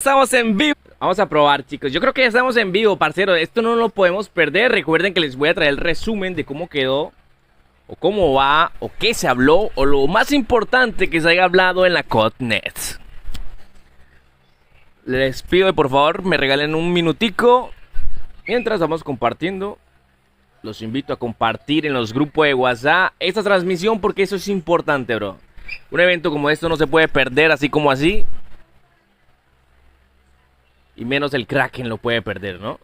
Estamos en vivo. Vamos a probar, chicos. Yo creo que ya estamos en vivo, parcero. Esto no lo podemos perder. Recuerden que les voy a traer el resumen de cómo quedó, o cómo va, o qué se habló, o lo más importante que se haya hablado en la Codnext. Les pido que por favor me regalen un minutico mientras vamos compartiendo. Los invito a compartir en los grupos de WhatsApp esta transmisión porque eso es importante, bro. Un evento como esto no se puede perder así como así. Y menos el Kraken lo puede perder, ¿no?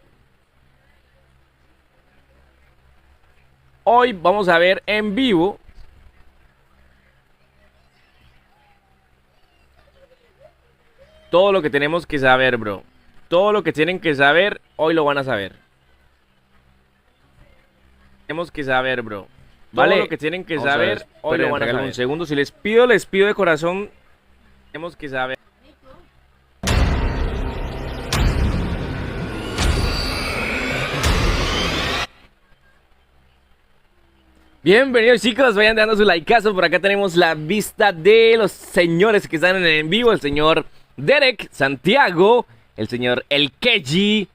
Hoy vamos a ver en vivo todo lo que tenemos que saber, bro. Todo lo que tienen que saber, hoy lo van a saber. Tenemos que saber, bro. ¿Vale? Todo lo que tienen que saber, hoy lo van a saber. Un segundo, si les pido de corazón. Tenemos que saber. Bienvenidos, chicos, vayan dando su likeazo. Por acá tenemos la vista de los señores que están en vivo. El señor Derek, Santiago, el señor El Keji,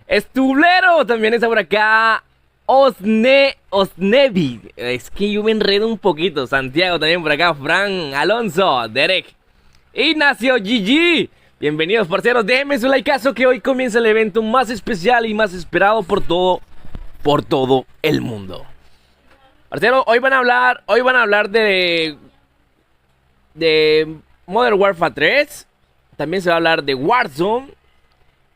Estublero, también está por acá Osnevi. Es que yo me enredo un poquito. Santiago también por acá, Fran, Alonso, Derek, Ignacio, Gigi. Bienvenidos, parceros, déjenme su likeazo que hoy comienza el evento más especial y más esperado por todo el mundo. Parcero, hoy van a hablar de Modern Warfare 3. También se va a hablar de Warzone,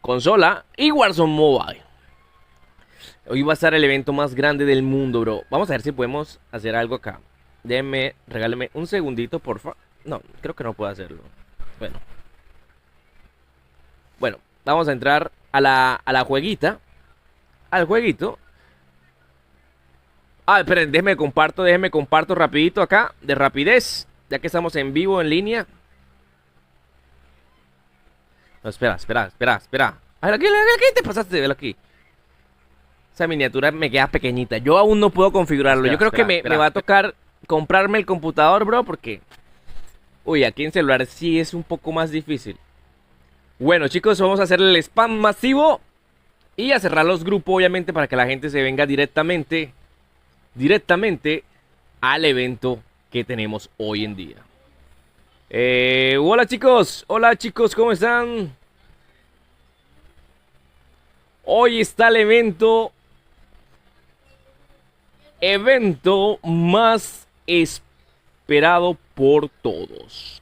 consola, y Warzone Mobile. Hoy va a estar el evento más grande del mundo, bro. Vamos a ver si podemos hacer algo acá. Regáleme un segundito, porfa. No, creo que no puedo hacerlo. Bueno, vamos a entrar a la jueguita. Al jueguito. Esperen, déjenme comparto rapidito acá, de rapidez, ya que estamos en vivo, en línea. No, espera. A ver, aquí te pasaste, velo aquí. Esa miniatura me queda pequeñita, yo aún no puedo configurarlo. Yo creo que me va a tocar comprarme el computador, bro, porque... Uy, aquí en celular sí es un poco más difícil. Bueno, chicos, vamos a hacer el spam masivo y a cerrar los grupos, obviamente, para que la gente se venga directamente al evento que tenemos hoy en día. Hola chicos, ¿cómo están? Hoy está el evento más esperado por todos.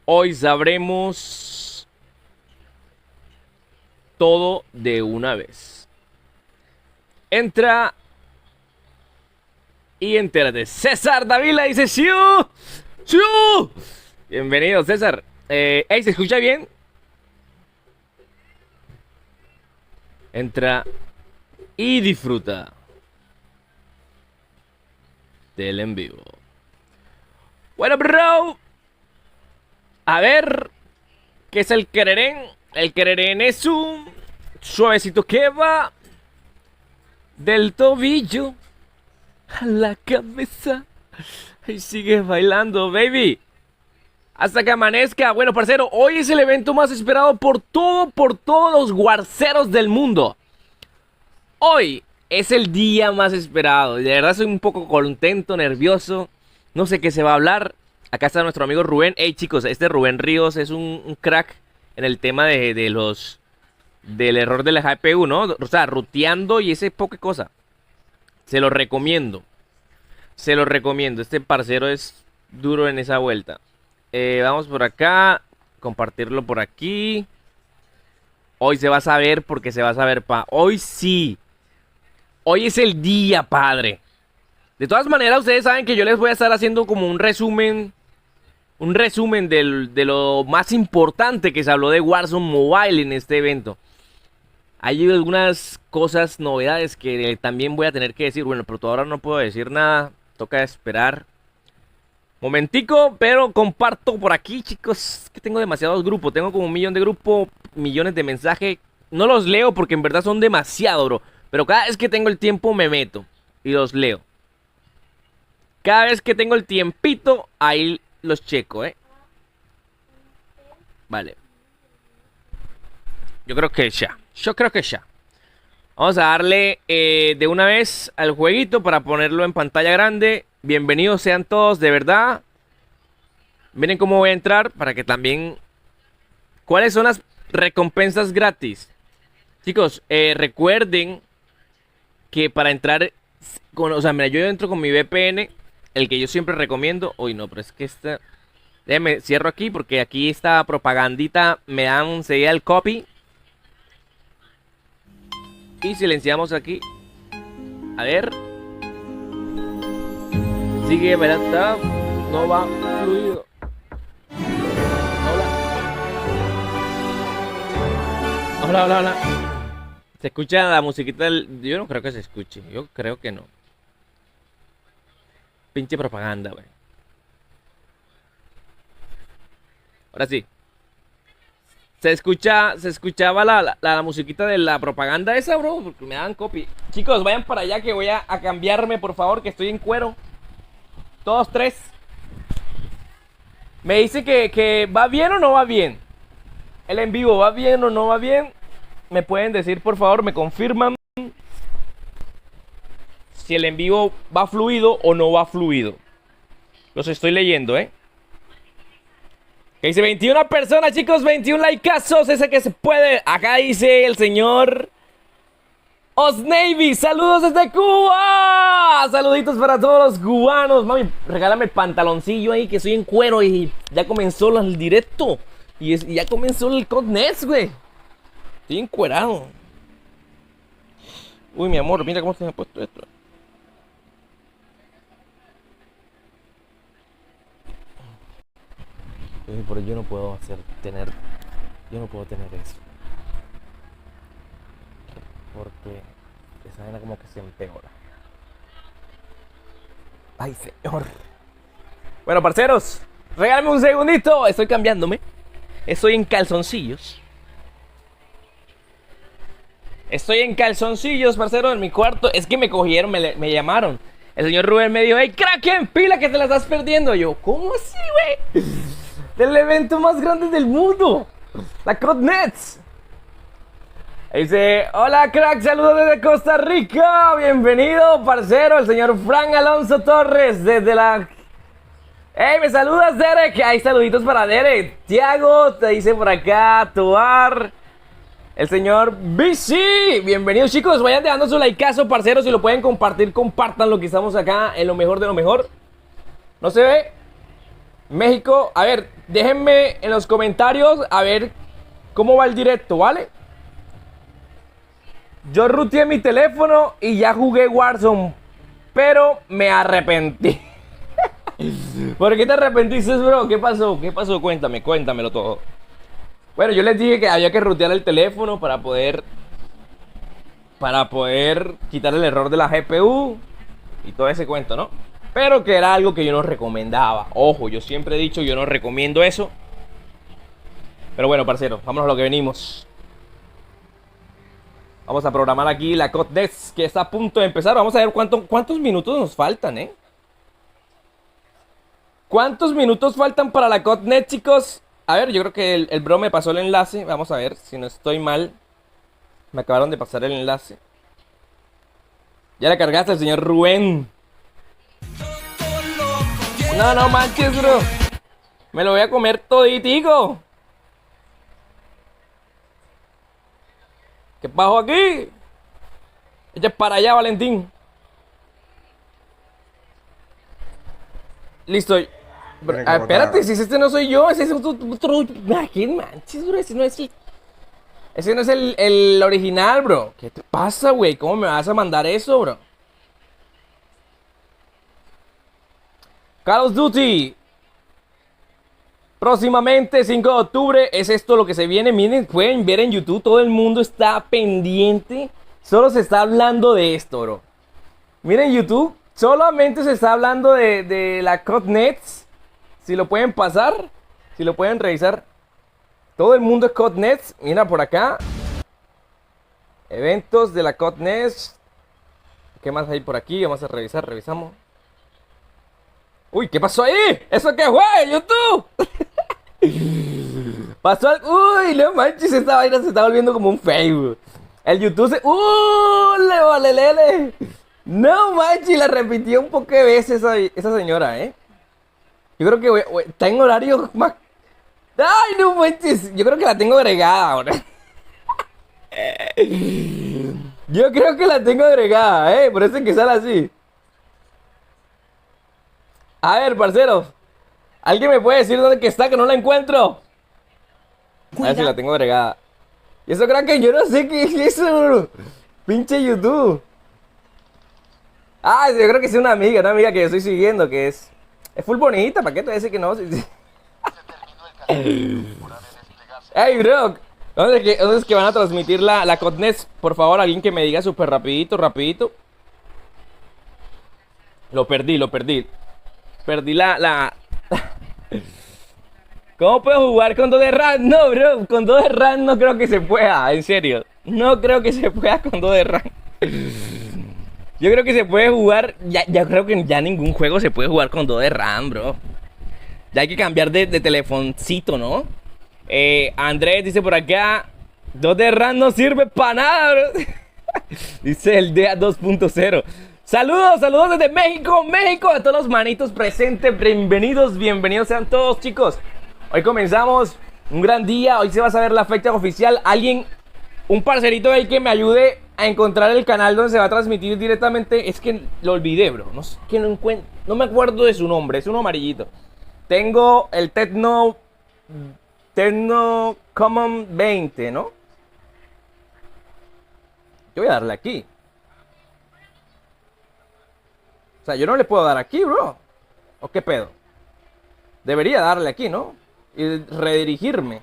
Hoy sabremos todo de una vez. Entra y entérate. César Davila dice ¡Siu! ¡Siu! Bienvenido, César. ¿Se escucha bien? Entra y disfruta del en vivo. Bueno, bro. A ver, ¿qué es el quererén? El quererén es un suavecito que va del tobillo a la cabeza y sigues bailando, baby, hasta que amanezca. Bueno, parcero, hoy es el evento más esperado por todos los warceros del mundo. Hoy es el día más esperado. De verdad soy un poco contento, nervioso. No sé qué se va a hablar. Acá está nuestro amigo Rubén. Hey, chicos, este Rubén Ríos es un crack en el tema del error de la GPU, ¿no? O sea, ruteando y ese poca cosa. Se lo recomiendo. Este parcero es duro en esa vuelta. Vamos por acá. Compartirlo por aquí. Hoy se va a saber porque se va a saber, pa. Hoy sí. Hoy es el día, padre. De todas maneras, ustedes saben que yo les voy a estar haciendo como un resumen. Un resumen de lo más importante que se habló de Warzone Mobile en este evento. Hay algunas cosas, novedades que también voy a tener que decir. Bueno, pero todavía no puedo decir nada. Toca esperar. Momentico, pero comparto por aquí, chicos. Que tengo demasiados grupos. Tengo como 1 millón de grupos, millones de mensajes. No los leo porque en verdad son demasiado, bro. Pero cada vez que tengo el tiempo me meto y los leo. Cada vez que tengo el tiempito, ahí los checo, Vale. Yo creo que ya. Yo creo que ya. Vamos a darle de una vez al jueguito para ponerlo en pantalla grande. Bienvenidos sean todos, de verdad. Miren cómo voy a entrar para que también... ¿Cuáles son las recompensas gratis? Chicos, recuerden que para entrar... O sea, mira, yo entro con mi VPN, el que yo siempre recomiendo. Uy, no, pero es que esta... Déjenme, cierro aquí porque aquí esta propagandita me dan enseguida el copy. Y silenciamos aquí. A ver. Sigue, ¿verdad? No va fluido. Hola. Hola, hola, hola. ¿Se escucha la musiquita del...? Yo no creo que se escuche. Yo creo que no. Pinche propaganda, güey. Ahora sí. Se escuchaba la musiquita de la propaganda esa, bro, porque me dan copy. Chicos, vayan para allá que voy a cambiarme, por favor, que estoy en cuero. Todos tres. Me dice que va bien o no va bien. El en vivo, ¿va bien o no va bien? Me pueden decir, por favor, me confirman si el en vivo va fluido o no va fluido. Los estoy leyendo, Que dice 21 personas, chicos, 21 likeazos, ese que se puede. Acá dice el señor Osnavy, saludos desde Cuba. Saluditos para todos los cubanos. Mami, regálame el pantaloncillo ahí que estoy en cuero y ya comenzó el directo. Y ya comenzó el Codnext, güey. Estoy encuerado. Uy, mi amor, mira cómo se me ha puesto esto. Pero yo no puedo yo no puedo tener eso. Porque esa vaina como que se empeora. Ay, señor. Bueno, parceros, regálame un segundito. Estoy cambiándome. Estoy en calzoncillos. Parceros, en mi cuarto. Es que me cogieron, me llamaron. El señor Rubén me dijo, hey, Kraken, pila que te la estás perdiendo. Yo, ¿cómo así, güey? Del evento más grande del mundo, la Codnext. Dice, hola crack, saludos desde Costa Rica. Bienvenido, parcero, el señor Frank Alonso Torres desde la... Hey, me saludas, Derek. Hay saluditos para Derek. Tiago, te dice por acá, Toar. El señor BC. Bienvenidos, chicos, vayan dejando su likeazo, parceros. Si lo pueden compartir, compartan lo que estamos acá en lo mejor de lo mejor. ¿No se ve? México, a ver, déjenme en los comentarios a ver cómo va el directo, ¿vale? Yo ruteé mi teléfono y ya jugué Warzone, pero me arrepentí. ¿Por qué te arrepentiste, bro? ¿Qué pasó? Cuéntamelo todo. Bueno, yo les dije que había que rutear el teléfono para poder quitar el error de la GPU y todo ese cuento, ¿no? Pero que era algo que yo no recomendaba. Ojo, yo siempre he dicho, yo no recomiendo eso. Pero bueno, parceros, vámonos a lo que venimos. Vamos a programar aquí la Codnext, que está a punto de empezar. Vamos a ver cuántos minutos nos faltan, ¿Cuántos minutos faltan para la Codnext, chicos? A ver, yo creo que el bro me pasó el enlace. Vamos a ver, si no estoy mal. Me acabaron de pasar el enlace. Ya la cargaste, el señor Rubén. No manches, bro. Me lo voy a comer toditico. ¿Qué pasó aquí? Echa para allá, Valentín. Listo. Espérate, si este no soy yo, ese es otro. ¿Qué manches, bro? Ese no es el original, bro. ¿Qué te pasa, güey? ¿Cómo me vas a mandar eso, bro? Call of Duty. Próximamente, 5 de octubre. Es esto lo que se viene. Miren, pueden ver en YouTube. Todo el mundo está pendiente. Solo se está hablando de esto, bro. Miren YouTube. Solamente se está hablando de la Codnext. Si lo pueden pasar. Si lo pueden revisar. Todo el mundo es Codnext. Mira por acá. Eventos de la Codnext. ¿Qué más hay por aquí? Vamos a revisar. Revisamos. Uy, ¿qué pasó ahí? ¿Eso qué fue? YouTube. Pasó algo. Uy, no manches, esta vaina se está volviendo como un Facebook. El YouTube se. Le vale, lele. No manches, la repitió un poco de veces esa señora, ¿eh? Yo creo que está en horario más. Ay, no manches. Yo creo que la tengo agregada ahora. Yo creo que la tengo agregada, por eso es que sale así. A ver, parceros. ¿Alguien me puede decir dónde que está? Que no la encuentro. A ver si la tengo agregada. Y eso creo que yo no sé qué es eso, bro. Pinche YouTube. Ah, yo creo que es una amiga que yo estoy siguiendo, que es full bonita. ¿Para qué te voy a decir que no? Hey, bro. ¿Dónde es que van a transmitir la Codnext? Por favor, alguien que me diga súper rapidito. Lo perdí. Perdí la... ¿Cómo puedo jugar con 2 de RAM? No, bro, con 2 de RAM no creo que se pueda, en serio. No creo que se pueda con 2 de RAM. Yo creo que se puede jugar, ya creo que ya ningún juego se puede jugar con 2 de RAM, bro. Ya hay que cambiar de telefoncito, ¿no? Andrés dice por acá, 2 de RAM no sirve para nada, bro. Dice el DA 2.0. Saludos desde México, a todos los manitos presentes. Bienvenidos sean todos, chicos. Hoy comenzamos un gran día. Hoy se va a saber la fecha oficial. Alguien, un parcerito ahí que me ayude a encontrar el canal donde se va a transmitir directamente. Es que lo olvidé, bro. No sé, que no encuentro. No me acuerdo de su nombre. Es uno amarillito. Tengo el Tecno Common 20, ¿no? Yo voy a darle aquí. O sea, yo no le puedo dar aquí, bro. ¿O qué pedo? Debería darle aquí, ¿no? Y redirigirme.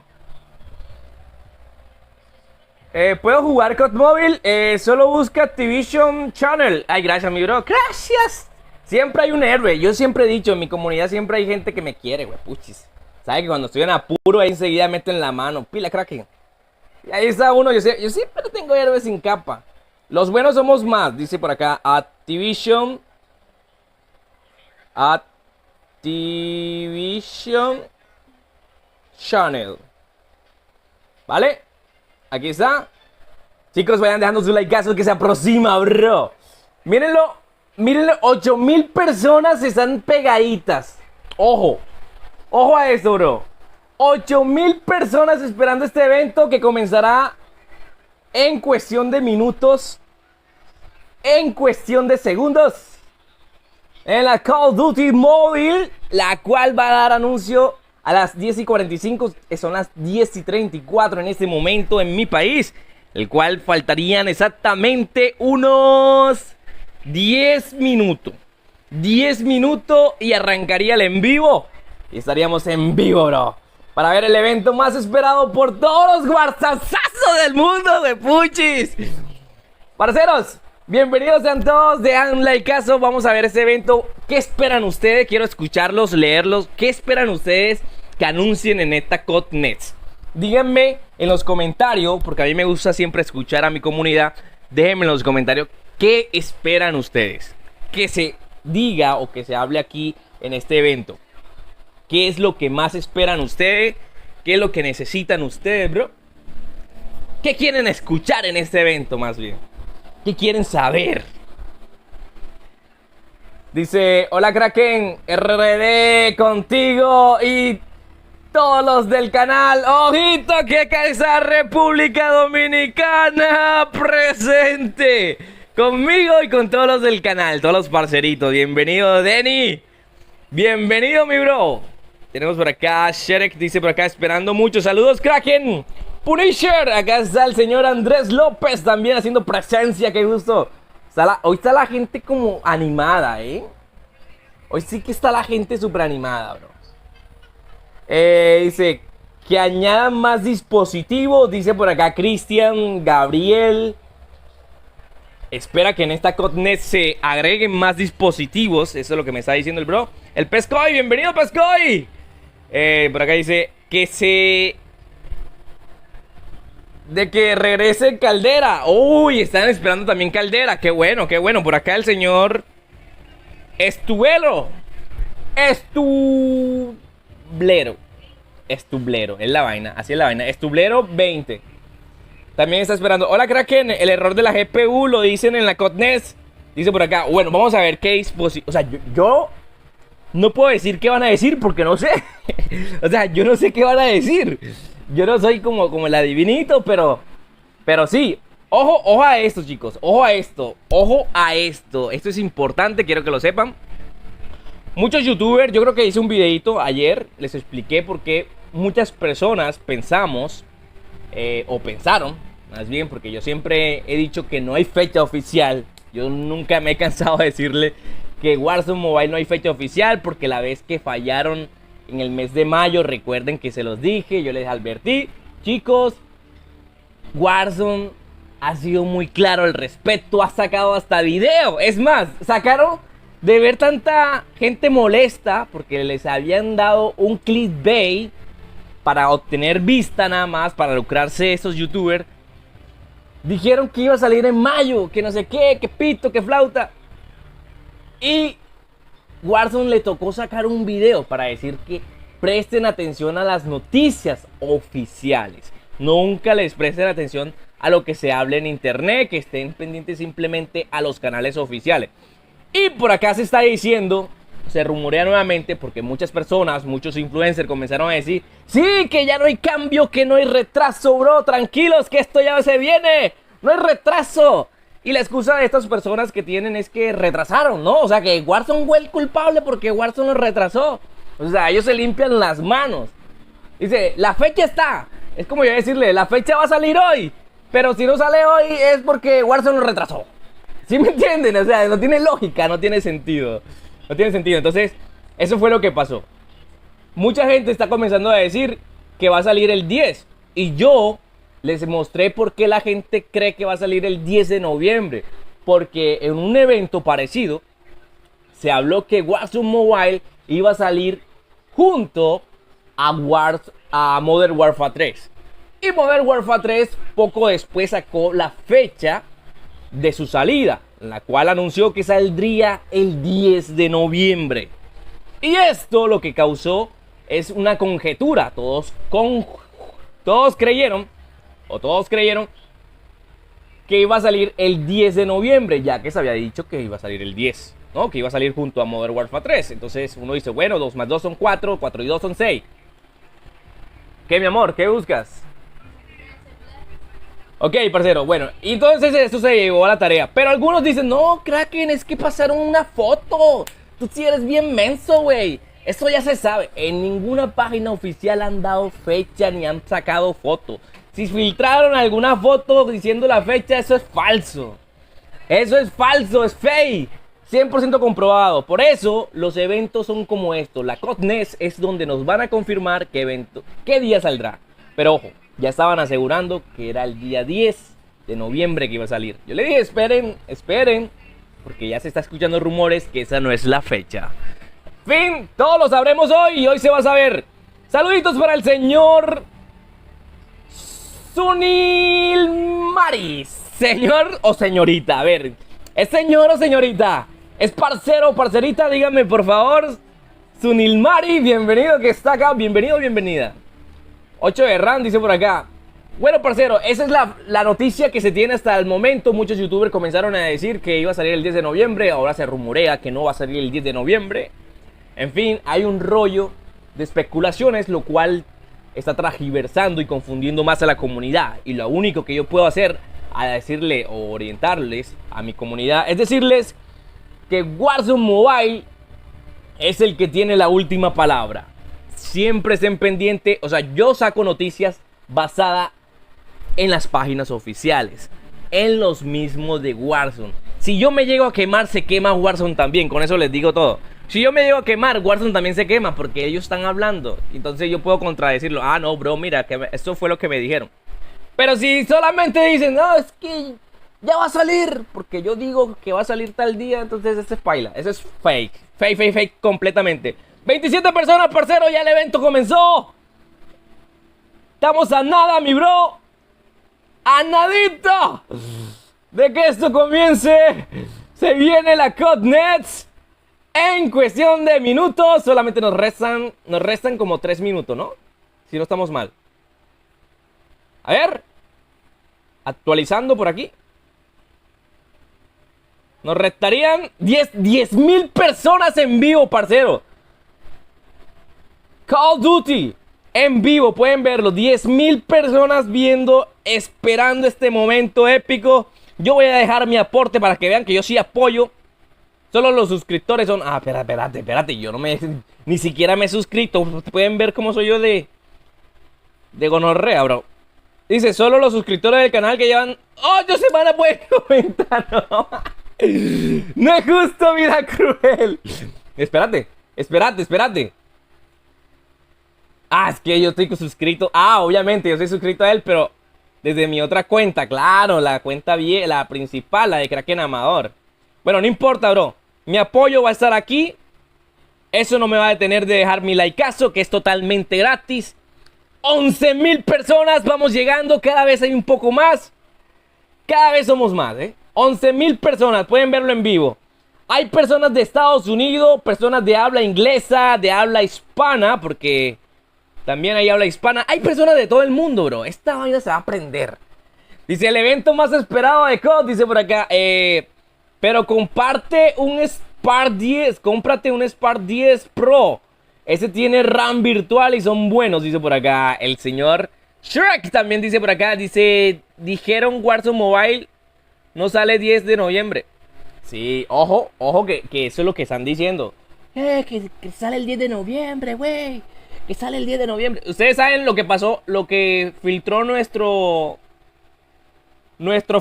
¿Puedo jugar COD Mobile? Solo busca Activision Channel. Ay, gracias, mi bro. Gracias. Siempre hay un héroe. Yo siempre he dicho, en mi comunidad siempre hay gente que me quiere, güey. Puchis. ¿Sabes que cuando estoy en apuro, ahí enseguida meto en la mano? Pila, Kraken. Y ahí está uno. Yo siempre tengo héroes sin capa. Los buenos somos más, dice por acá. Activision Channel. ¿Vale? Aquí está. Chicos, vayan dejando su likeazo que se aproxima, bro. Mírenlo. 8000 personas están pegaditas. Ojo a eso, bro. 8000 personas esperando este evento que comenzará en cuestión de minutos, en cuestión de segundos, en la Call of Duty Mobile, la cual va a dar anuncio a las 10:45, son las 10:34 en este momento en mi país, el cual faltarían exactamente unos 10 minutos. 10 minutos y arrancaría el en vivo. Y estaríamos en vivo, bro, para ver el evento más esperado por todos los guarzazazos del mundo de puchis. Parceros, bienvenidos sean todos, dejan un likeazo, vamos a ver ese evento. ¿Qué esperan ustedes? Quiero escucharlos, leerlos. ¿Qué esperan ustedes que anuncien en esta Codnext? Díganme en los comentarios, porque a mí me gusta siempre escuchar a mi comunidad. Déjenme en los comentarios qué esperan ustedes que se diga o que se hable aquí en este evento. ¿Qué es lo que más esperan ustedes? ¿Qué es lo que necesitan ustedes, bro? ¿Qué quieren escuchar en este evento, más bien? ¿Qué quieren saber? Dice, hola Kraken, RD contigo y todos los del canal. Ojito que acá está República Dominicana presente. Conmigo y con todos los del canal, todos los parceritos. Bienvenido, Denny. Bienvenido, mi bro. Tenemos por acá, Sherek dice por acá, esperando mucho. Saludos, Kraken. Punisher, acá está el señor Andrés López también haciendo presencia, qué gusto. Hoy está la gente como animada, Hoy sí que está la gente súper animada, bro. Dice que añadan más dispositivos, dice por acá Cristian, Gabriel. Espera que en esta Codnext se agreguen más dispositivos, eso es lo que me está diciendo el bro. El Pescoy, bienvenido Pescoy. Por acá dice que regrese Caldera. Uy, están esperando también Caldera. Qué bueno, qué bueno. Por acá el señor Estublero. Estublero, es la vaina, así es la vaina. Estublero 20. También está esperando. Hola, Kraken, el error de la GPU lo dicen en la Codnext. Dice por acá. Bueno, vamos a ver qué dispositivo. O sea, yo no puedo decir qué van a decir porque no sé. O sea, yo no sé qué van a decir. Yo no soy como el adivinito, pero sí. Ojo a esto, chicos. Ojo a esto. Ojo a esto. Esto es importante, quiero que lo sepan. Muchos youtubers, yo creo que hice un videito ayer, les expliqué por qué muchas personas pensamos, o pensaron, más bien, porque yo siempre he dicho que no hay fecha oficial. Yo nunca me he cansado de decirle que Warzone Mobile no hay fecha oficial, porque la vez que fallaron en el mes de mayo, recuerden que se los dije, yo les advertí, chicos, Warzone ha sido muy claro al respecto, ha sacado hasta video. Es más, sacaron de ver tanta gente molesta porque les habían dado un clickbait para obtener vista nada más, para lucrarse estos youtubers. Dijeron que iba a salir en mayo, que no sé qué, que pito, que flauta. Y Warzone le tocó sacar un video para decir que presten atención a las noticias oficiales. Nunca les presten atención a lo que se hable en internet, que estén pendientes simplemente a los canales oficiales. Y por acá se está diciendo, se rumorea nuevamente, porque muchas personas, muchos influencers comenzaron a decir: sí, que ya no hay cambio, que no hay retraso, bro, tranquilos, que esto ya se viene, no hay retraso. Y la excusa de estas personas que tienen es que retrasaron, ¿no? O sea, que Warzone fue el culpable porque Warzone lo retrasó. O sea, ellos se limpian las manos. Dice, la fecha está. Es como yo decirle, la fecha va a salir hoy, pero si no sale hoy es porque Warzone lo retrasó. ¿Sí me entienden? O sea, no tiene lógica, no tiene sentido. No tiene sentido. Entonces, eso fue lo que pasó. Mucha gente está comenzando a decir que va a salir el 10. Y yo les mostré por qué la gente cree que va a salir el 10 de noviembre. Porque en un evento parecido se habló que Warzone Mobile iba a salir junto a Modern Warfare 3. Y Modern Warfare 3 poco después sacó la fecha de su salida, la cual anunció que saldría el 10 de noviembre. Y esto lo que causó es una conjetura. Todos creyeron que iba a salir el 10 de noviembre, ya que se había dicho que iba a salir el 10, ¿no? Que iba a salir junto a Modern Warfare 3. Entonces uno dice, bueno, 2 más 2 son 4, 4 y 2 son 6. ¿Qué, mi amor? ¿Qué buscas? Ok, parcero, bueno, y entonces esto se llevó a la tarea. Pero algunos dicen, no, Kraken, es que pasaron una foto. Tú sí eres bien menso, güey. Eso ya se sabe. En ninguna página oficial han dado fecha ni han sacado foto. Si filtraron alguna foto diciendo la fecha, eso es falso. Eso es falso, es fake. 100% comprobado. Por eso los eventos son como esto. La Codnext es donde nos van a confirmar qué día saldrá. Pero ojo, ya estaban asegurando que era el día 10 de noviembre que iba a salir. Yo le dije, esperen, porque ya se está escuchando rumores que esa no es la fecha. Fin, todos lo sabremos hoy y hoy se va a saber. Saluditos para el señor Sunil Maris. Señor o señorita, a ver, ¿es señor o señorita? ¿Es parcero o parcerita? Díganme por favor. Sunil Maris, bienvenido que está acá, bienvenido, bienvenida. 8 de RAM, dice por acá. Bueno, parcero, esa es la noticia que se tiene hasta el momento. Muchos youtubers comenzaron a decir que iba a salir el 10 de noviembre. Ahora se rumorea que no va a salir el 10 de noviembre. En fin, hay un rollo de especulaciones, lo cual está transgiversando y confundiendo más a la comunidad. Y lo único que yo puedo hacer a decirle o orientarles a mi comunidad es decirles que Warzone Mobile es el que tiene la última palabra. Siempre estén pendientes. O sea, yo saco noticias basadas en las páginas oficiales, en los mismos de Warzone. Si yo me llego a quemar, se quema Warzone también. Con eso les digo todo. Si yo me llego a quemar, Warzone también se quema, porque ellos están hablando. Entonces yo puedo contradecirlo. Ah, no, bro, mira, que esto fue lo que me dijeron. Pero si solamente dicen, no, es que ya va a salir, porque yo digo que va a salir tal día, entonces eso es paila. Eso es fake. Fake completamente. 27 personas, parcero, ya el evento comenzó. Estamos a nada, mi bro. A nadito de que esto comience. Se viene la Codnext en cuestión de minutos. Solamente nos restan como 3 minutos, ¿no? Si no estamos mal. A ver. Actualizando por aquí. Nos restarían 10.000 personas en vivo, parcero. Call of Duty en vivo, pueden verlo. 10.000 personas viendo, esperando este momento épico. Yo voy a dejar mi aporte para que vean que yo sí apoyo. Solo los suscriptores son... Ah, espérate. Yo no me... Ni siquiera me he suscrito. Pueden ver cómo soy yo de gonorrea, bro. Dice, solo los suscriptores del canal que llevan 8 semanas pueden comentar. No, no es justo, vida cruel. Espérate. Ah, es que yo estoy suscrito. Ah, obviamente, yo soy suscrito a él, pero desde mi otra cuenta, claro, la cuenta la principal, la de Kraken Amador. Bueno, no importa, bro. Mi apoyo va a estar aquí. Eso no me va a detener de dejar mi likeazo, que es totalmente gratis. 11.000 personas, vamos llegando. Cada vez hay un poco más. Cada vez somos más, 11.000 personas, pueden verlo en vivo. Hay personas de Estados Unidos, personas de habla inglesa, de habla hispana, porque también hay habla hispana. Hay personas de todo el mundo, bro. Esta vaina se va a aprender. Dice, el evento más esperado de COD, dice por acá. Pero comparte un Spark 10. Cómprate un Spark 10 Pro. Ese tiene RAM virtual y son buenos, dice por acá. El señor Shrek también dice por acá. Dice, dijeron Warzone Mobile no sale 10 de noviembre. Sí, ojo que eso es lo que están diciendo. Que sale el 10 de noviembre, güey. Que sale el 10 de noviembre. Ustedes saben lo que pasó, lo que filtró nuestro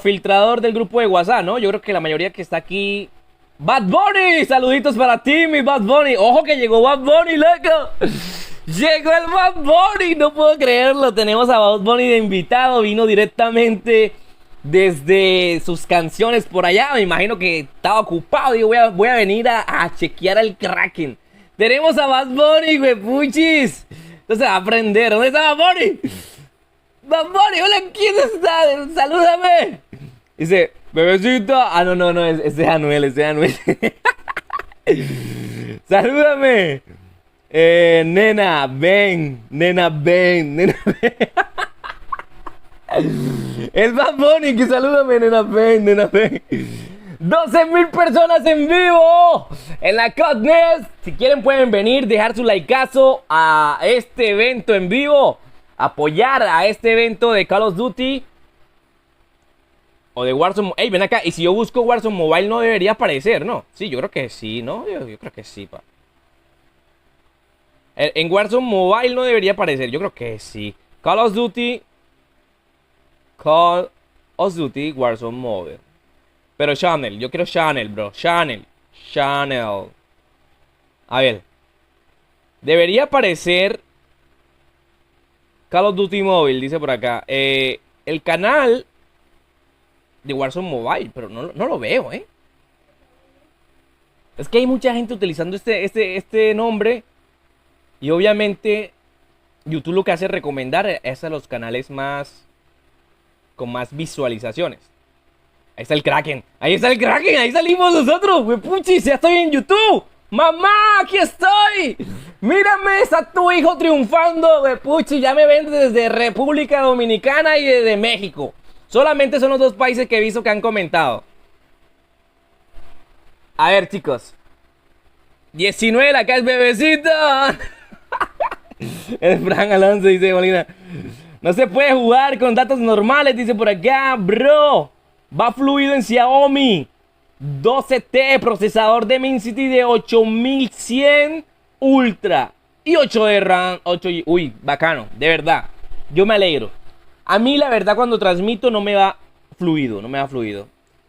filtrador del grupo de WhatsApp, ¿no? Yo creo que la mayoría que está aquí... Bad Bunny, saluditos para ti, mi Bad Bunny. Ojo que llegó Bad Bunny, loco. Llegó el Bad Bunny, no puedo creerlo. Tenemos a Bad Bunny de invitado. Vino directamente desde sus canciones por allá. Me imagino que estaba ocupado. Digo, voy a venir a chequear al Kraken. Tenemos a Bad Bunny, güey, puchis. Entonces va a aprender. ¿Dónde está Bad Bunny? Bad Bunny, hola, ¿quién está? Salúdame. Dice, bebecito. Ah, no, ese es Anuel, Salúdame. Nena, ven. Es Bad Bunny que salúdame, nena, ven. 12.000 personas en vivo en la Codnext. Si quieren pueden venir, dejar su likeazo a este evento en vivo, apoyar a este evento de Call of Duty o de Warzone. Ey, ven acá, y si yo busco Warzone Mobile no debería aparecer, ¿no? Sí, yo creo que sí, ¿no? Yo creo que sí, pa. En Warzone Mobile no debería aparecer, yo creo que sí. Call of Duty Warzone Mobile. Pero Channel, yo quiero Channel, bro. Channel. A ver. Debería aparecer Call of Duty Mobile, dice por acá. El canal de Warzone Mobile, pero no lo veo, Es que hay mucha gente utilizando este nombre. Y obviamente YouTube lo que hace es recomendar es a los canales con más visualizaciones. Ahí está el Kraken, ahí salimos nosotros, güey, puchis, ya estoy en YouTube. Mamá, aquí estoy. Mírame, está tu hijo triunfando, güey, puchis, ya me ven desde República Dominicana y desde México. Solamente son los dos países que he visto que han comentado. A ver, chicos. 19, acá es bebecito. El Fran Alonso dice, Molina. No se puede jugar con datos normales, dice por acá, bro. Va fluido en Xiaomi 12T, procesador de Dimensity de 8100 Ultra y 8 de RAM, 8 GB. Uy, bacano, de verdad. Yo me alegro. A mí la verdad cuando transmito no me va fluido,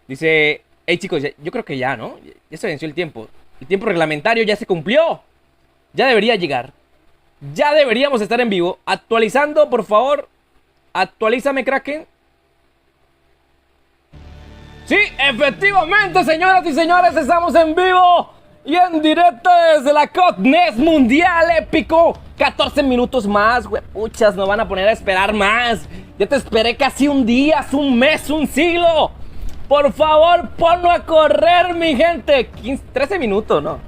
Dice, hey chicos, yo creo que ya, ¿no? Ya se venció el tiempo. El tiempo reglamentario ya se cumplió. Ya debería llegar. Ya deberíamos estar en vivo. Actualizando, por favor. Actualízame, Kraken. Sí, efectivamente, señoras y señores, estamos en vivo y en directo desde la Codnext Mundial Épico. 14 minutos más, güey, puchas, nos van a poner a esperar más. Ya te esperé casi un día, un mes, un siglo. Por favor, ponlo a correr, mi gente. 13 minutos, ¿no?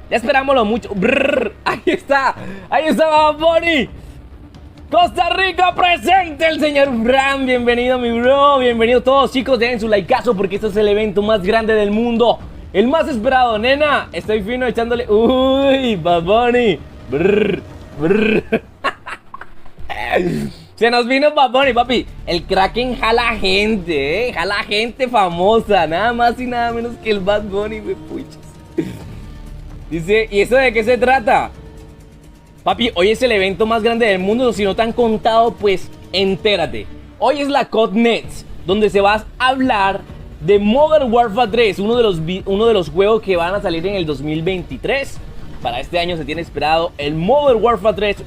Ya esperámoslo mucho. Brrr, ahí está Bad Bunny. Costa Rica presente el señor Fran. Bienvenido mi bro, bienvenido todos chicos. Dejen su likeazo porque este es el evento más grande del mundo, el más esperado, nena. Estoy fino echándole. Uy, Bad Bunny. Brr, brr. Se nos vino Bad Bunny, papi. El Kraken jala gente, jala gente famosa. Nada más y nada menos que el Bad Bunny, me puchas. Dice, ¿y eso de qué se trata? Papi, hoy es el evento más grande del mundo. Si no te han contado, pues entérate. Hoy es la Codnext, donde se va a hablar de Modern Warfare 3, uno de los juegos que van a salir en el 2023. Para este año se tiene esperado el Modern Warfare 3.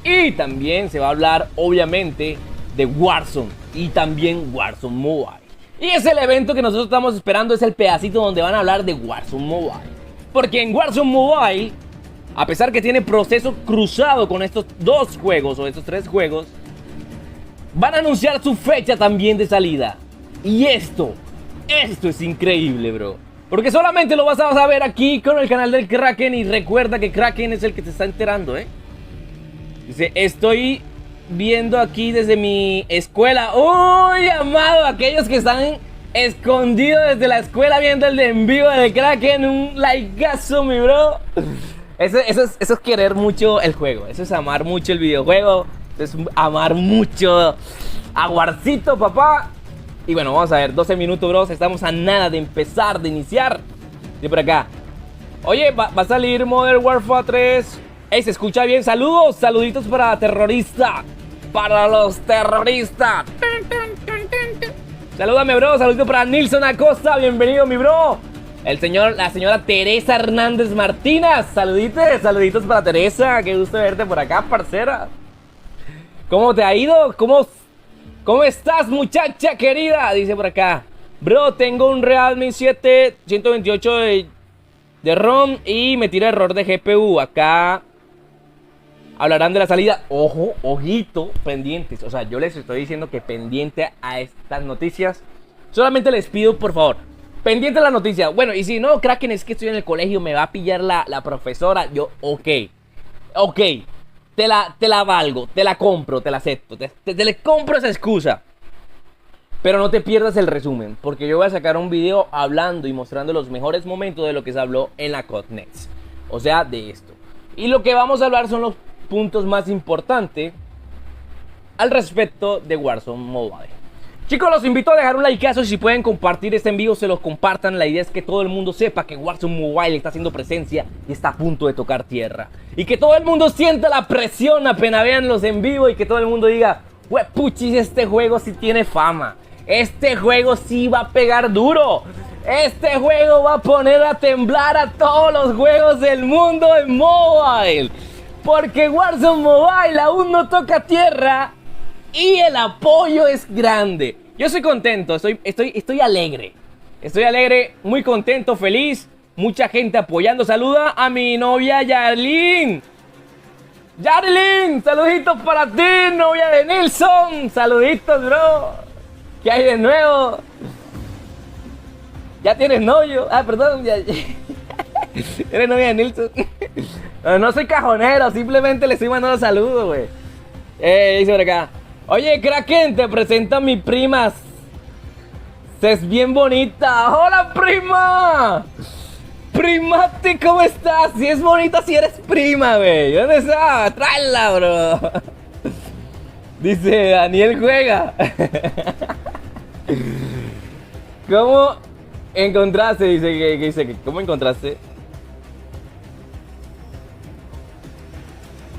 Y también se va a hablar, obviamente, de Warzone y también Warzone Mobile. Y es el evento que nosotros estamos esperando, es el pedacito donde van a hablar de Warzone Mobile. Porque en Warzone Mobile, a pesar que tiene proceso cruzado con estos dos juegos o estos tres juegos, van a anunciar su fecha también de salida. Y esto es increíble, bro. Porque solamente lo vas a saber aquí con el canal del Kraken. Y recuerda que Kraken es el que te está enterando, Dice, estoy viendo aquí desde mi escuela. Uy, amado, aquellos que están escondidos desde la escuela viendo el de en vivo del Kraken. Un likeazo, mi bro. Eso es querer mucho el juego. Eso es amar mucho el videojuego. Eso es amar mucho a Warcito, papá. Y bueno, vamos a ver, 12 minutos, bros. Estamos a nada de empezar, de iniciar. De por acá. Oye, va a salir Modern Warfare 3. Ey, se escucha bien. Saludos, saluditos para terrorista. Para los terroristas. Salúdame, bro. Saluditos para Nilson Acosta. Bienvenido, mi bro. La señora Teresa Hernández Martínez. Saluditos para Teresa. Qué gusto verte por acá, parcera. ¿Cómo te ha ido? ¿Cómo estás, muchacha querida? Dice por acá. Bro, tengo un Realme 7 128 de ROM y me tira error de GPU. Acá hablarán de la salida. Ojo, ojito, pendientes. O sea, yo les estoy diciendo que pendiente a estas noticias. Solamente les pido, por favor, pendiente a la noticia. Bueno, y si no, Kraken, es que estoy en el colegio, me va a pillar la profesora. Yo, ok. Te la valgo, te la compro, te la acepto. Te le compro esa excusa. Pero no te pierdas el resumen, porque yo voy a sacar un video hablando y mostrando los mejores momentos de lo que se habló en la Codnext. O sea, de esto. Y lo que vamos a hablar son los puntos más importantes al respecto de Warzone Mobile. Chicos, los invito a dejar un likeazo y si pueden compartir este en vivo, se los compartan. La idea es que todo el mundo sepa que Warzone Mobile está haciendo presencia y está a punto de tocar tierra. Y que todo el mundo sienta la presión apenas vean los en vivo y que todo el mundo diga, puchis, este juego sí tiene fama. Este juego sí va a pegar duro. Este juego va a poner a temblar a todos los juegos del mundo en mobile. Porque Warzone Mobile aún no toca tierra y el apoyo es grande. Yo estoy contento, estoy alegre. Estoy alegre, muy contento, feliz. Mucha gente apoyando. Saluda a mi novia Yarlin. Yarlin, saluditos para ti, novia de Nilson. Saluditos, bro. ¿Qué hay de nuevo? ¿Ya tienes novio? Ah, perdón, ya. ¿Eres novia de Nilson? No soy cajonero, simplemente le estoy mandando saludos, güey. Dice por acá. Oye, Kraken, te presento a mi prima. Es bien bonita. ¡Hola, prima! Primate, ¿cómo estás? Si es bonita, si eres prima, güey. ¿Dónde está? Tráela, bro. Dice, Daniel juega. ¿Cómo encontraste? Dice, ¿cómo encontraste?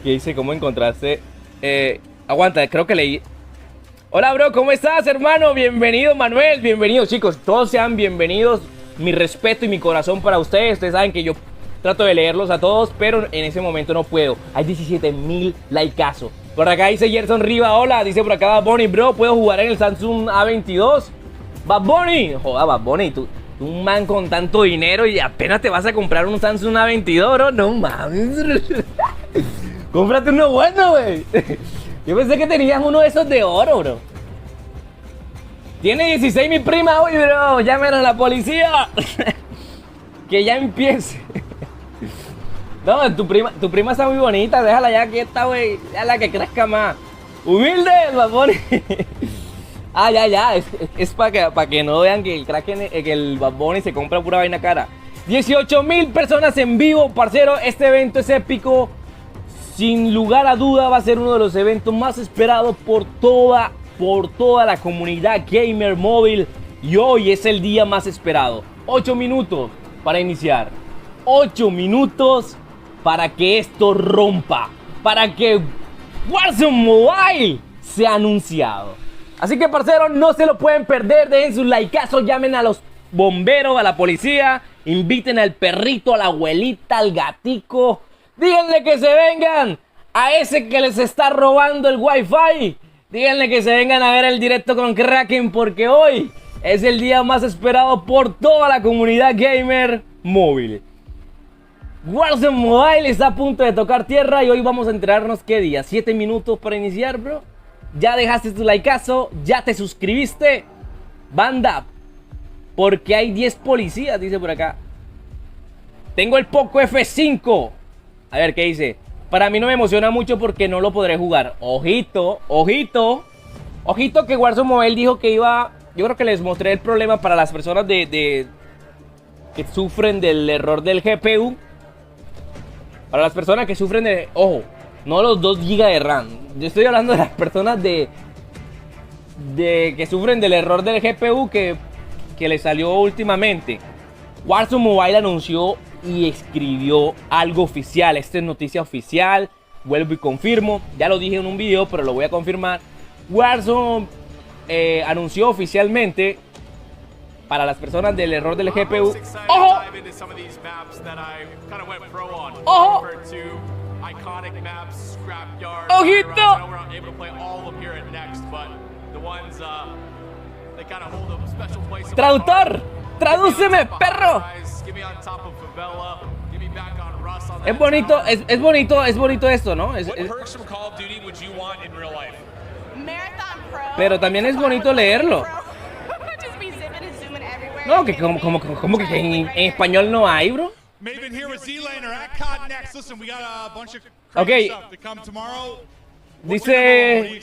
¿Qué dice? ¿Cómo encontraste? Aguanta, creo que leí. Hola, bro, ¿cómo estás, hermano? Bienvenido, Manuel. Bienvenidos, chicos. Todos sean bienvenidos. Mi respeto y mi corazón para ustedes. Ustedes saben que yo trato de leerlos a todos, pero en ese momento no puedo. Hay 17,000 likeazos. Por acá dice Gerson Riva, hola. Dice por acá Bad Bunny, bro, ¿puedo jugar en el Samsung A22? Bad Bunny. Joda, Bad Bunny, tú un man con tanto dinero y apenas te vas a comprar un Samsung A22, bro. No mames. Cómprate uno bueno, güey. Yo pensé que tenías uno de esos de oro, bro. Tiene 16 mi prima hoy, bro. Llamen a la policía. Que ya empiece. No, tu prima está muy bonita. Déjala ya quieta, güey. Déjala que crezca más. Humilde el Bad Bunny. Ah, ya. Es para que no vean que el Kraken, que el Bad Bunny se compra pura vaina cara. 18.000 personas en vivo, parcero. Este evento es épico. Sin lugar a duda va a ser uno de los eventos más esperados por toda la comunidad gamer móvil. Y hoy es el día más esperado. 8 minutos para iniciar. 8 minutos para que esto rompa. Para que Warzone Mobile sea anunciado. Así que, parceros, no se lo pueden perder. Dejen sus likeazos, llamen a los bomberos, a la policía. Inviten al perrito, a la abuelita, al gatico. Díganle que se vengan a ese que les está robando el wifi. Díganle que se vengan a ver el directo con Kraken, porque hoy es el día más esperado por toda la comunidad gamer móvil. Warzone Mobile está a punto de tocar tierra y hoy vamos a enterarnos qué día. 7 minutos para iniciar, bro. Ya dejaste tu likeazo, ya te suscribiste. Banda, porque hay 10 policías, dice por acá. Tengo el Poco F5. A ver, ¿qué dice? Para mí no me emociona mucho porque no lo podré jugar. Ojito, ojito. Ojito que Warzone Mobile dijo que iba... Yo creo que les mostré el problema para las personas que sufren del error del GPU. Para las personas que sufren de... Ojo, no los 2 GB de RAM. Yo estoy hablando de las personas que sufren del error del GPU que le salió últimamente. Warzone Mobile anunció y escribió algo oficial. Esta es noticia oficial. Vuelvo y confirmo. Ya lo dije en un video, pero lo voy a confirmar. Warzone anunció oficialmente para las personas del error del GPU. ¡Ojo! ¡Ojo! ¡Ojito! ¡Traductor! ¡Tradúceme, perro! Es bonito esto, ¿no? Pero también es bonito leerlo. No, que como que en español no hay, bro. Ok. Dice...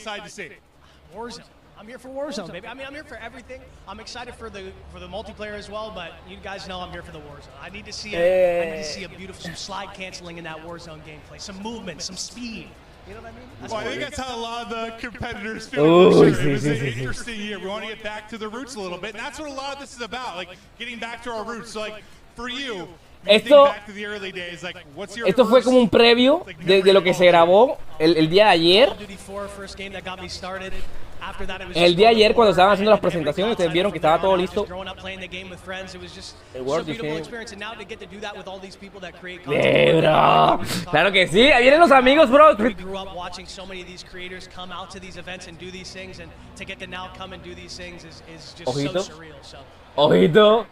I'm here for Warzone, baby. I mean, I'm here for everything. I'm excited for the multiplayer as well, but you guys know I'm here for the Warzone. I need to see a beautiful some slide canceling in that Warzone gameplay, some movement, some speed. You know what I mean? Well, I think that's how a lot of the competitors feel. Sure. It was an interesting year. We want to get back to the roots a little bit, and that's what a lot of this is about, like getting back to our roots. So, like for you, esto fue como un previo de lo que se grabó el día de ayer. El día de ayer cuando estaban haciendo las presentaciones, ustedes vieron que estaba todo listo. El World bro. Claro que sí, ahí vienen los amigos, bro. Ojito. Ojito.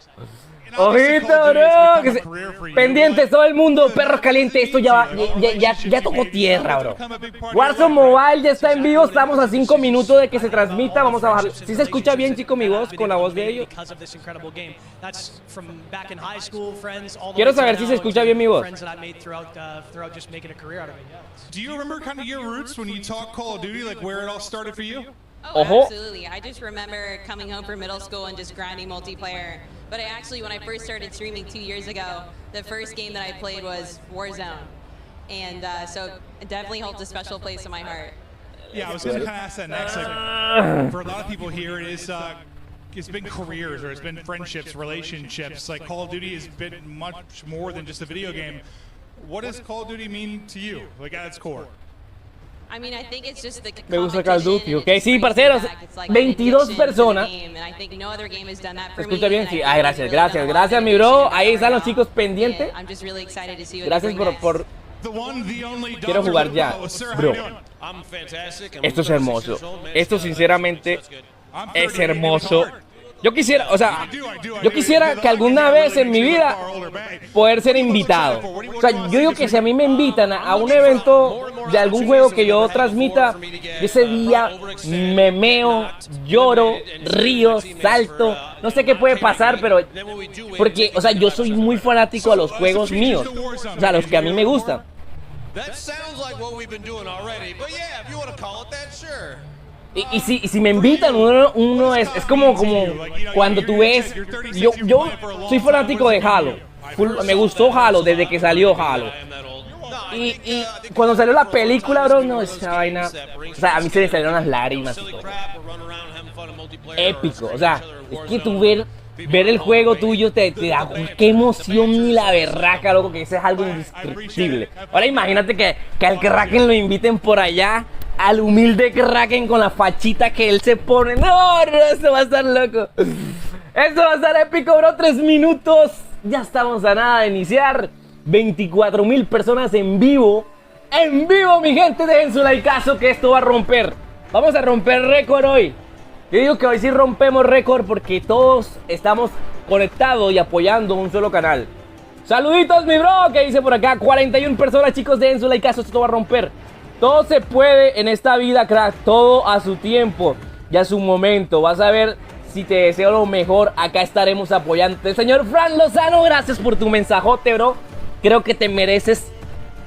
Ojito, bro. Pendientes todo el mundo, perros calientes. Esto ya tocó tierra, bro. Warzone Mobile ya está en vivo. Estamos a 5 minutos de que se transmita. Vamos a bajar. ¿Sí se escucha bien, chico, mi voz con la voz de ellos? Quiero saber si se escucha bien mi voz. Do you remember kind of your roots when you talk Call of Duty, like where it all started for you? Oh, absolutely. I just remember coming home from middle school and just grinding multiplayer. But I actually, when I first started streaming 2 years ago, the first game that I played was Warzone. And so it definitely holds a special place in my heart. Yeah, I was going to kind of ask that next. Like, for a lot of people here, it's been careers or it's been friendships, relationships. Like Call of Duty has been much more than just a video game. What does Call of Duty mean to you, like at its core? I mean, I think it's just the Me gusta Call of Duty, ok. Sí, parceros, 22 personas. ¿Se escucha bien? Sí. Ah, gracias, mi bro. Ahí están los chicos pendientes. Gracias por... Quiero jugar ya, bro. Esto es hermoso. Esto sinceramente es hermoso. Yo quisiera, o sea, que alguna vez en mi vida poder ser invitado. O sea, yo digo que si a mí me invitan a un evento de algún juego que yo transmita, ese día me meo, lloro, río, salto. No sé qué puede pasar, pero... Porque, o sea, yo soy muy fanático a los juegos míos. O sea, los que a mí me gustan. That sounds like what we've been doing already, but yeah, if you want to call it that, sure. Y si me invitan, uno es como cuando tú ves, yo soy fanático de Halo, me gustó Halo desde que salió Halo. Y cuando salió la película, bro, no, esa vaina, o sea, a mí se me salieron las lágrimas y todo. Épico, o sea, es que tú ver el juego tuyo te da qué emoción ni la berraca, loco, que eso es algo indescriptible. Ahora imagínate que al Kraken lo inviten por allá, al humilde Kraken con la fachita que él se pone. No, eso va a estar loco. Eso va a estar épico, bro. 3 minutos. Ya estamos a nada de iniciar. 24.000 personas en vivo. En vivo, mi gente. Dejen su likeazo que esto va a romper. Vamos a romper récord hoy. Yo digo que hoy sí rompemos récord porque todos estamos conectados y apoyando un solo canal. Saluditos, mi bro. Que dice por acá 41 personas, chicos. Dejen su likeazo. Esto va a romper. Todo se puede en esta vida, crack. Todo a su tiempo y a su momento. Vas a ver si te deseo lo mejor. Acá estaremos apoyándote. Señor Fran Lozano, gracias por tu mensajote, bro. Creo que te mereces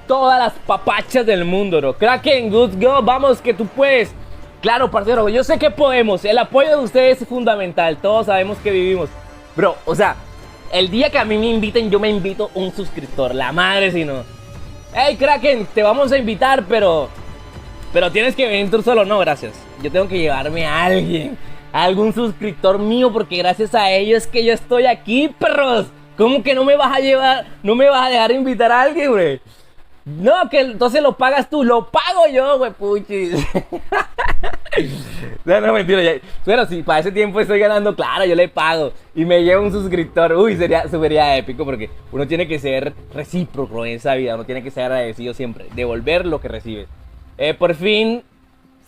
todas las papachas del mundo, bro. Kraken, good go. Vamos, que tú puedes. Claro, parcero, yo sé que podemos. El apoyo de ustedes es fundamental. Todos sabemos que vivimos. Bro, o sea, el día que a mí me inviten, yo me invito un suscriptor. La madre si no. Hey, Kraken, te vamos a invitar, pero tienes que venir tú solo. No, gracias. Yo tengo que llevarme a alguien, a algún suscriptor mío, porque gracias a ellos es que yo estoy aquí, perros. ¿Cómo que no me vas a llevar, no me vas a dejar invitar a alguien, güey? No, que entonces lo pagas tú, lo pago yo, güey, puchis. No, mentira, ya. Pero si para ese tiempo estoy ganando, claro, yo le pago y me llevo un suscriptor. Uy, sería épico porque uno tiene que ser recíproco en esa vida, uno tiene que ser agradecido siempre, devolver lo que recibes. Por fin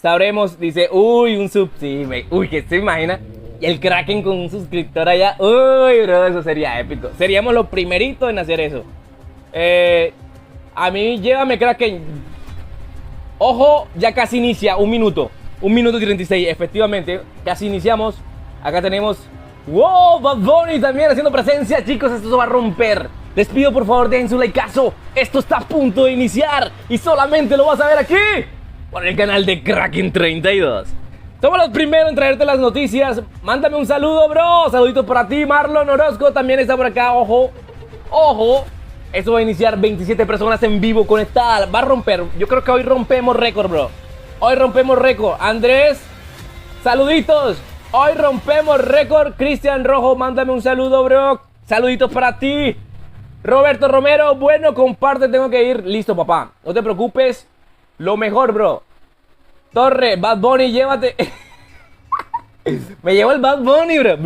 sabremos, dice, uy, un sub, sí, uy, que se imagina. Y el Kraken con un suscriptor allá, uy, bro, eso sería épico. Seríamos los primeritos en hacer eso. A mí, llévame, Kraken. Ojo, ya casi inicia, 1 minuto. 1 minuto y 36, efectivamente, casi iniciamos. Acá tenemos, wow, Bad Bunny también haciendo presencia. Chicos, esto se va a romper. Les pido por favor, dejen su likeazo. Esto está a punto de iniciar y solamente lo vas a ver aquí, por el canal de Kraken 32. Somos los primeros en traerte las noticias. Mándame un saludo, bro. Saluditos para ti, Marlon Orozco también está por acá. Ojo, ojo. Esto va a iniciar, 27 personas en vivo conectadas. Va a romper, yo creo que hoy rompemos récord, bro. Hoy rompemos récord. Andrés, saluditos. Hoy rompemos récord. Cristian Rojo, mándame un saludo, bro. Saluditos para ti. Roberto Romero, bueno, comparte, tengo que ir. Listo, papá, no te preocupes. Lo mejor, bro. Torre, Bad Bunny, llévate. Me llevo el Bad Bunny, bro.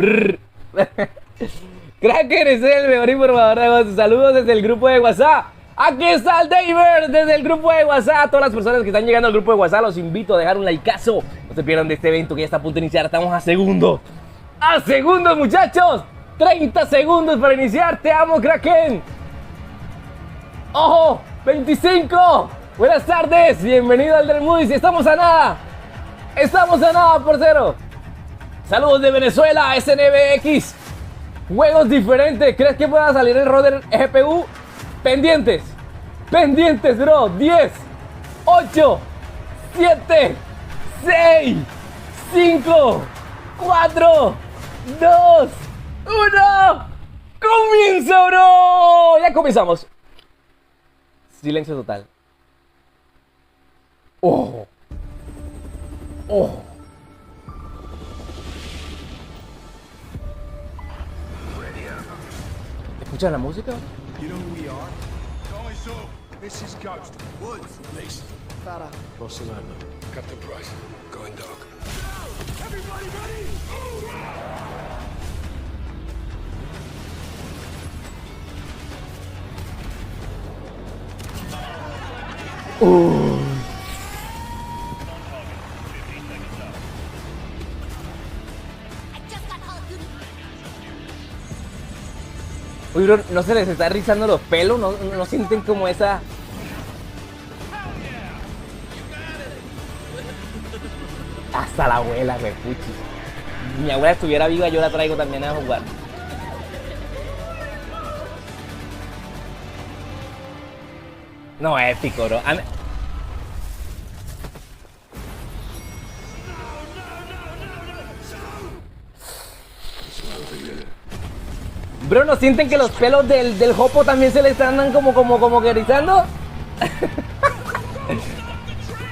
Kraken es el mejor informador de voz. Saludos desde el grupo de WhatsApp. Aquí está el David desde el grupo de WhatsApp. A todas las personas que están llegando al grupo de WhatsApp, los invito a dejar un likeazo. No se pierdan de este evento que ya está a punto de iniciar. Estamos a segundos. A segundos, muchachos. 30 segundos para iniciar. Te amo, Kraken. Ojo, 25. Buenas tardes. Bienvenido al del Moodies. Estamos a nada. Estamos a nada, parcero. Saludos de Venezuela, SNBX. Juegos diferentes. ¿Crees que pueda salir el Roder GPU? Pendientes. Pendientes, bro. 10, 8, 7, 6, 5, 4, 2, 1. ¡Comienza, bro! Ya comenzamos. Silencio total. ¡Oh! ¡Oh! ¿Escuchas la música? You know who we are? Guys up! This is Ghost. Woods. Mason. Farah. Barcelona. Captain Price. Going dog. Everybody ready? Uy, bro, ¿no se les está rizando los pelos? ¿No sienten como esa...? Hasta la abuela, güey, puchi. Si mi abuela estuviera viva, yo la traigo también a jugar. No, épico, bro. Bro, ¿no sienten que los pelos del jopo también se le están como que erizando?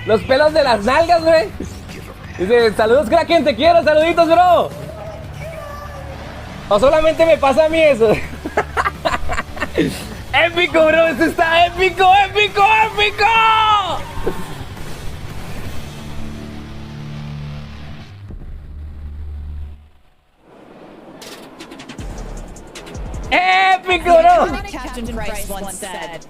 Los pelos de las nalgas, güey. Dice, saludos, Kraken, te quiero, saluditos, bro. O solamente me pasa a mí eso. Épico, bro, esto está épico, épico, épico. Épico, bro. Captain Price once said,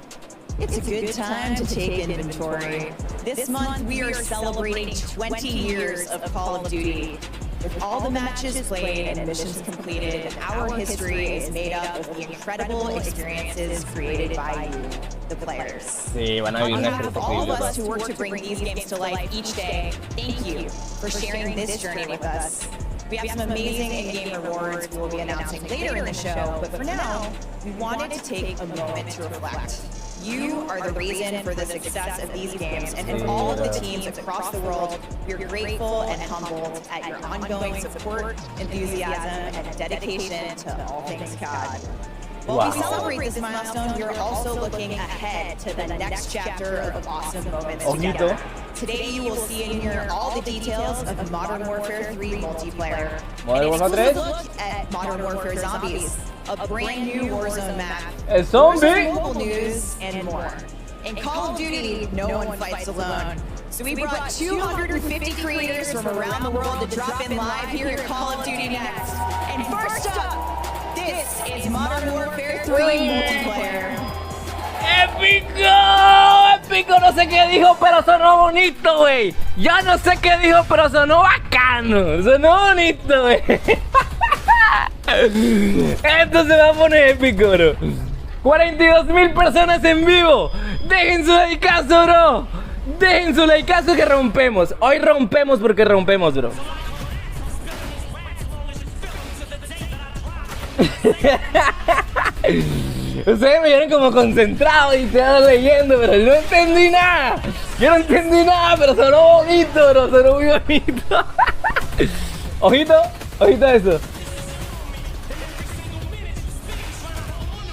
"It's a good time to take inventory." This month we are celebrating 20 years of Call of Duty. With all the matches played and missions completed, our history is made up of the incredible experiences created by you, the players. Sí, van a vivir On una behalf of experiencia all of increíble. us who work to bring these games to life each day, thank you for sharing this journey with us. We have some amazing in-game rewards we will be announcing later in the show, but for now, we wanted to take a moment to reflect. You are the reason for the success of these games, and from all of the teams across the world, we are grateful and humbled at your ongoing support, enthusiasm, and dedication to all things COD. While we celebrate this milestone, we are also looking ahead to the next chapter of awesome moments together. Today you will see and hear all the details of Modern Warfare 3 multiplayer. Modern An Warfare 3? exclusive look at Modern Warfare Zombies, a brand new Warzone map, El zombie. Warzone mobile news, and more. In Call of Duty, no one fights alone. So we brought 250 creators from around the world to drop in live here at Call of Duty Next. And first up, this is Modern Warfare 3 multiplayer. ¡Épico! ¡Épico! No sé qué dijo, pero sonó bonito, güey. Ya no sé qué dijo, pero sonó bacano. Sonó bonito, güey. Esto se va a poner épico, bro. 42,000 personas en vivo. Dejen su likeazo, bro. Dejen su likeazo que rompemos. Hoy rompemos porque rompemos, bro. Ustedes me vieron como concentrado y estaban leyendo, pero no entendí nada. Yo no entendí nada, pero sonó bonito, bro. Sonó muy bonito. Ojito, ojito a eso.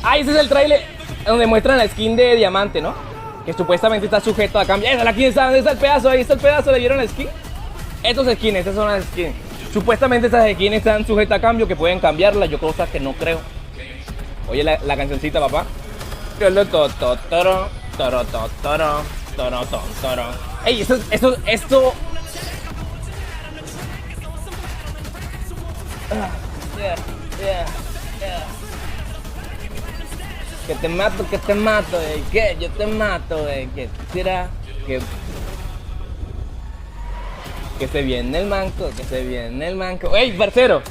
Ah, ese es el trailer donde muestran la skin de diamante, ¿no? Que supuestamente está sujeto a cambio. Esa, aquí está, ¿dónde está el pedazo? Ahí está el pedazo, ¿le vieron la skin? Estos skins, estas son las skins. Supuestamente estas skins están sujetas a cambio, que pueden cambiarlas. Yo cosas que no creo. Oye la cancioncita, papá. Ey, esto. Que te mato, que yo te mato, que será, que se viene el manco, ¡Ey, parcero!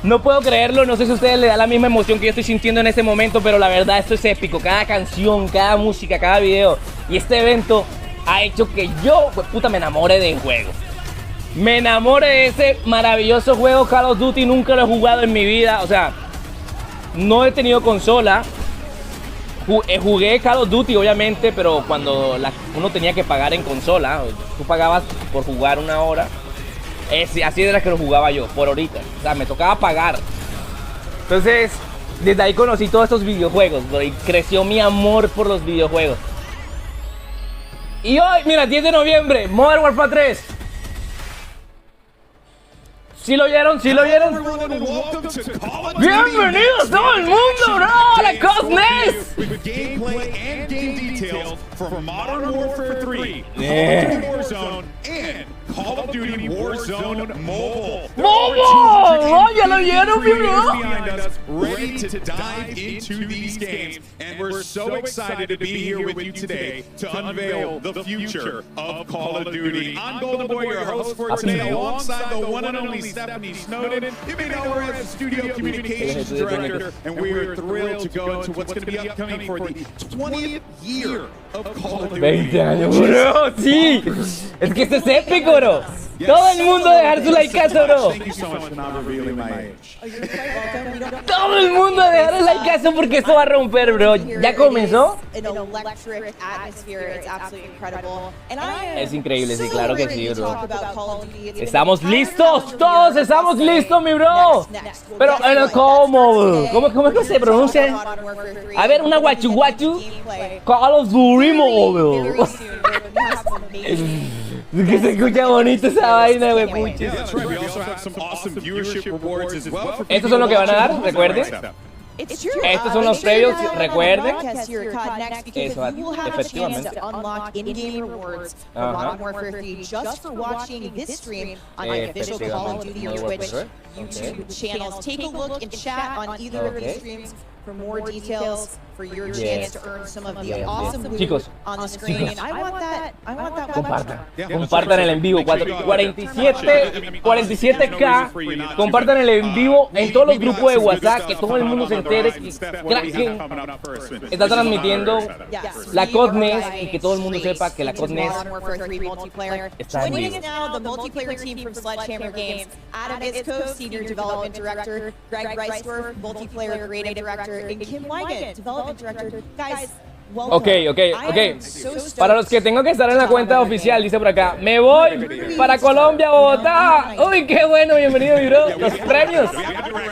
No puedo creerlo, no sé si a ustedes les da la misma emoción que yo estoy sintiendo en este momento, pero la verdad esto es épico. Cada canción, cada música, cada video y este evento ha hecho que yo, pues, puta, me enamore del juego. Me enamore de ese maravilloso juego Call of Duty. Nunca lo he jugado en mi vida, o sea, no he tenido consola. Jugué Call of Duty, obviamente, pero cuando uno tenía que pagar en consola, tú pagabas por jugar una hora. Así era que lo jugaba yo, por ahorita. O sea, me tocaba pagar. Entonces, desde ahí conocí todos estos videojuegos, bro, y creció mi amor por los videojuegos. Y hoy, mira, 10 de noviembre, Modern Warfare 3. ¿Sí lo vieron? ¿Sí lo vieron? ¡Bienvenidos todo el mundo, bro! ¡La Codnext! With gameplay and game details from Modern Warfare 3, Call of Duty Warzone, and Call of Duty Warzone Mobile. ¡Mobile! ¡Vaya, lo vieron, bro! Behind us, ready to dive into these games, and we're so excited to be here with you today to unveil the future of Call of Duty. I'm Golden Boy, your host for today, alongside the one and only Stephanie Snowden. You may know her as the Studio Communications Director, and we are thrilled to go into what's going to be upcoming for the 20th year of Call of Duty. 20 años, bro, sí. Es que esto es épico, bro. Todo el mundo dejar su likeazo, bro. Thank you so much for not revealing my age. Todo el mundo dejar el likeazo porque esto va a romper, bro. ¿Ya comenzó? Es increíble, sí, claro que sí, bro. Estamos listos, todos estamos listos, mi bro. Pero, ¿cómo? ¿Cómo es que se pronuncia? A ver, una guachu guachu. Call of Duty Mobile. Que se escucha bonito esa vaina, güey, puches. Estos son los que van a dar, recuerden. Estos son los previos, recuerden. Eso, efectivamente. YouTube channels. Take a look and chat on either of these streams for more details, for your chance to earn some of the awesome loot on the screen. I want that Compartan. Compartan el en vivo. 47K. Compartan el en vivo en todos los grupos de WhatsApp. Que todo el mundo se entere que Kraken está transmitiendo la Codnext y que todo el mundo sepa que la Codnext está en vivo. Senior Development Director, Greg Reisdorf, Multiplayer Creative Director, and Kim Weigand, Development Director. Guys, welcome. Ok. Para los que tengo que estar en la cuenta oficial, dice por acá, me voy para Colombia, Bogotá. Uy, qué bueno, bienvenido, mi bro. Los premios.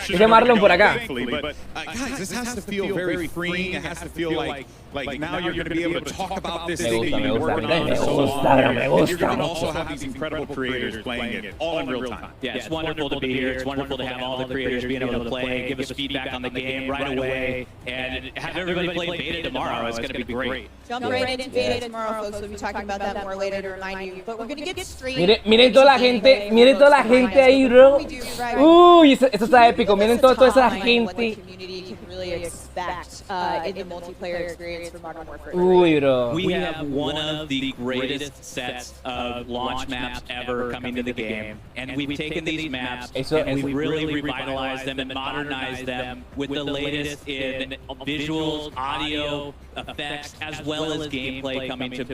Dice Marlon por acá. Guys, this has to feel very freeing. It has to feel like now you're going to be able to talk about this thing that you've been working on for so long. And you're going to also have these incredible creators playing it all in real time. Yeah, it's wonderful to be here. It's wonderful to have all the creators being able to play, give us feedback on the game right away, and have everybody play beta tomorrow. It's going to be great. Jump right into beta tomorrow, folks. We'll be talking about that more later to remind you. But we're going to get straight. Miren toda la gente ahí, bro. Uy, esto está épico. Miren toda esa gente. Uy, bro. We have one of the greatest sets of launch maps ever coming to the game, and we've taken these maps and we've really revitalized them and modernized them with the latest in visuals, audio, effects, as well as gameplay coming to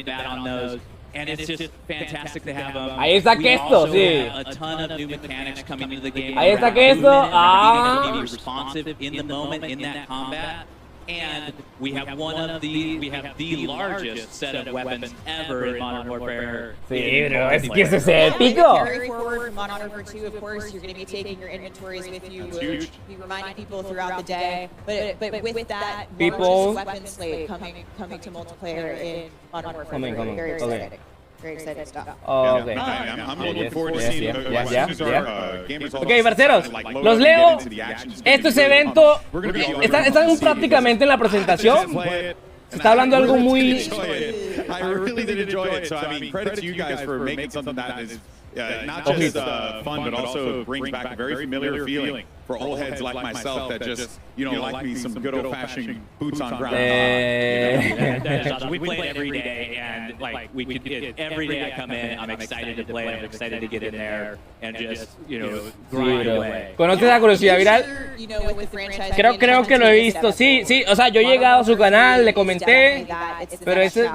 bat on those. And it's just fantastic to have them. Ahí está Questo, sí. A ton of new mechanics coming into the game. Ahí está Questo. Being responsive in the moment in that combat. And we have the largest set of weapons ever in Modern Warfare. Sí, bro, es que eso es épico. Carry forward Modern Warfare 2, of course, you're going to be taking your inventories with you. We'll be reminding people throughout the day. But with that largest weapon slate coming to multiplayer in Modern Warfare, very exciting. Very excited stuff. Okay. I'm looking forward to seeing Ok, parceros, los leo. Este evento están prácticamente en la presentación. Se está hablando de algo muy... I really did enjoy it. So, I mean, credit to you guys for making something that is not just fun, but also brings back a very familiar feeling for old heads like myself that just, like me some good old-fashioned boots on ground. We play it every day, and every day I come in, I'm excited to play. I'm excited to get in there and just, grind away. ¿Conoces la curiosidad viral? Creo que lo he visto. Sí, o sea, yo he llegado a su canal, le comenté, pero ese...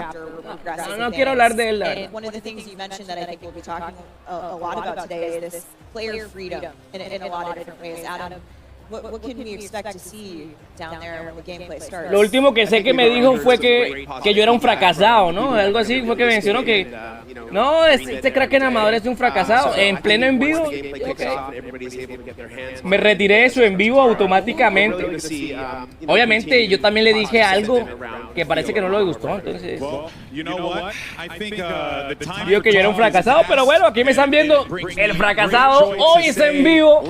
No quiero hablar de él. And one of the things you mentioned that I think we'll be talking a lot about today is this player freedom in a lot of different ways. Adam, what can we expect to see down there when the gameplay starts? Lo último que sé que me dijo fue que yo era un fracasado, ¿no? Algo así fue que mencionó que... No, este Kraken amador es un fracasado. En pleno en vivo. Okay. Me retiré de su en vivo automáticamente. Obviamente yo también le dije algo que parece que no le gustó. Entonces digo que yo era un fracasado. Pero bueno, aquí me están viendo el fracasado. Hoy está en vivo.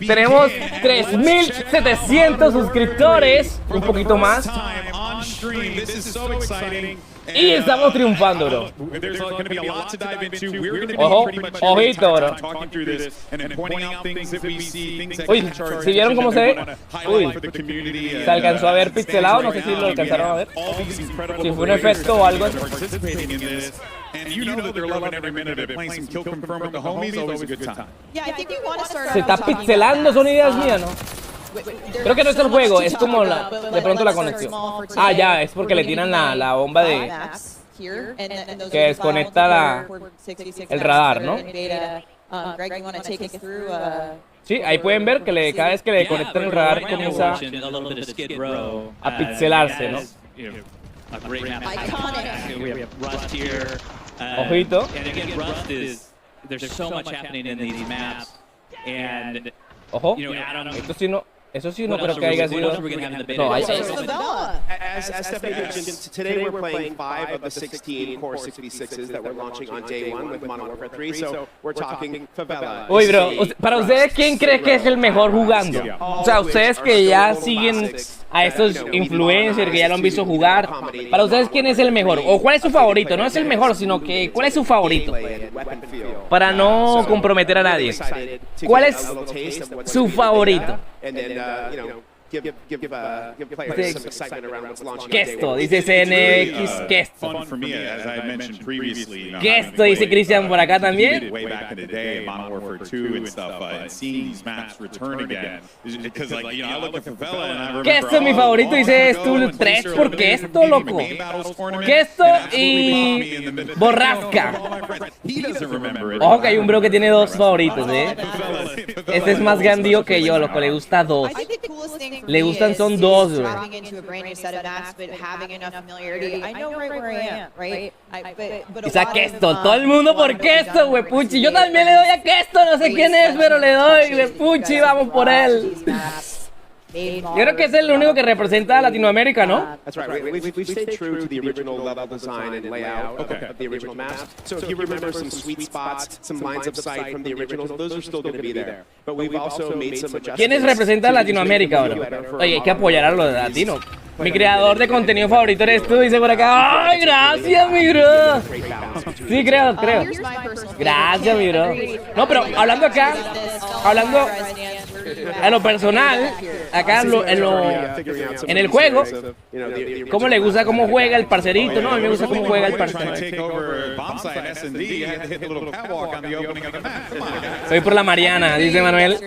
Tenemos 3.700 suscriptores. Un poquito más. Y estamos triunfando, bro. Ojo, ojito, bro. Uy, ¿sí vieron cómo se ve? Uy, se alcanzó a ver pixelado, no sé si lo alcanzaron a ver. Si fue un efecto o algo. Se está pixelando, son ideas mías, ¿no? Creo que no es el juego, es como de pronto la conexión. Ah, ya, es porque le tiran la bomba de... Que desconecta el radar, ¿no? Sí, ahí pueden ver que cada vez que le desconectan el radar comienza a pixelarse, ¿no? Ojito. Ojo, esto sí no. Eso sí no creo que haya sido. No, hay. As Stephanie mentioned, today we're playing 5 of the 16 Core 66s that we're launching on day 1 with Modern Warfare 3, so we're talking Favela. Uy, bro, para ustedes, ¿quién cree que es el mejor jugando? O sea, ustedes que ya siguen a estos influencers, que ya lo han visto jugar, para ustedes, ¿quién es el mejor? O ¿cuál es su favorito? No es el mejor, sino que ¿cuál es su favorito? Para no comprometer a nadie. ¿Cuál es su favorito? Questo, dice CNX Questo. Questo, dice Cristian por acá también. Questo es mi favorito, dice Stuhl 3 por Questo, loco. Questo y Borrasca. Ojo que hay un bro que tiene 2 favoritos, Este es más gandío que yo, loco, le gusta 2. Le gustan son 2, güey. Quizá Questo, todo el mundo por Questo, güey, puchi. Yo también le doy a Questo, no sé quién es, pero le doy, güey, puchi, vamos por él. Yo creo que es el único que representa a Latinoamérica, ¿no? That's right. We've stayed true to the original level design and layout of the original maps. So if you remember some sweet spots, some lines of sight from the originals, those are still going to be there. But we've also made some adjustments. ¿Quiénes representan a Latinoamérica ahora? Oye, hay que apoyar a los latinos. Mi creador de contenido favorito eres tú, dice por acá. ¡Ay, gracias, mi bro! Sí, creo. Gracias, mi bro. No, pero hablando acá, hablando en lo personal, acá en el juego, ¿cómo le gusta cómo juega el parcerito? No, a mí me gusta cómo juega el parcerito. Soy por la Mariana, dice Manuel.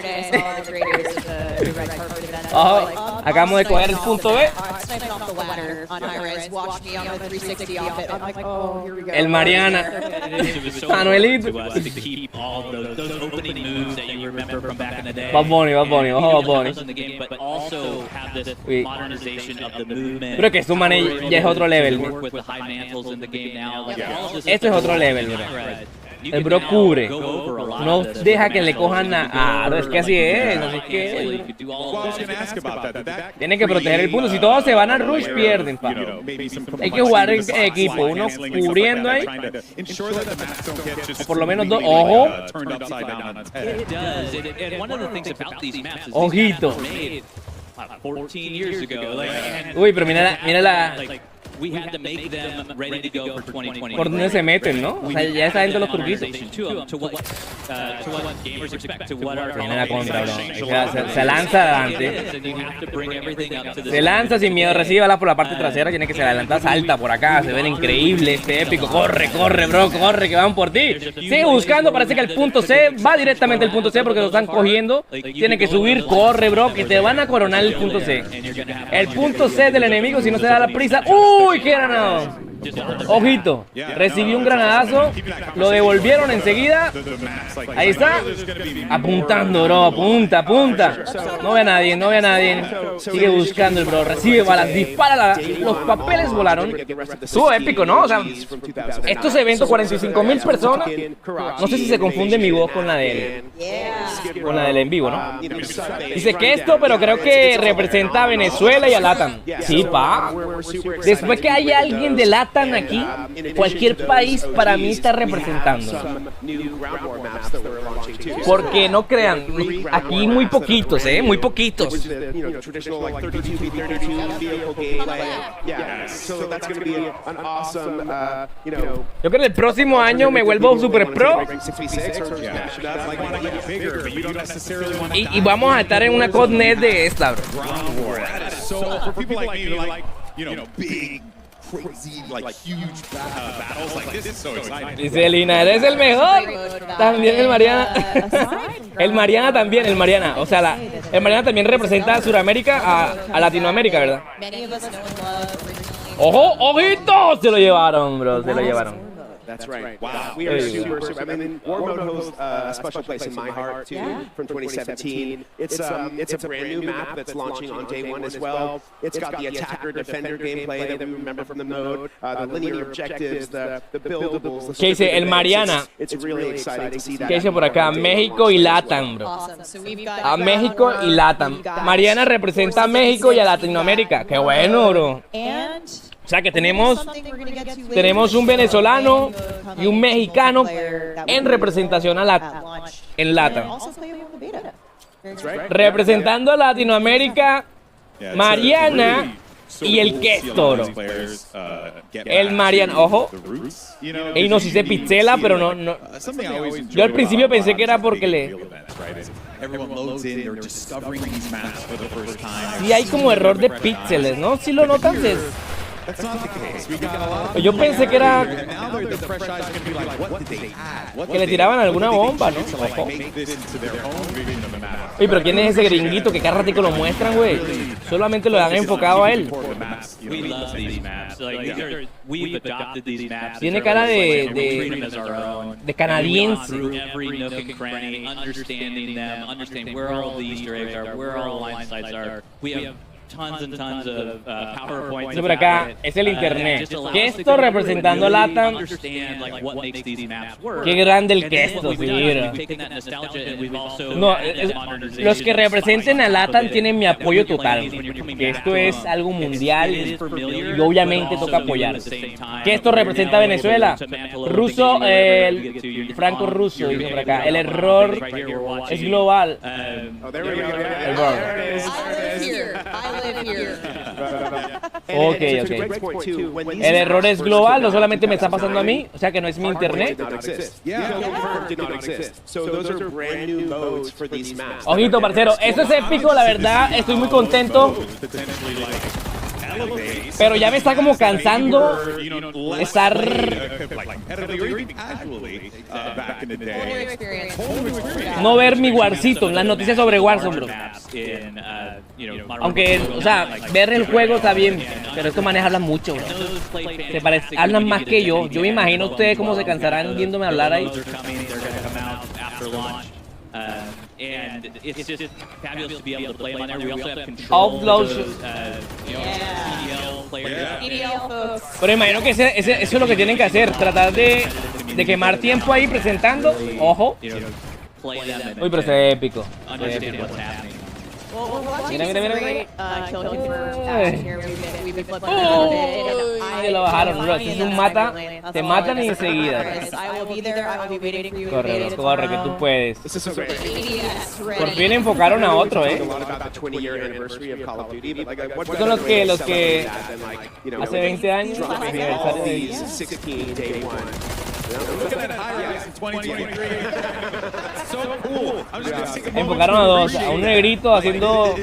Ojo, acabamos de coger el punto B. El Mariana. Manuelito. Bad Bunny, ojo Bad Bunny. Uy. Creo que su manejo ya es otro level. Esto es otro level, mira. El bro cubre, no deja que le cojan a... es que así es, no sé qué. Tiene que proteger el punto, si todos se van al rush pierden, pa. Hay que jugar en equipo, uno cubriendo ahí. O por lo menos 2, ojo. Ojito. Uy, pero mira la... Por dónde se meten, ¿no? O sea, ya está dentro de los turquitos. Viene la contra, bro. Se lanza adelante. Se lanza sin miedo, recibe balas por la parte trasera. Tiene que ser adelantada, salta por acá. Se ven increíble, este épico. Corre, bro, corre, que van por ti. Sigue buscando, parece que el punto C va directamente al punto C porque lo están cogiendo. Tiene que subir, corre, bro, que te van a coronar el punto C. El punto C del enemigo, si no se da la prisa. ¡Uy, qué granado! Ojito, recibió un granadazo, lo devolvieron enseguida. Ahí está. Apuntando, bro, apunta. No ve a nadie. Sigue buscando el bro, recibe balas, dispara, los papeles volaron. Estuvo épico, ¿no? O sea, estos eventos, 45.000 personas. No sé si se confunde mi voz con la del en vivo, ¿no? Dice que esto, pero creo que representa a Venezuela y a LATAM. Sí, pa. Después que haya alguien de LATAM aquí, cualquier país para mí está representando. Porque no crean, aquí muy poquitos, muy poquitos. Yo creo que el próximo año me vuelvo super pro y vamos a estar en una Codnext de esta, bro. Dice Lina, eres el mejor. También el Mariana. El Mariana. O sea, el Mariana también representa a Sudamérica, a Latinoamérica, ¿verdad? ¡Ojo! ¡Ojito! Se lo llevaron, bro. Se lo llevaron. That's right. Wow. We are super. I mean, War Mode holds a special place in my heart too. From 2017, it's a brand new map that's launching on day one as well. It's got the attacker defender gameplay that we remember from the mode, the linear objectives, the buildables. ¿Qué dice el Mariana? It's really exciting to see that. ¿Qué dice por acá? México y LATAM, bro. A México y LATAM. Mariana representa a México y a Latinoamérica. Qué bueno, bro. O sea que tenemos un venezolano y un mexicano en representación a en LATAM. Representando a Latinoamérica, Mariana y el Questor. El Mariana, ojo. Y nos hice pixela, pero no. Yo al principio pensé que era porque le... Sí hay como error de píxeles, ¿no? Si lo notas es... Yo pensé que era que le tiraban alguna bomba, ¿no? Ojo. Oye, pero ¿quién es ese gringuito que cada ratico lo muestran, güey? Solamente lo han enfocado a él. Tiene cara de canadiense. Tons and tons of PowerPoints. Por acá es el internet. Questo representando LATAM. Qué grande el Questo, sí, mira. No, los que representen a LATAM tienen mi apoyo total. Que esto es algo mundial y obviamente toca apoyar. Questo representa a Venezuela. Ruso, franco ruso, dice por acá. El error es global. Ok. El error es global, no solamente me está pasando a mí, o sea que no es mi internet. Ojito, parcero, esto es épico, la verdad, estoy muy contento. Pero ya me está como cansando estar... No ver mi Warzone, las noticias sobre Warzone, bro. Aunque, o sea, ver el juego está bien, pero esto maneja mucho, bro. Hablan más que yo. Yo me imagino ustedes cómo se cansarán viéndome hablar ahí. And it's just fabulous to be able to play on there. We also have control. Pero imagino que eso es lo que tienen que hacer, tratar de quemar tiempo ahí presentando. Ojo. Uy, pero se ve épico. Mira. Uy, lo bajaron, bro. Es un mata. Te matan enseguida. Corre, que tú puedes. Por fin enfocaron a otro, Son los que hace 20 años. Enfocaron a dos, a un negrito haciendo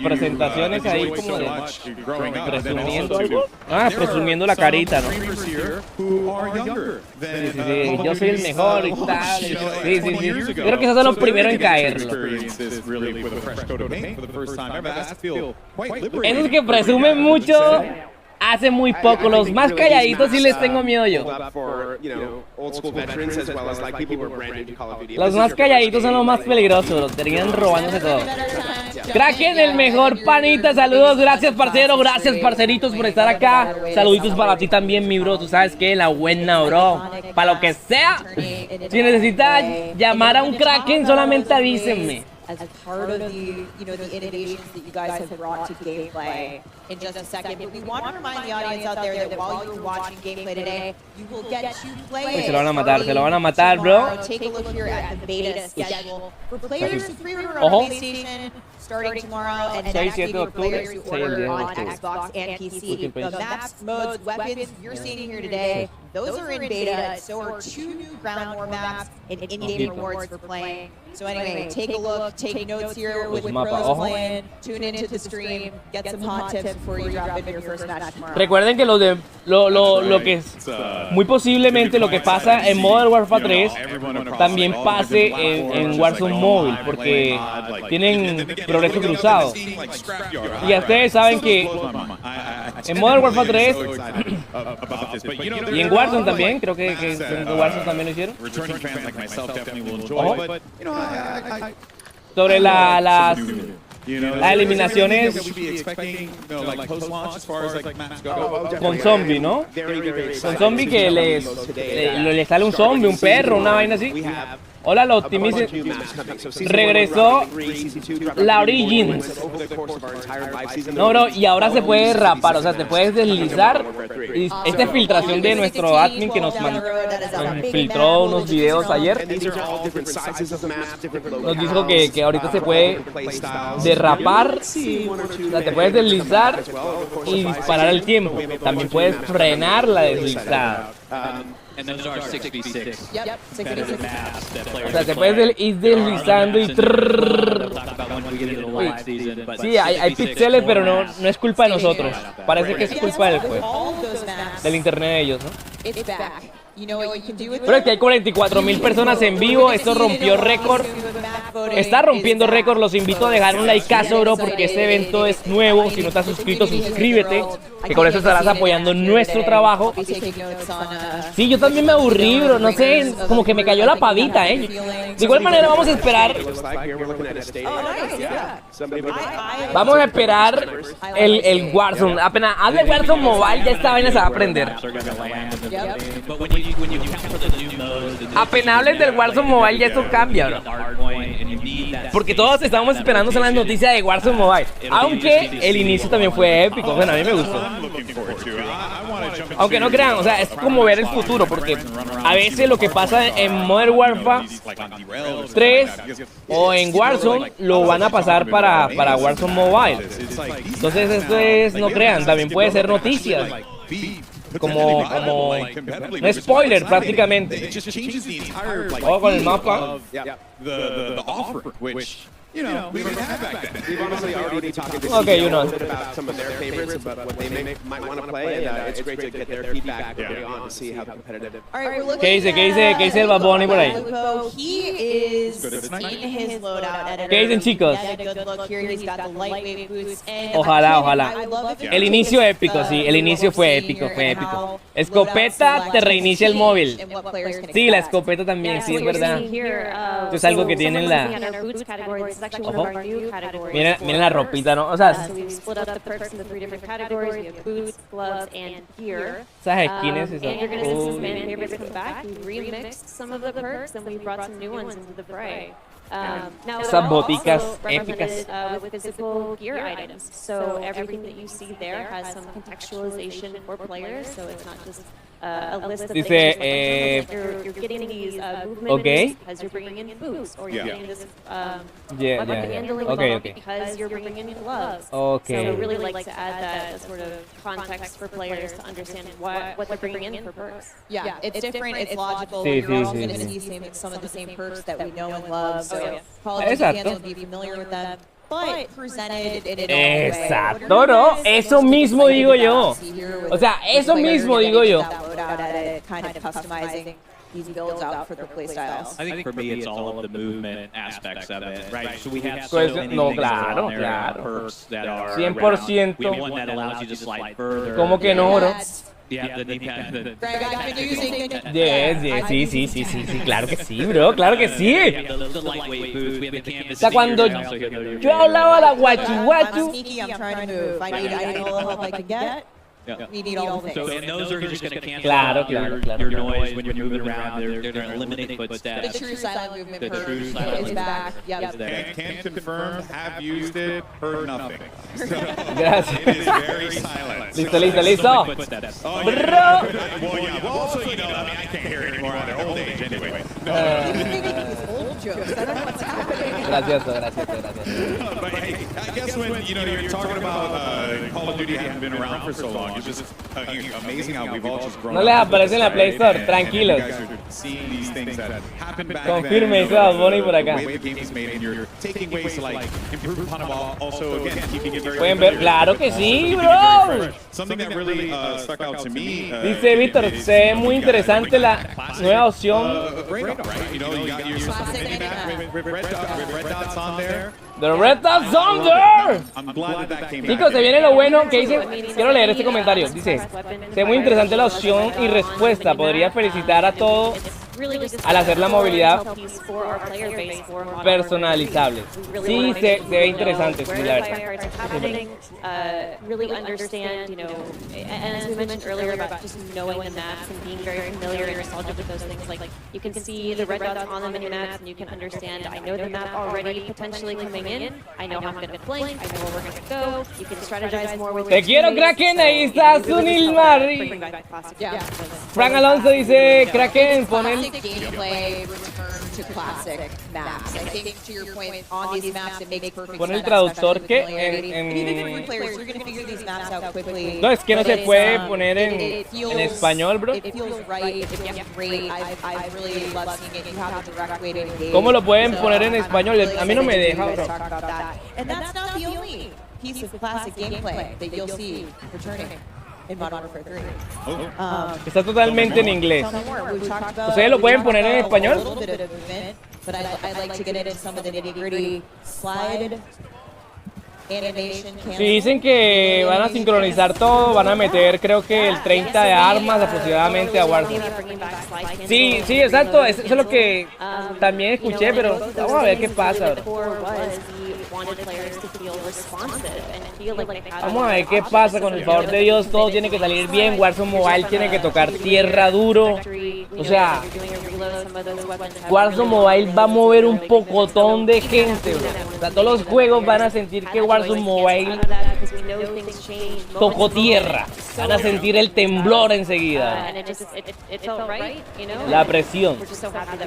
presentaciones ahí como de presumiendo algo. Presumiendo la carita, ¿no? Sí, yo soy el mejor y tal. Sí. Yo creo que esos son los primeros en caerlo. Esos que presumen mucho hace muy poco. Los más calladitos sí les tengo miedo yo. Los más calladitos son los más peligrosos, los terminan robándose todo. Kraken, el mejor panita, saludos, gracias parcero, gracias parceritos por estar acá. Saluditos para ti también, mi bro, tú sabes que la buena, bro. Para lo que sea, si necesitas llamar a un Kraken, solamente avísenme. As part of the innovations that you guys have brought to gameplay in just a second. But we want to remind the audience out there that while you're watching gameplay today, you will get to play it. Se lo van a matar, bro. Take a look here at the beta schedule for players who pre-order on PlayStation starting tomorrow, and next week for players who order on Xbox and PC. The maps, modes, weapons you're seeing here today, those are in beta. So are 2 new ground war maps and in-game rewards for playing. So anyway, take a look, take notes here with pros playing, tune into the stream, get some hot tips before you drop into your first match tomorrow. Recuerden que lo que es muy posiblemente lo que pasa en Modern Warfare 3 también pase en Warzone Mobile, porque tienen progreso cruzado. Y ya ustedes saben que en Modern Warfare 3 y en Warzone también, creo que en Warzone también lo hicieron. Ojo. Sobre las eliminaciones con zombie, ¿no? Con zombie que les sale un zombie, un perro, una vaina así. Hola, lo optimice. Regresó la Origins. No, bro, y ahora se puede rapar, o sea, te puedes deslizar. Y esta es filtración de nuestro admin que nos filtró unos videos ayer. Nos dijo que ahorita se puede derrapar, o sea, te puedes deslizar y disparar al tiempo. También puedes frenar la deslizada. And those are 6v6. Yep, 6v6. O sea, te puedes ir deslizando y... Sí, hay píxeles, pero no es culpa de nosotros. Parece que es culpa del juego. Del internet de ellos, ¿no? Pero es que hay 44.000 personas en vivo. Esto rompió récord. Está rompiendo récord. Los invito a dejar un likeazo, bro, porque este evento es nuevo. Si no estás suscrito, suscríbete, que con eso estarás apoyando nuestro trabajo. Sí, yo también me aburrí, bro. No sé, como que me cayó la pavita, ¿eh? De igual manera vamos a esperar. Vamos a esperar el Warzone. Apenas hazle Warzone Mobile, ya esta vaina se va a aprender. Apenas hables del Warzone Mobile, ya esto cambia, bro. Porque todos estábamos esperando las noticias de Warzone Mobile. Aunque el inicio también fue épico. Bueno, a mí me gustó. Aunque no crean, o sea, es como ver el futuro. Porque a veces lo que pasa en Modern Warfare 3 o en Warzone lo van a pasar para Warzone Mobile. Entonces esto es, no crean, también puede ser noticias. Como no spoiler prácticamente. Oh, con el mapa. You know, we didn't have back then. We've honestly already been talking to okay, you know about some of their favorites, about what they might want to play, and it's great to get their feedback early on to see how competitive. All right, we're looking ¿Qué dice el Bad Bunny por ahí? He is in his loadout editor. ¿Qué dicen, chicos? Ojalá. El inicio épico, sí, el inicio fue épico. Escopeta te reinicia el móvil. Sí, la escopeta también, sí, es verdad. Esto es algo que tienen la... Ojo. Miren la ropita, ¿no? O sea, esas skins esas boticas épicas. Dice, ok. Okay. So really like to add that sort of context for players to understand what they're bringing in for perks. Yeah, it's different, it's logical. Sí, You're all sí, going to sí. see some of the same perks that we know and love. So Call of Duty Exacto. fans will be familiar with them, but presented in a way. Exacto, ¿no? Eso mismo digo yo. O sea, eso mismo digo yo. Kind of customizing these builds out for their playstyles. I think for me it's all of the movement aspects of it, right? So we have Pues, so many no, things claro, on there, claro. perks that are 100%. We have one that allows you to slide further. ¿Cómo que no, bro? Yeah, the knee pad. Greg, I've been using Yes, sí, claro que sí, bro, claro que sí. The lightweight boots. We have the canvas. O sea, cuando yo hablaba la guachu I'm guachu, sneaky, I'm trying to move. I need all the help I can get. Yeah. We need all the So, things. and those are just going to cancel Claro, out claro. your noise when you're moving around. They're going to eliminate The footsteps. true silent movement The perk true silent is back. Yep. Can confirm, have used it, heard nothing. So gracias. it is very silent. Listo. Footsteps. Oh, Bro. yeah. Well, yeah. Well, also, you know, I mean, I can't hear it anymore at their old age anyway. Old jokes. I don't know what's happening. Gracioso. But hey, I guess when you're talking about Call of Duty having been around for so long, it's just amazing how we've all just grown No up les with aparece en la this, Play right? Store, And tranquilos. you guys are seeing these things that happened back Confirme, then, dice Bad Bunny por acá. the way the game is made, and you're taking ways to like improve upon it while also again keeping it very Pueden ver, familiar. claro que sí, bro. Something that really stuck out to me. Dice Víctor, se ve muy interesante la nueva opción. Radar, right? You know, you got your Any map with red dots on there. The red dots on there. I'm glad that came Chicos, back. se viene lo bueno que dice. Quiero leer este comentario. Dice: se ve muy interesante la opción y respuesta. Podría felicitar a todos al hacer la movilidad personalizable. Sí, se ve interesante, sí, la verdad. Really understand, you know, and as we mentioned earlier about just knowing the maps and being very familiar and nostalgic with those things, like you can see the red dots on the mini maps and you can understand, I know the map already potentially coming in, I know how I'm going to flank, I know where we're going to go, you can strategize more with Te quiero, Kraken, ahí está Sunil Marri. Frank Alonso dice: Kraken, pon el gameplay return to classic maps. I think to your point on these maps it makes perfect pon el sense. traductor que Even for players, you're going to figure these maps out quickly. No, es que no se puede poner en español, bro. It feels right, it feels great. I really love seeing it. You have a direct way to engage. ¿Cómo lo pueden poner en español? A mí no me deja, bro. And that's not the only piece of classic gameplay that you'll see returning in Modern Warfare 3. Está totalmente en inglés. ¿Ustedes lo pueden poner en español? But I'd like to get into some of the nitty-gritty slide animation. Si dicen que van a sincronizar todo, van a meter creo que el 30 de armas aproximadamente a Warzone. Sí, sí, exacto, eso es lo que también escuché, pero vamos a ver qué pasa, bro. Vamos a ver qué pasa, con el favor de Dios, todo tiene que salir bien. Warzone Mobile tiene que tocar tierra duro. O sea, Warzone Mobile va a mover un pocotón de gente, bro. O sea, todos los juegos van a sentir que Warzone Mobile tocó tierra. Van a sentir el temblor enseguida. La presión. No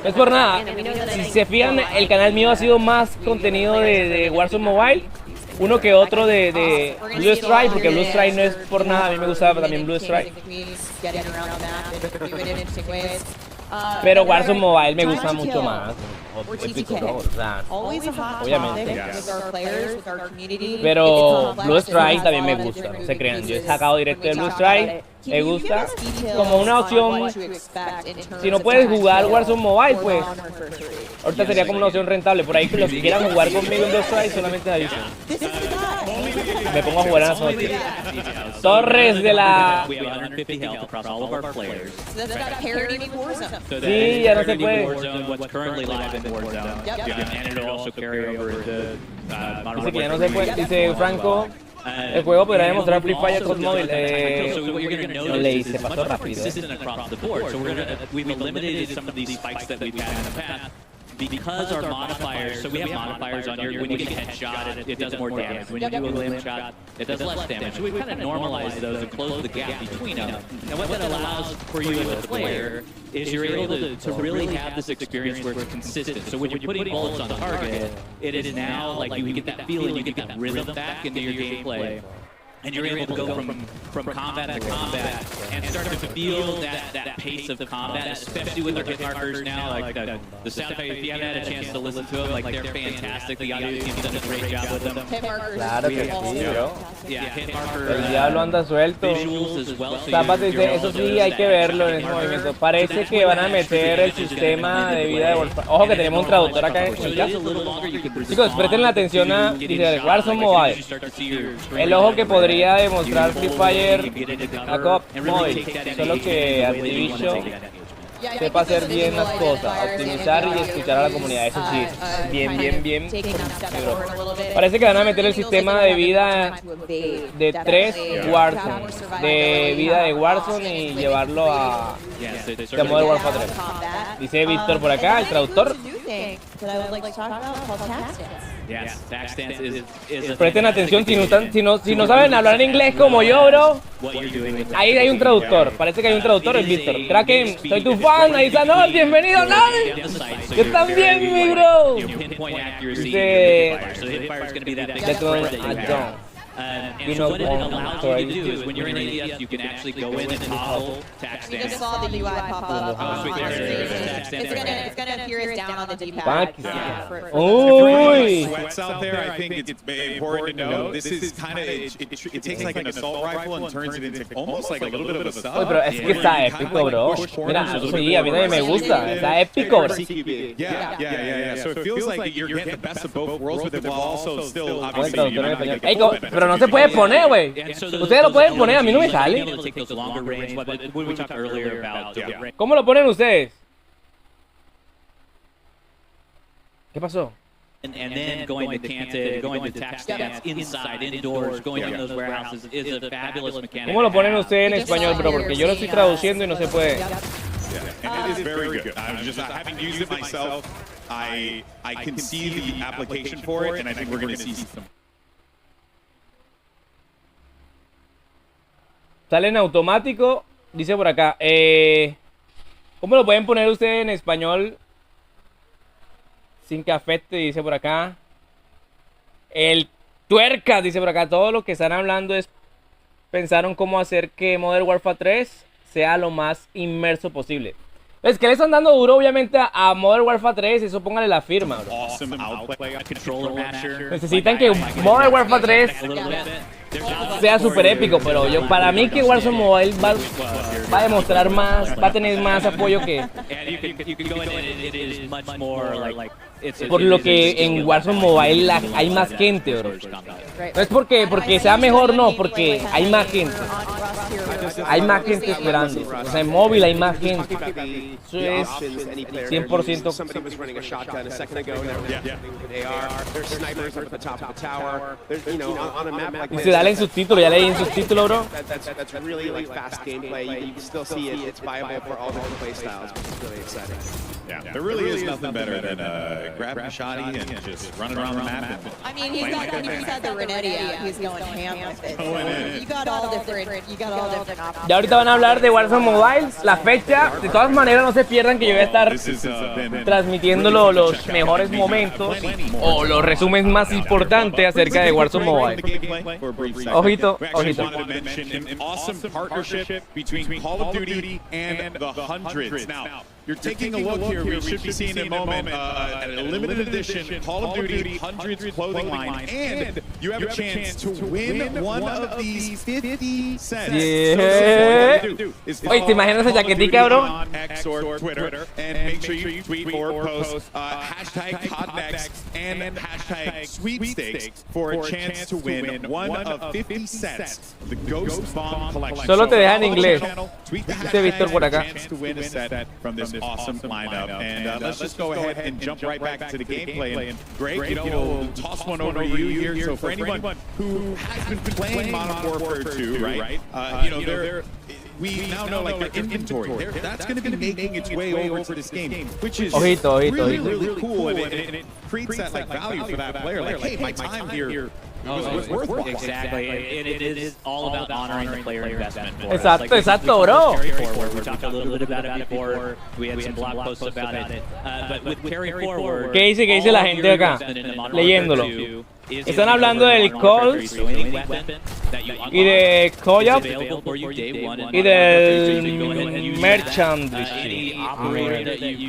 es por nada. Si se fijan, el canal mío ha sido más contenido de Warzone Mobile, uno que otro de Blue Strike, porque Blue Strike no es por nada, a mí me gustaba también Blue Strike. Pero Warzone Mobile me gusta mucho más. Obviamente. Pero Blue Strike también me gusta, no se crean. Yo he sacado directo de Blue Strike, me gusta como una opción. Si no puedes jugar Warzone Mobile, pues ahorita sería como una opción rentable. Por ahí que los que quieran jugar conmigo en Blue Strike solamente me avisan. Me pongo a jugar en la zona. Torres de la... Sí, ya no se puede. Dice que ya no se puede. Dice Franco, el juego podrá demostrar Free Fire COD Mobile. No leí, se pasó rápido. Because our modifiers, so we have modifiers on here. When you get a headshot, it does more damage. When you do a limb shot, it does less damage. So we kind of normalize those and close the gap between them. And what that allows for you as a player is you're able to really have this experience where it's consistent. So when you're putting bullets on target, it is now like you get that feeling, you get that rhythm back into your gameplay. And you're able to go from combat to combat and start to feel that pace of combat, especially with their hit markers now. Like the sound effect, if you haven't had a chance to listen to them, like they're fantastic. The audio team's done a great job with them. Claro que sí, bro. Yeah, hit marker. El diablo anda suelto. Zapata dice, eso sí hay que verlo en ese movimiento. Parece que van a meter el sistema de vida de Warfare. Ojo que tenemos un traductor acá en mi casa. Chicos, presten la atención a, dice, Warzone Mobile. El ojo que podría demostrar Free Fire a COD Mobile, solo que Activision sepa hacer bien las cosas, optimizar y escuchar a la comunidad. Eso sí, bien. Parece que van a meter el sistema de vida de 3 Warzone, de vida de Warzone y llevarlo a Modern Warfare 3. Dice Víctor por acá, el traductor. Presten atención, si no saben hablar en inglés como yo, bro. Ahí hay un traductor, parece que hay un traductor, es Víctor. Kraken, soy tu fan, ahí está, no, bienvenido, no. Yo también, mi bro. Dice, And so what it allows you to do is when you're in ADS, you can actually go in and toggle tax We just saw the UI pop up on the screen. It's gonna hear us down on the D-pad. Pakistan. For Uy. Sweats out there, I think it's important to know this is kind of it takes like an assault rifle and turns it into almost like a little bit of a sub. Uy, pero es que está épico, bro. Mira, sí, a mí también me gusta. Está épico, bro. Yeah. So it feels like you're getting the best of both worlds with it while also still Buen obviously traductor en español. Ey, pero no se puede poner, güey. Ustedes lo pueden poner, a mí no me sale. ¿Cómo lo ponen ustedes? ¿Qué pasó? And then going to canted, going to tax stands, inside, indoors, going in those warehouses is a fabulous mechanic. ¿Cómo lo ponen ustedes en español, bro? Porque yo lo estoy traduciendo y no se puede. And it is very good. I'm just having used it myself. I can see the application for it, and I think we're going to see some. Sale en automático, dice por acá. ¿Cómo lo pueden poner ustedes en español? Sin que afecte, dice por acá. El tuerca, dice por acá. Todo lo que están hablando es... Pensaron cómo hacer que Modern Warfare 3 sea lo más inmerso posible. Es que le están dando duro, obviamente, a Modern Warfare 3. Eso póngale la firma, bro. Necesitan que Modern Warfare 3 sea súper épico, pero para mí que Warzone Mobile va a demostrar más, va a tener más apoyo que... Por lo que en Warzone Mobile hay más gente, bro. No es porque sea mejor, no, porque hay más gente. Hay más gente esperando. O sea, en móvil hay más gente. Eso es 100%. Usted dale en subtítulo, ya leí en subtítulo, bro. Yeah, there really is nothing better than grabbing a shotty and just running around the map. I mean, he's got the Renetti out. He's going ham with it. So you got all different options. Ya ahorita van a hablar de Warzone Mobile, la fecha. De todas maneras, no se pierdan que yo voy a estar transmitiendo los mejores momentos o los resúmenes más importantes acerca de Warzone Mobile. Ojito, ojito. Awesome partnership between Call of Duty and the Hundreds. Now, you're taking a look here. We should be seeing in a moment a limited edition Call of Duty Hundreds clothing line, and you have a chance to win one of these 50 cents. Yeah. Oye, ¿te imaginas esa chaquetica, bro? On X or Twitter, and make sure you tweet or post hashtag Codnext and hashtag sweepstakes for a chance to win one of 50 cents. The Ghost Bomb Collection. Solo te deja en inglés. Dice Víctor por acá. To win a set from this awesome lineup, and let's just go ahead and jump right back to the gameplay. And Greg, we'll toss one over to you here. So for anyone who has been playing Modern Warfare 2, right? We now know like their inventory. That's going to be making its way over to this game, which is really cool, and it creates that like value for that player. Like, hey, my time here. Exactly, and it is all about honoring the player investment. Exacto, bro. We talked a little bit about it before. We had some blog posts about it. But with carry forward, ¿Qué dice la gente acá? Leyéndolo. Están hablando del calls y de call-up y del merchandise.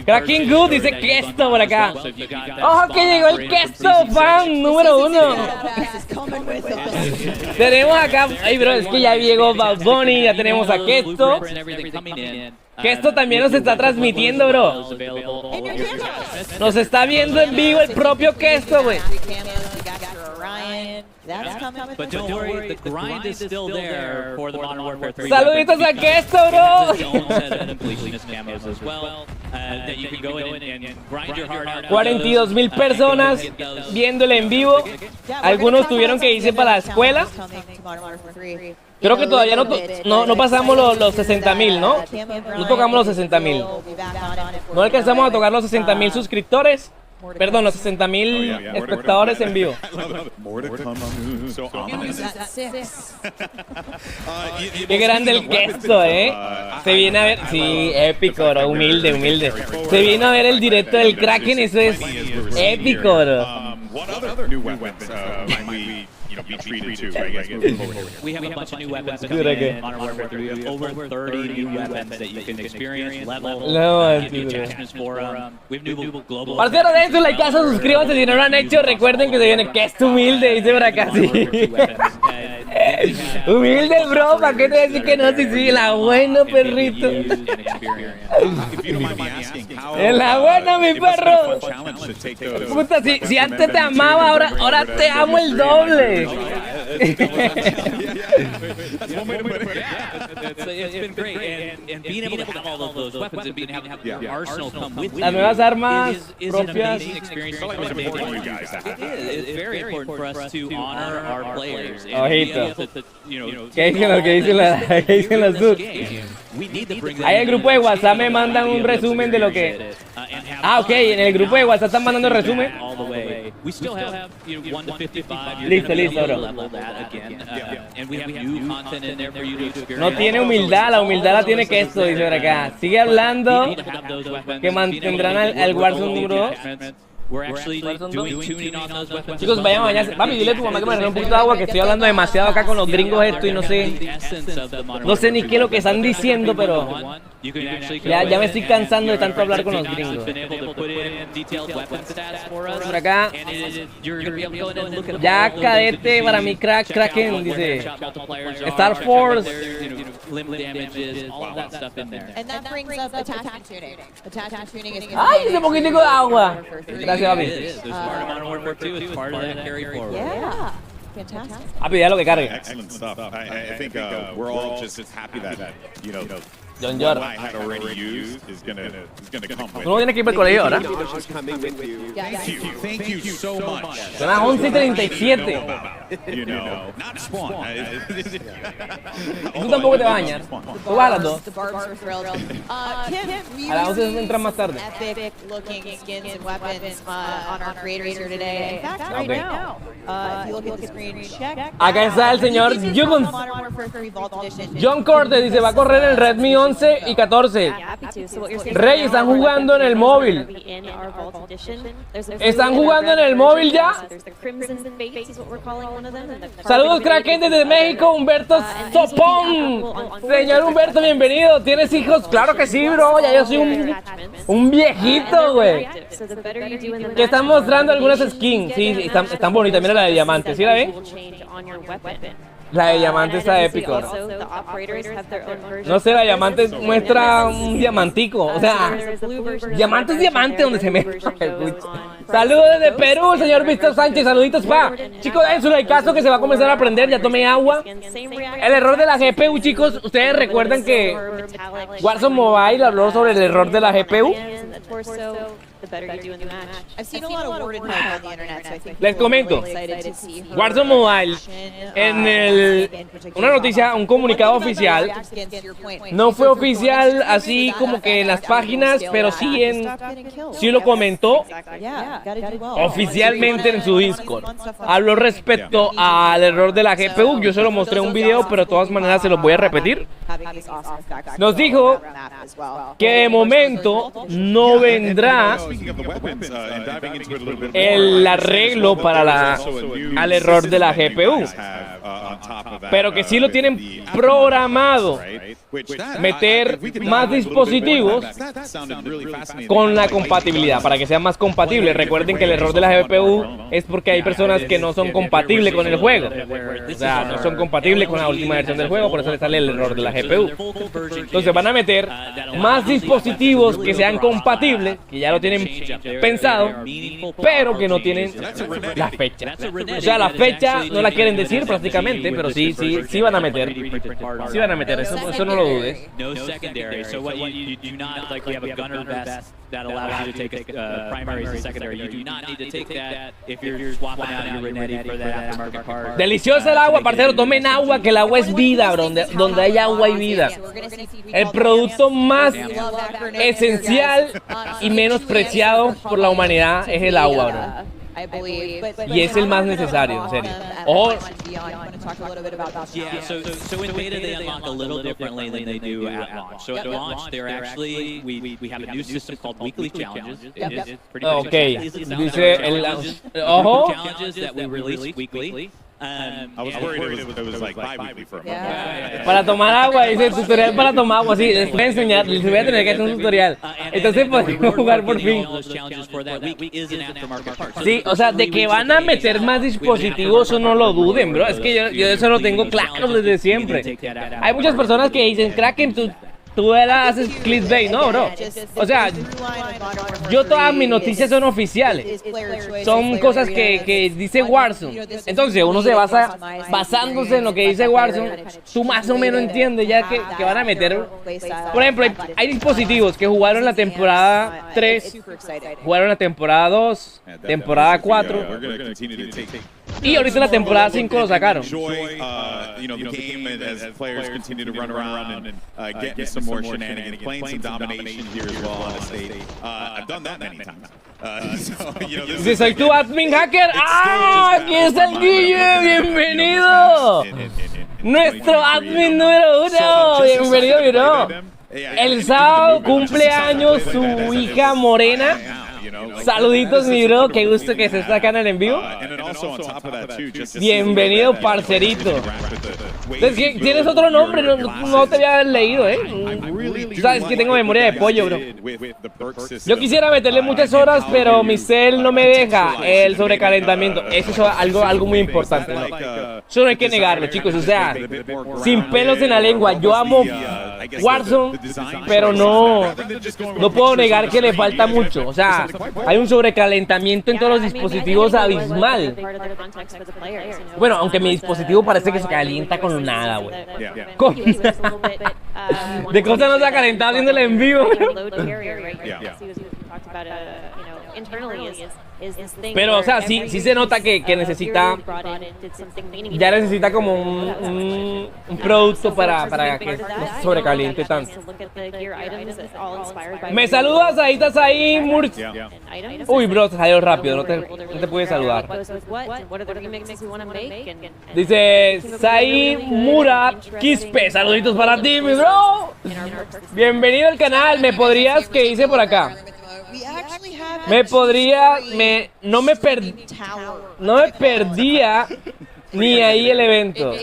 Cracking Good dice queso por acá. ¡Ojo que llegó el queso fan número 1! Tenemos acá... Ay, bro, es que ya llegó Bad Bunny, ya tenemos a Questo. Questo también nos está transmitiendo, bro. Nos está viendo en vivo el propio Questo, güey. But don't worry, the grind is still there for the Modern Warfare 3. Saluditos a Questo, bro. 42,000 personas viéndole en vivo. Algunos tuvieron que irse para la escuela. Creo que todavía no pasamos los 60,000, ¿no? No tocamos los 60,000. No alcanzamos a tocar los 60,000 suscriptores. Perdón, los 60,000 espectadores en vivo. Qué grande el Questo, Se viene a ver, sí, épico, bro, humilde. Se viene a ver el directo del Kraken, eso es épico, bro. be treated to, I guess, moving forward. We have a bunch of new weapons coming in on our Warfare 3. We have over 30 new weapons that you can experience, level, get new attachments for them. We have new global... Parcero, den su likeazo, suscríbanse si no lo han hecho. Recuerden que se viene, que es humilde, dice por acá, sí. Humilde el bro, ¿para qué te voy a decir que no? Sí, sí, la buena, perrito. En la buena, mi perro. Puta, si antes te amaba, ahora te amo el doble. It's been great, and being able to have all of those weapons and being able to have your arsenal come with you Las nuevas armas is an propias. amazing experience. It's very important for us to honor our players. Ojito. ¿Qué dicen los dudes? Ahí en el grupo de WhatsApp me mandan un resumen de lo que... Ah, ok, en el grupo de WhatsApp están mandando el resumen. Listo, bro. No tiene humildad, la humildad la tiene que esto, dice por acá. Sigue hablando que mantendrán al Warzone número 2. Chicos, vayan a bañarse. Papi, dile a tu mamá que me regale un poquito de agua, que estoy hablando demasiado acá con los gringos esto y no sé ni qué es lo que están diciendo, pero ya me estoy cansando de tanto hablar con los gringos. Por acá, ya cadete para mi Kraken, dice Star Force. Ay, ese poquitico de agua. Gracias, papi. Yeah. Fantastic. Papi, ya lo que cargue. Excellent stuff. I think we're all just happy that, John what I had already used is gonna come with. Tú no tienes que ir para el colegio ahora. Thank you so much. Son las 11:37. Not Spawn. Tú tampoco te vas a bañar. Tú vas a las 2. Kim, A las 11 entran más tarde. epic looking skins and weapons on our creators here today. In fact, right now, if you look at the screen, check. Acá está el señor John Corte, dice, va a correr el Redmi 11 y 14. Rey, están jugando en el móvil. ¿Están jugando en el móvil ya? Saludos, Kraken, desde México, Humberto Sopón. Señor Humberto, bienvenido. ¿Tienes hijos? Claro que sí, bro. Ya yo soy un viejito, güey. Que están mostrando algunas skins. Sí, están bonitas. Mira la de diamante. ¿Sí la ven? La de diamante está épico, ¿no? No sé, la diamante muestra un diamantico. O sea, diamante es diamante donde se mete. Saludos desde Perú, señor Víctor Sánchez. Saluditos, pa. Chicos, den su likeazo que se va a comenzar a aprender. Ya tomé agua. El error de la GPU, chicos. Ustedes recuerdan que Warzone Mobile habló sobre el error de la GPU. Les comento, Warzone Mobile, una noticia, un comunicado oficial, no fue oficial así como que en las páginas, pero sí lo comentó oficialmente en su Discord. Habló respecto al error de la GPU, yo se lo mostré en un video, pero de todas maneras se los voy a repetir. Nos dijo que de momento no vendrá el arreglo para al error de la GPU, pero que sí lo tienen programado meter más dispositivos con la compatibilidad para que sean más compatibles. Recuerden que el error de la GPU es porque hay personas que no son compatibles con el juego, o sea, no son compatibles con la última versión del juego, por eso le sale el error de la GPU. Entonces van a meter más dispositivos que sean compatibles, que ya lo tienen pensado, pero que no tienen la fecha. O sea, la fecha no la quieren decir prácticamente, pero sí van a meter. Sí van a meter, eso no lo dudes. No secondary. So what you do not, like we have a gunner vest that allows you to take primary as a secondary. You do not need to take that if you're swapping out your Renetti for that aftermarket part. Deliciosa el agua, parcero, tomen agua, que el agua es vida, bro. Donde hay agua hay vida. El producto más esencial y menospreciado por la humanidad es el agua, bro. Y es el más necesario, en serio. Yeah, so in beta they unlock a little differently than they do at launch. So at launch, they're actually, we have a new system called weekly challenges. It's pretty Okay, dice el ojo. Challenges that we release weekly. I was worried it was like bi-weekly for a moment. Para tomar agua, dice tutorial para tomar agua, sí, les voy a enseñar, les voy a tener que hacer un tutorial. Entonces podemos jugar por fin. Sí, o sea, de que van a meter más dispositivos, eso no lo duden, bro. Es que yo eso lo tengo claro desde siempre. Hay muchas personas que dicen, Kraken, tú haces clickbait, ¿no, bro? O sea, yo todas mis noticias son oficiales. Son cosas que dice Warzone. Entonces uno se basa, basándose en lo que dice Warzone, tú más o menos entiendes ya que van a meter. Por ejemplo, hay dispositivos que jugaron la temporada 3, jugaron la temporada 2, temporada 4. Y ahorita en la temporada 5 lo sacaron. More shenanigans, playing some domination here as well on the stage. I've done that many times. Si soy tu admin hacker, ¡ah! Aquí está el Guille, bienvenido. Nuestro admin número 1, bienvenido, bro. El sábado cumple años su hija Morena. Saluditos, mi bro, qué gusto que se está acá en el en vivo. Bienvenido, parcerito. Entonces, tienes otro nombre, no te había leído, Tú sabes que tengo memoria de pollo, bro. Yo quisiera meterle muchas horas, pero mi cel no me deja el sobrecalentamiento. Eso es algo muy importante, ¿no? Eso no hay que negarlo, chicos. O sea, sin pelos en la lengua. Yo amo Warzone, pero no puedo negar que le falta mucho. O sea, hay un sobrecalentamiento en todos los dispositivos abismal. Bueno, aunque mi dispositivo parece que se calienta con nada, güey. De cosas no se ha calentado haciéndole en vivo. Pero, o sea, sí se nota que necesita, ya necesita como un producto para que no se sobrecaliente tanto. Me saludas, ahí estás ahí, Murcia. Uy, bro, se salió rápido, no te pude saludar. Dice Sai Murat Quispe, saluditos para ti, mi bro. Bienvenido al canal, ¿me podrías, qué hice por acá? No me perdía ni ahí el evento.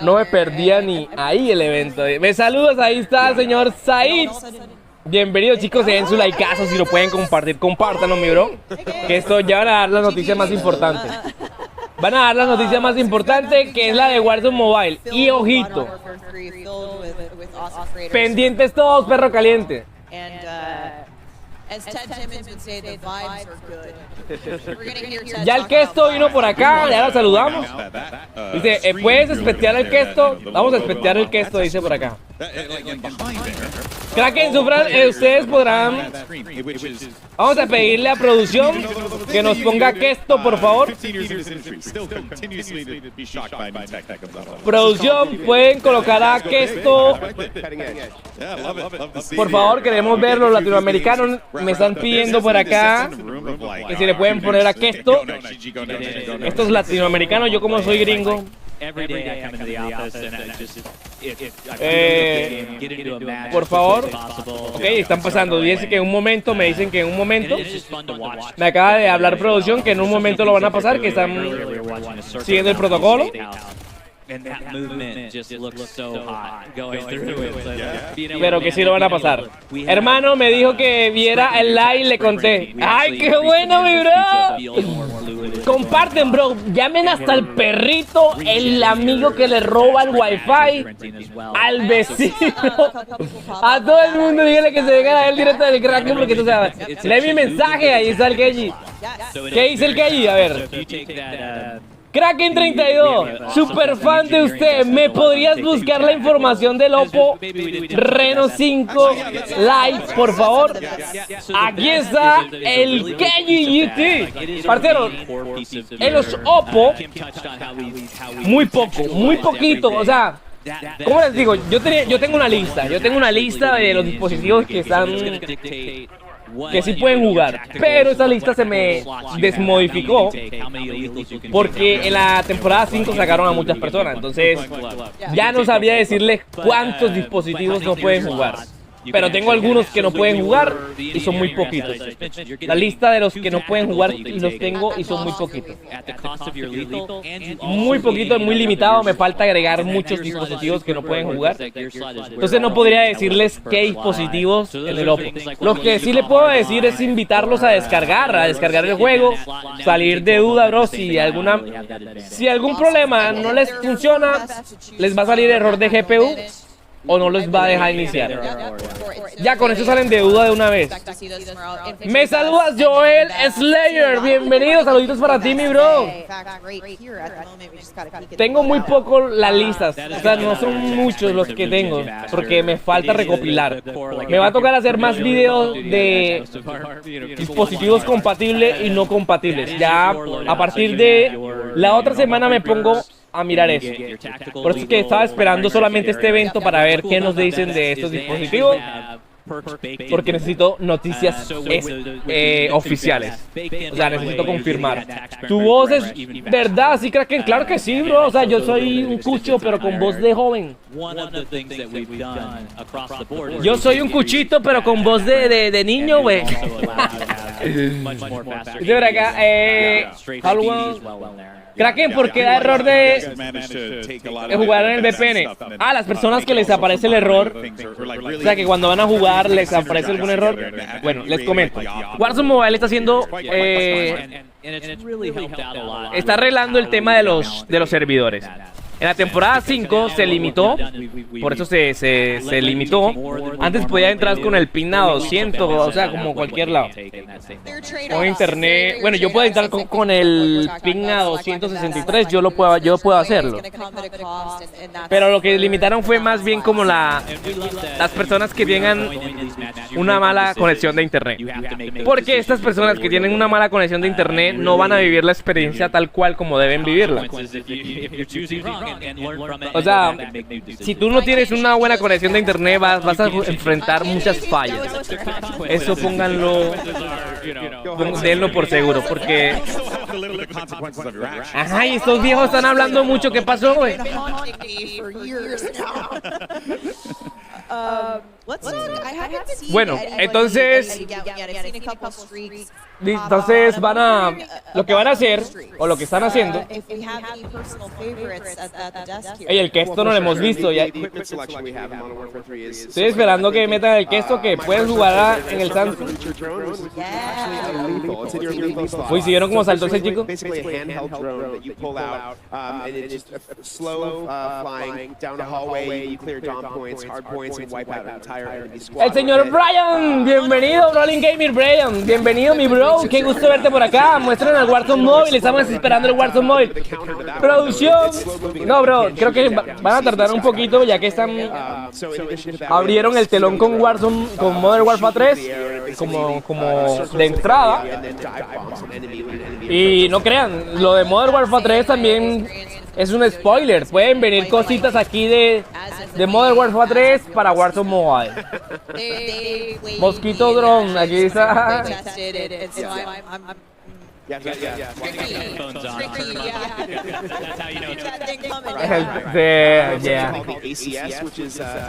No me perdía ni ahí el evento. Me saludas, ahí está el señor Said. Bienvenidos, chicos, den su likeazo si lo pueden compartir. Compártanlo, mi bro. Que esto ya van a dar las noticias más importantes. Van a dar la noticia más importante, que es la de Warzone Mobile. Y ojito, pendientes todos, perro caliente. Ya el Questo vino por acá, ya lo saludamos. Dice, ¿puedes espetear el Questo? Vamos a espetear el Questo, dice por acá. Kraken, sufran, ustedes podrán. Vamos a pedirle a producción que nos ponga Questo, por favor. Producción, pueden colocar a Questo. Por favor, queremos ver los latinoamericanos. Me están pidiendo por acá que si le pueden poner a Questo. Estos latinoamericanos, yo como soy gringo. Por favor. Ok, están pasando. Dicen que en un momento, me dicen que en un momento. Me acaba de hablar producción que en un momento lo van a pasar, que están siguiendo el protocolo. Pero que sí lo van a pasar. Hermano, me dijo que viera el live, le conté. ¡Ay, qué bueno, mi bro! Comparten, bro. Llamen hasta el perrito, el amigo que le roba el wifi, al vecino, a todo el mundo. Díganle que se vengan a él directo del Kraken, porque tú sabes. Lee mi mensaje, ahí está el Keiji. ¿Qué dice el Keiji? A ver. Kraken 32, super fan de usted. ¿Me podrías buscar la información del Oppo Reno 5 Lite, por favor? Aquí está el KGGT. Parcero, en los Oppo, muy poquito. O sea, ¿cómo les digo? Yo tengo una lista de los dispositivos que están, que sí pueden jugar, pero esa lista se me desmodificó porque en la temporada 5 sacaron a muchas personas, entonces ya no sabría decirles cuántos dispositivos no pueden jugar. pero tengo algunos que no pueden jugar y son muy poquitos. La lista de los que no pueden jugar los tengo y son muy poquitos. Muy poquito, muy limitado, me falta agregar muchos dispositivos que no pueden jugar. Entonces no podría decirles qué dispositivos en el Oppo. Lo que sí le puedo decir es invitarlos a descargar el juego, salir de duda, bro. Si algún problema no les funciona, les va a salir error de GPU o no les va a dejar iniciar. Ya con eso salen de duda de una vez. Me saludas, Joel Slayer. Bienvenido, saluditos para ti, mi bro. Tengo muy poco las listas, o sea, no son muchos los que tengo, porque me falta recopilar. Me va a tocar hacer más videos de dispositivos compatibles y no compatibles. Ya a partir de la otra semana me pongo a mirar eso. Por eso es que estaba esperando solamente este evento para ver qué nos dicen de estos dispositivos, porque necesito noticias oficiales. O sea, necesito confirmar. Tu voz es verdad, sí, Kraken. Claro que sí, bro. O sea, yo soy un cucho, pero con voz de joven. Yo soy un cuchito, pero con voz de niño, güey. Dice por acá, Kraken, ¿por qué da error de jugar en el VPN? Ah, las personas que les aparece el error, o sea, que cuando van a jugar les aparece algún error. Bueno, les comento. Warzone Mobile está haciendo, está arreglando el tema de los servidores. En la temporada 5 se limitó, por eso se limitó. Antes podía entrar con el pin a 200, o sea, como cualquier lado. Con internet, bueno, yo puedo entrar con el pin a 263, yo puedo hacerlo. Pero lo que limitaron fue más bien como las personas que tengan una mala conexión de internet. Porque estas personas que tienen una mala conexión de internet no van a vivir la experiencia tal cual como deben vivirla. O sea, si tú no tienes una buena conexión de internet vas a enfrentar muchas fallas. Eso pónganlo, denlo por seguro, porque... Ajá, y estos viejos están hablando mucho. ¿Qué pasó, güey? Bueno, entonces van a, lo que van a hacer, o lo que están haciendo. Ey, el questo no lo hemos visto ya. Estoy esperando que metan el questo, que puedes jugar en el Samsung. Uy, ¿sí vieron cómo saltó ese chico? El señor Brian, bienvenido, Rolling Gamer Brian, bienvenido mi bro, qué gusto verte por acá. Muestren el Warzone Mobile, estamos esperando el Warzone Mobile. Producción, no bro, creo que van a tardar un poquito ya que abrieron el telón con Warzone, con Modern Warfare 3, como de entrada. Y no crean, lo de Modern Warfare 3 también es un spoiler, pueden venir cositas aquí de Modern Warfare 3 para Warzone Mobile. Mosquito Drone, aquí está.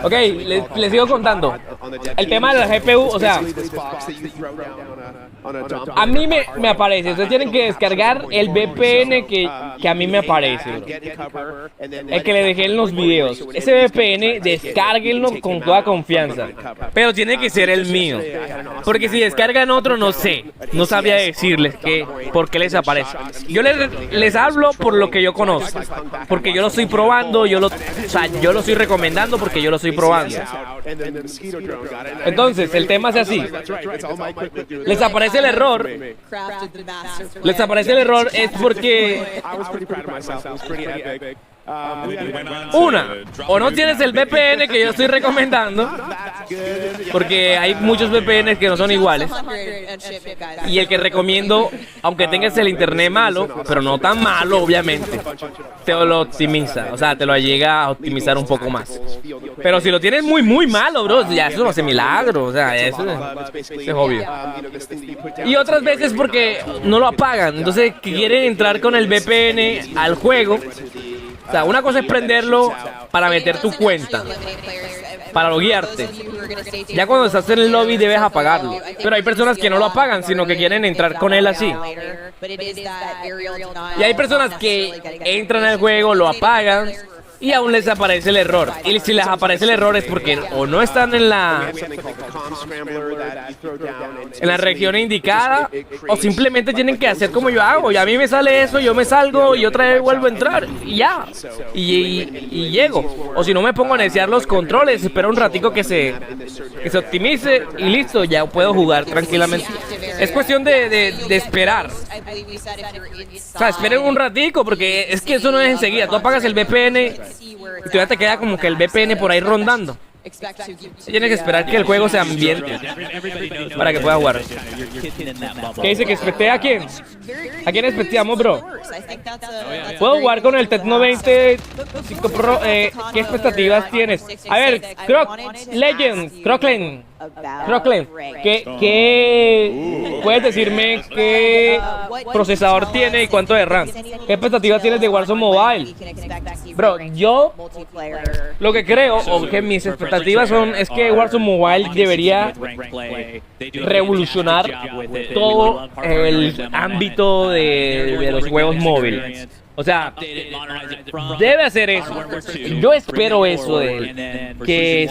Ok, les sigo contando. El tema de la GPU, o sea, a mí me aparece. Ustedes tienen que descargar el VPN que a mí me aparece, bro. El que le dejé en los videos. Ese VPN, descárguenlo con toda confianza. Pero tiene que ser el mío. Porque si descargan otro, no sé. No sabría decirles por qué les aparece. Yo les hablo por lo que yo conozco. Porque yo lo estoy probando. Yo lo estoy recomendando porque yo lo estoy probando. Entonces, el tema es así. Les aparece el error. Les aparece el error es porque una, o no tienes el VPN que yo estoy recomendando, porque hay muchos VPNs que no son iguales, y el que recomiendo, aunque tengas el internet malo, pero no tan malo obviamente, te lo optimiza, o sea, te lo llega a optimizar un poco más. Pero si lo tienes muy muy malo, bro, ya eso no hace milagro, o sea, eso es obvio. Y otras veces porque no lo apagan, entonces quieren entrar con el VPN al juego. O sea, una cosa es prenderlo para meter tu cuenta, para loguearte. Ya cuando estás en el lobby debes apagarlo. Pero hay personas que no lo apagan, sino que quieren entrar con él así. Y hay personas que entran al juego, lo apagan y aún les aparece el error. Y si les aparece el error es porque o no están en la región indicada, o simplemente tienen que hacer como yo hago. Y a mí me sale eso, yo me salgo y otra vez vuelvo a entrar y ya. Y llego. O si no, me pongo a iniciar los controles, espero un ratico que se optimice y listo, ya puedo jugar tranquilamente. Es cuestión de esperar. O sea, esperen un ratico, porque es que eso no es enseguida. Tú apagas el VPN y todavía te queda como que el VPN por ahí rondando. Tienes que esperar que el juego se ambiente para que pueda jugar. ¿Qué dice? ¿Que espetea a quién? ¿A quién espeteamos, bro? ¿Puedo jugar con el Tecno 20 Pro? ¿Qué expectativas tienes? A ver, Croclen, ¿qué puedes decirme qué procesador tiene y cuánto de RAM? ¿Qué expectativas tienes de Warzone Mobile? Bro, yo lo que creo, o que mis expectativas es que Warzone Mobile debería revolucionar todo el ámbito de los juegos móviles. O sea, debe hacer eso. Yo espero eso de él, que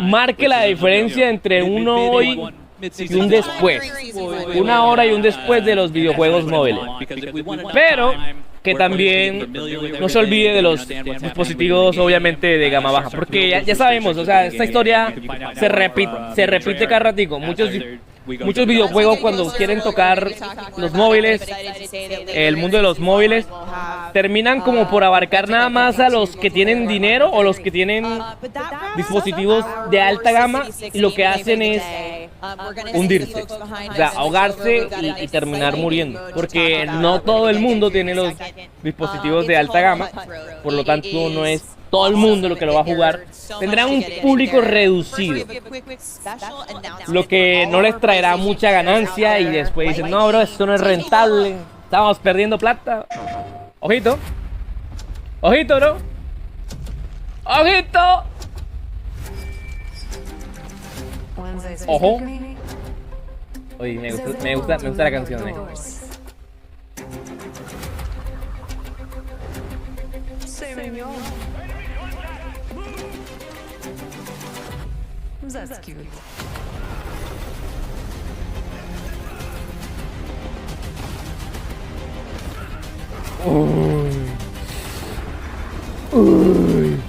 marque la diferencia entre un hoy y un después, una hora y un después de los videojuegos móviles. Pero que también no se olvide de los dispositivos, obviamente, de gama baja, porque ya sabemos, o sea, esta historia se repite cada ratico. Muchos videojuegos, cuando quieren tocar los móviles, el mundo de los móviles, terminan como por abarcar nada más a los que tienen dinero o los que tienen dispositivos de alta gama, y lo que hacen es hundirse, o sea, ahogarse y terminar muriendo, porque no todo el mundo tiene los dispositivos de alta gama, por lo tanto no es todo el mundo lo que lo va a jugar. Tendrán un público reducido, lo que no les traerá mucha ganancia, y después dicen, no, bro, esto no es rentable, estamos perdiendo plata. Ojito, ojito, bro, ojito. Ojo. Oye, me gusta la canción, That's cute. Uy. Uy.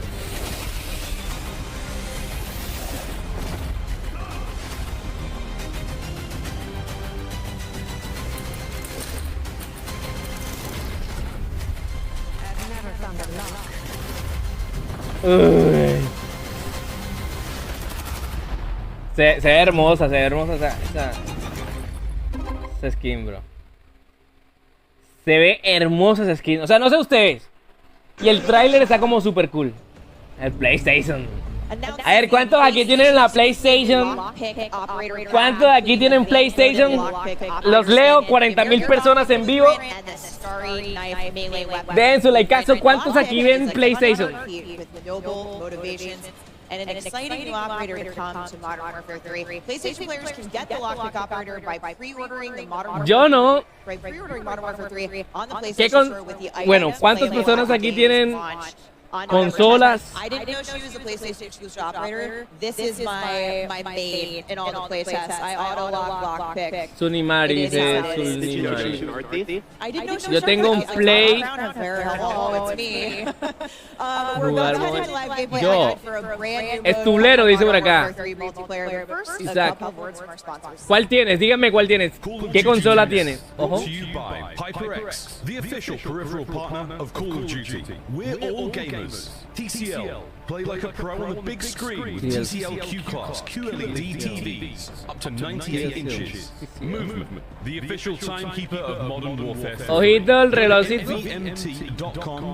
Uy. Se ve hermosa esa skin, bro. Se ve hermosa esa skin. O sea, no sé ustedes. Y el tráiler está como super cool. El PlayStation. A ver, ¿cuántos aquí tienen la PlayStation? ¿Cuántos aquí tienen PlayStation? Los leo, 40.000 personas en vivo. Den su likeazo. ¿Cuántos aquí ven PlayStation? And an exciting new operator to come to Modern Warfare 3. PlayStation players can get the Lockpick operator by pre-ordering the Modern Warfare 3. Yo no. By pre-ordering Modern Warfare 3 on the PlayStation Store with the Bueno, ¿cuántas personas aquí tienen consolas? I didn't know she was a PlayStation exclusive operator. This is my main in all the playtests. I auto-lock Lockpick. Sunimari dice Sunimari. Yo tengo un Play. Yo. Es tublero, dice por acá. Isaac. ¿Cuál tienes? Díganme cuál tienes. ¿Qué consola tienes? Ojo. HyperX, the official peripheral partner of Call of Duty. We're all gamers. TCL, play like a pro on the big screen with TCL Q-Class QLED TVs, up to 98 inches. Movement, the official timekeeper of Modern Warfare 3. Ojito el relojito. mt.com/COD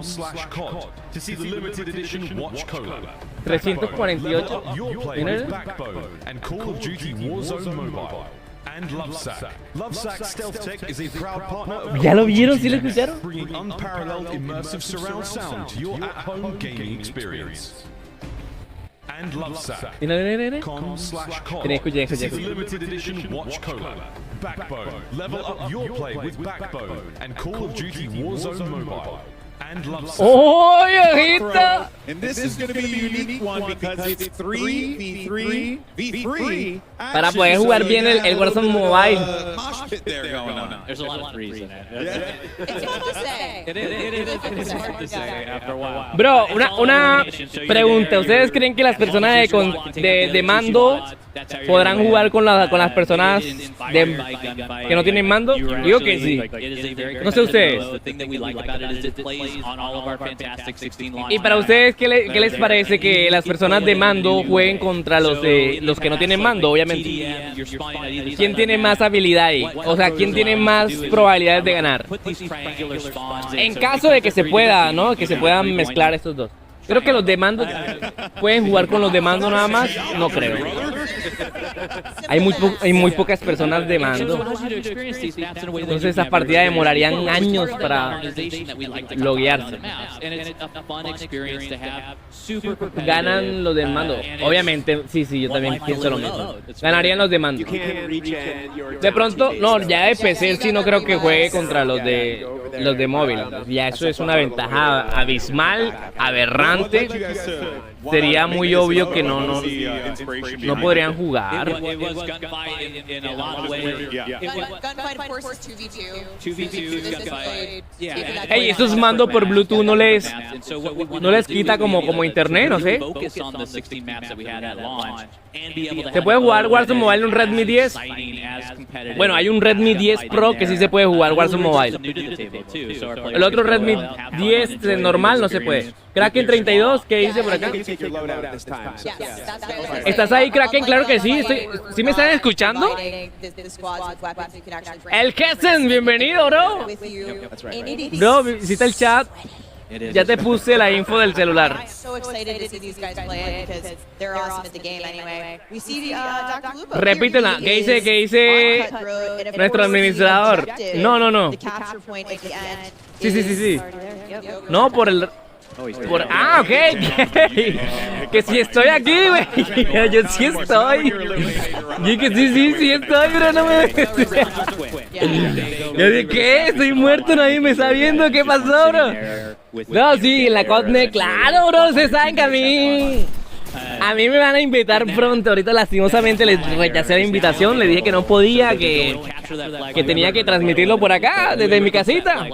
to see the limited edition watch collab. 348. You're playing with Backbone and Call of Duty Warzone Mobile. And Lovesack Stealth Tech is a proud partner of ¿Ya lo vieron? ¿Sí lo escucharon? bringing unparalleled immersive surround sound to your at-home gaming experience. and Lovesack. Com/cod. This is a limited edition watch collab. Backbone. Level up your play with Backbone and Call of Duty Warzone Mobile. And Lovesack. ¡Oh, viejita! And this is going to be a unique one because it's 3v3 v3. Para poder jugar bien el Warzone Mobile. Mosh pit there going on. There's a lot of threes in it. It's hard to say. It's hard to say after a while. Bro, una pregunta. ¿Ustedes creen que las personas de mando podrán jugar con las personas que no tienen mando? Digo que sí. No sé ustedes. Y para ustedes, ¿qué les parece que las personas de mando jueguen contra los que no tienen mando? Obviamente. ¿Quién tiene más habilidad ahí? O sea, ¿quién tiene más probabilidades de ganar? En caso de que se pueda, ¿no? Que se puedan mezclar estos dos. Creo que los de mando pueden jugar con los de mando nada más. No creo. Hay muy pocas personas de mando. Entonces esas partidas demorarían años para loguearse. Ganan los del mando. Obviamente, sí, yo también pienso lo mismo. Ganarían los de mando. De pronto, no, ya de PC sí no creo que juegue contra los de móvil. Ya eso es una ventaja abismal, aberrante. Sería muy obvio que no podrían jugar. Gunfight, of course, is 2v2. Hey, estos mando por Bluetooth no les quita como internet, no sé. ¿Se puede jugar Warzone Mobile en un Redmi 10? Bueno, hay un Redmi 10 Pro que sí se puede jugar Warzone Mobile. El otro Redmi 10 normal no se puede. Kraken 32, ¿qué dice por acá? ¿Estás ahí, Kraken? Claro que sí. ¿Sí me están escuchando? El Kessen, bienvenido, bro. Bro, visita el chat. Ya te puse la info del celular. Repítela. ¿Qué dice nuestro administrador? No. Sí. No, ok. Que si estoy aquí, güey. Yo sí estoy. Y que sí estoy, pero no me... Yo dije, ¿qué? Estoy muerto, nadie me está viendo. ¿Qué pasó, bro? No, sí, en la Codnext. Claro, bro, ustedes saben que a mí me van a invitar pronto. Ahorita lastimosamente les rechacé la invitación. Les dije que no podía, que tenía que transmitirlo por acá, desde mi casita.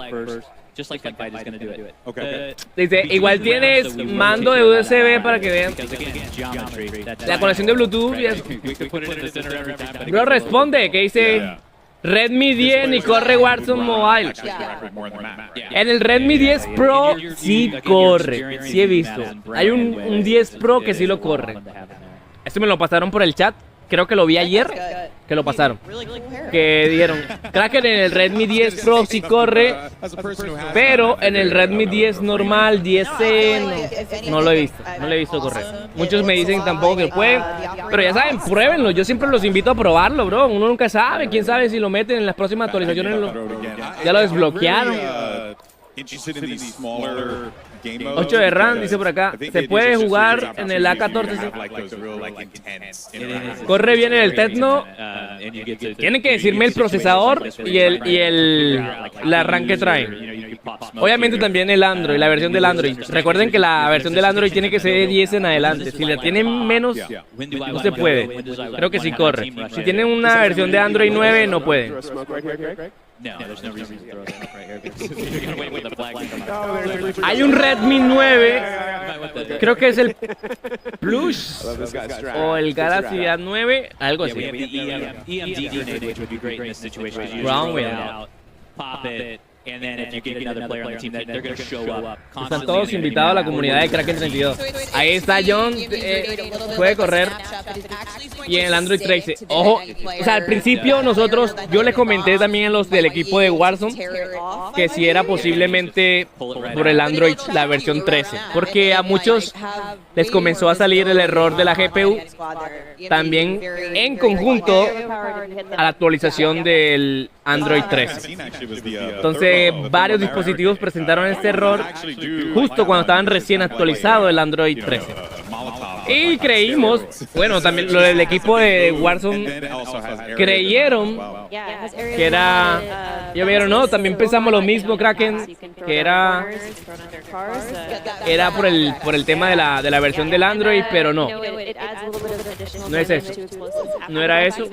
Dice, igual tienes mando de USB para que vean la conexión de Bluetooth. Bro, responde, que dice Redmi 10 y corre Warzone Mobile. En el Redmi 10 Pro sí corre, sí he visto. Hay un 10 Pro que sí lo corre. Esto me lo pasaron por el chat. Creo que lo vi ayer, que lo pasaron. Que dijeron, Kraken en el Redmi 10 Pro sí corre, pero en el Redmi 10 normal, 10C, no lo he visto correr. Muchos me dicen tampoco que pueden, pero ya saben, pruébenlo. Yo siempre los invito a probarlo, bro. Uno nunca sabe, quién sabe si lo meten en las próximas actualizaciones. Ya lo desbloquearon. 8 de RAM, dice por acá. Se puede jugar en el A14. Corre bien en el Tecno. Tienen que decirme el procesador y el RAM que traen. Obviamente también el Android, la versión del Android. Recuerden que la versión del Android tiene que ser de 10 en adelante. Si la tienen menos, no se puede. Creo que sí corre. Si tienen una versión de Android 9, no puede. Hay un Redmi 9, creo que es el Plus o el Galaxy A9, algo así. Están todos invitados a la comunidad de Kraken 32. Ahí está John, puede correr. Y en el Android 13. Ojo, o sea, al principio yo les comenté también a los del equipo de Warzone que si era posiblemente por el Android la versión 13. Porque a muchos les comenzó a salir el error de la GPU. También en conjunto a la actualización del Android 13. Entonces varios dispositivos presentaron este error justo cuando estaban recién actualizados el Android 13. Y creímos, bueno, también lo del equipo de Warzone creyeron que era, ya vieron, no, también pensamos lo mismo, Kraken, que era por el tema de la versión del Android, pero no. No es eso. No era eso.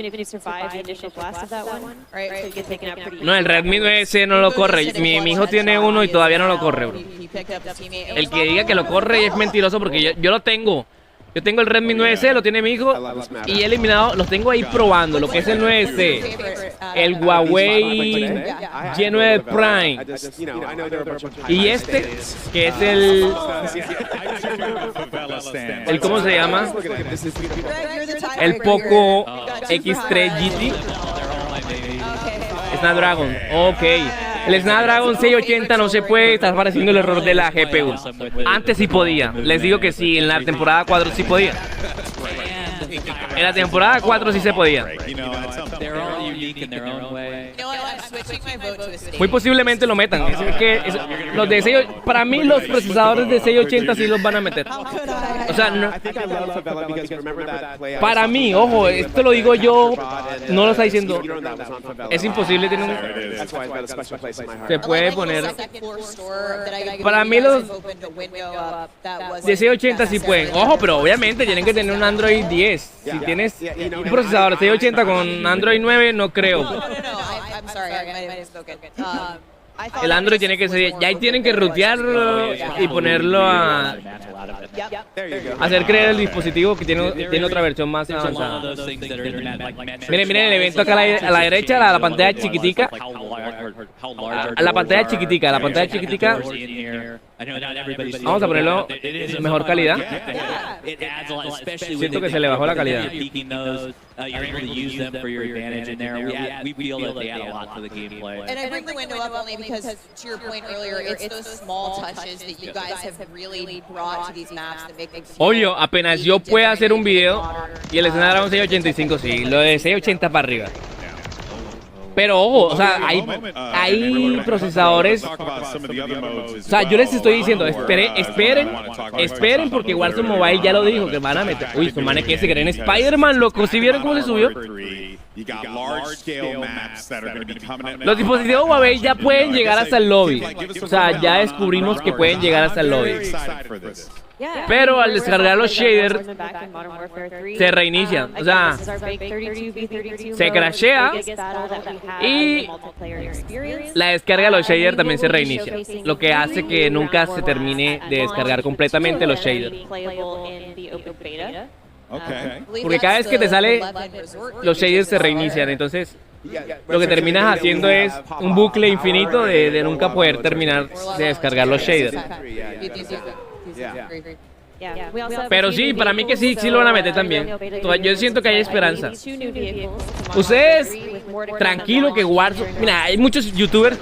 No, el Redmi 9C no lo corre. Mi hijo tiene uno y todavía no lo corre, bro. El que diga que lo corre es mentiroso porque yo lo tengo. Yo tengo el Redmi 9C, lo tiene mi hijo y he eliminado, los tengo ahí probando, lo que es el 9C, el Huawei G9 Prime y este, que es el ¿cómo se llama? El Poco X3 GT Snapdragon, ok. El Snapdragon 680 no se puede, está apareciendo el error de la GPU. Antes sí podía, les digo que sí, en la temporada 4 sí podía. En la temporada 4 sí se podía. Muy posiblemente lo metan. Los de para mí los procesadores de 680 sí los van a meter. O sea, no, para mí, ojo, esto lo digo yo, no lo está diciendo. Es imposible tener se puede poner. Para mí los de 680 sí pueden. Ojo, pero obviamente tienen que tener un Android 10. Si tienes un procesador 680 con Android 9, no creo. El Android tiene que ser, ya ahí tienen que rutearlo y ponerlo a hacer creer el dispositivo que tiene otra versión más avanzada. Miren el evento acá a la derecha, a la pantalla chiquitica. A la pantalla chiquitica, Vamos a ponerlo en mejor calidad. Siento que se le bajó la calidad. Because to your point earlier, it's those small touches that you guys have really brought to these maps that make them feel. Obvio, apenas yo pueda hacer un video y el Snapdragon 685 sí, lo de 680 para arriba. Pero ojo, o sea, hay procesadores. O sea, yo les estoy diciendo, esperen porque Warzone Mobile ya lo dijo, que van a meter. Uy, estos manes que se creen Spider-Man, loco. ¿Sí vieron cómo se subió? Los dispositivos Huawei ya pueden llegar hasta el lobby. O sea, ya descubrimos que pueden llegar hasta el lobby. Pero al descargar los shaders se reinicia, o sea, se crashea y la descarga de los shaders también se reinicia, lo que hace que nunca se termine de descargar completamente los shaders. Porque cada vez que te sale, los shaders se reinician, entonces lo que terminas haciendo es un bucle infinito de nunca poder terminar de descargar los shaders. Pero sí, para mí que sí lo van a meter también. Yo siento que hay esperanza. Ustedes, tranquilo que Warzone... Mira, hay muchos youtubers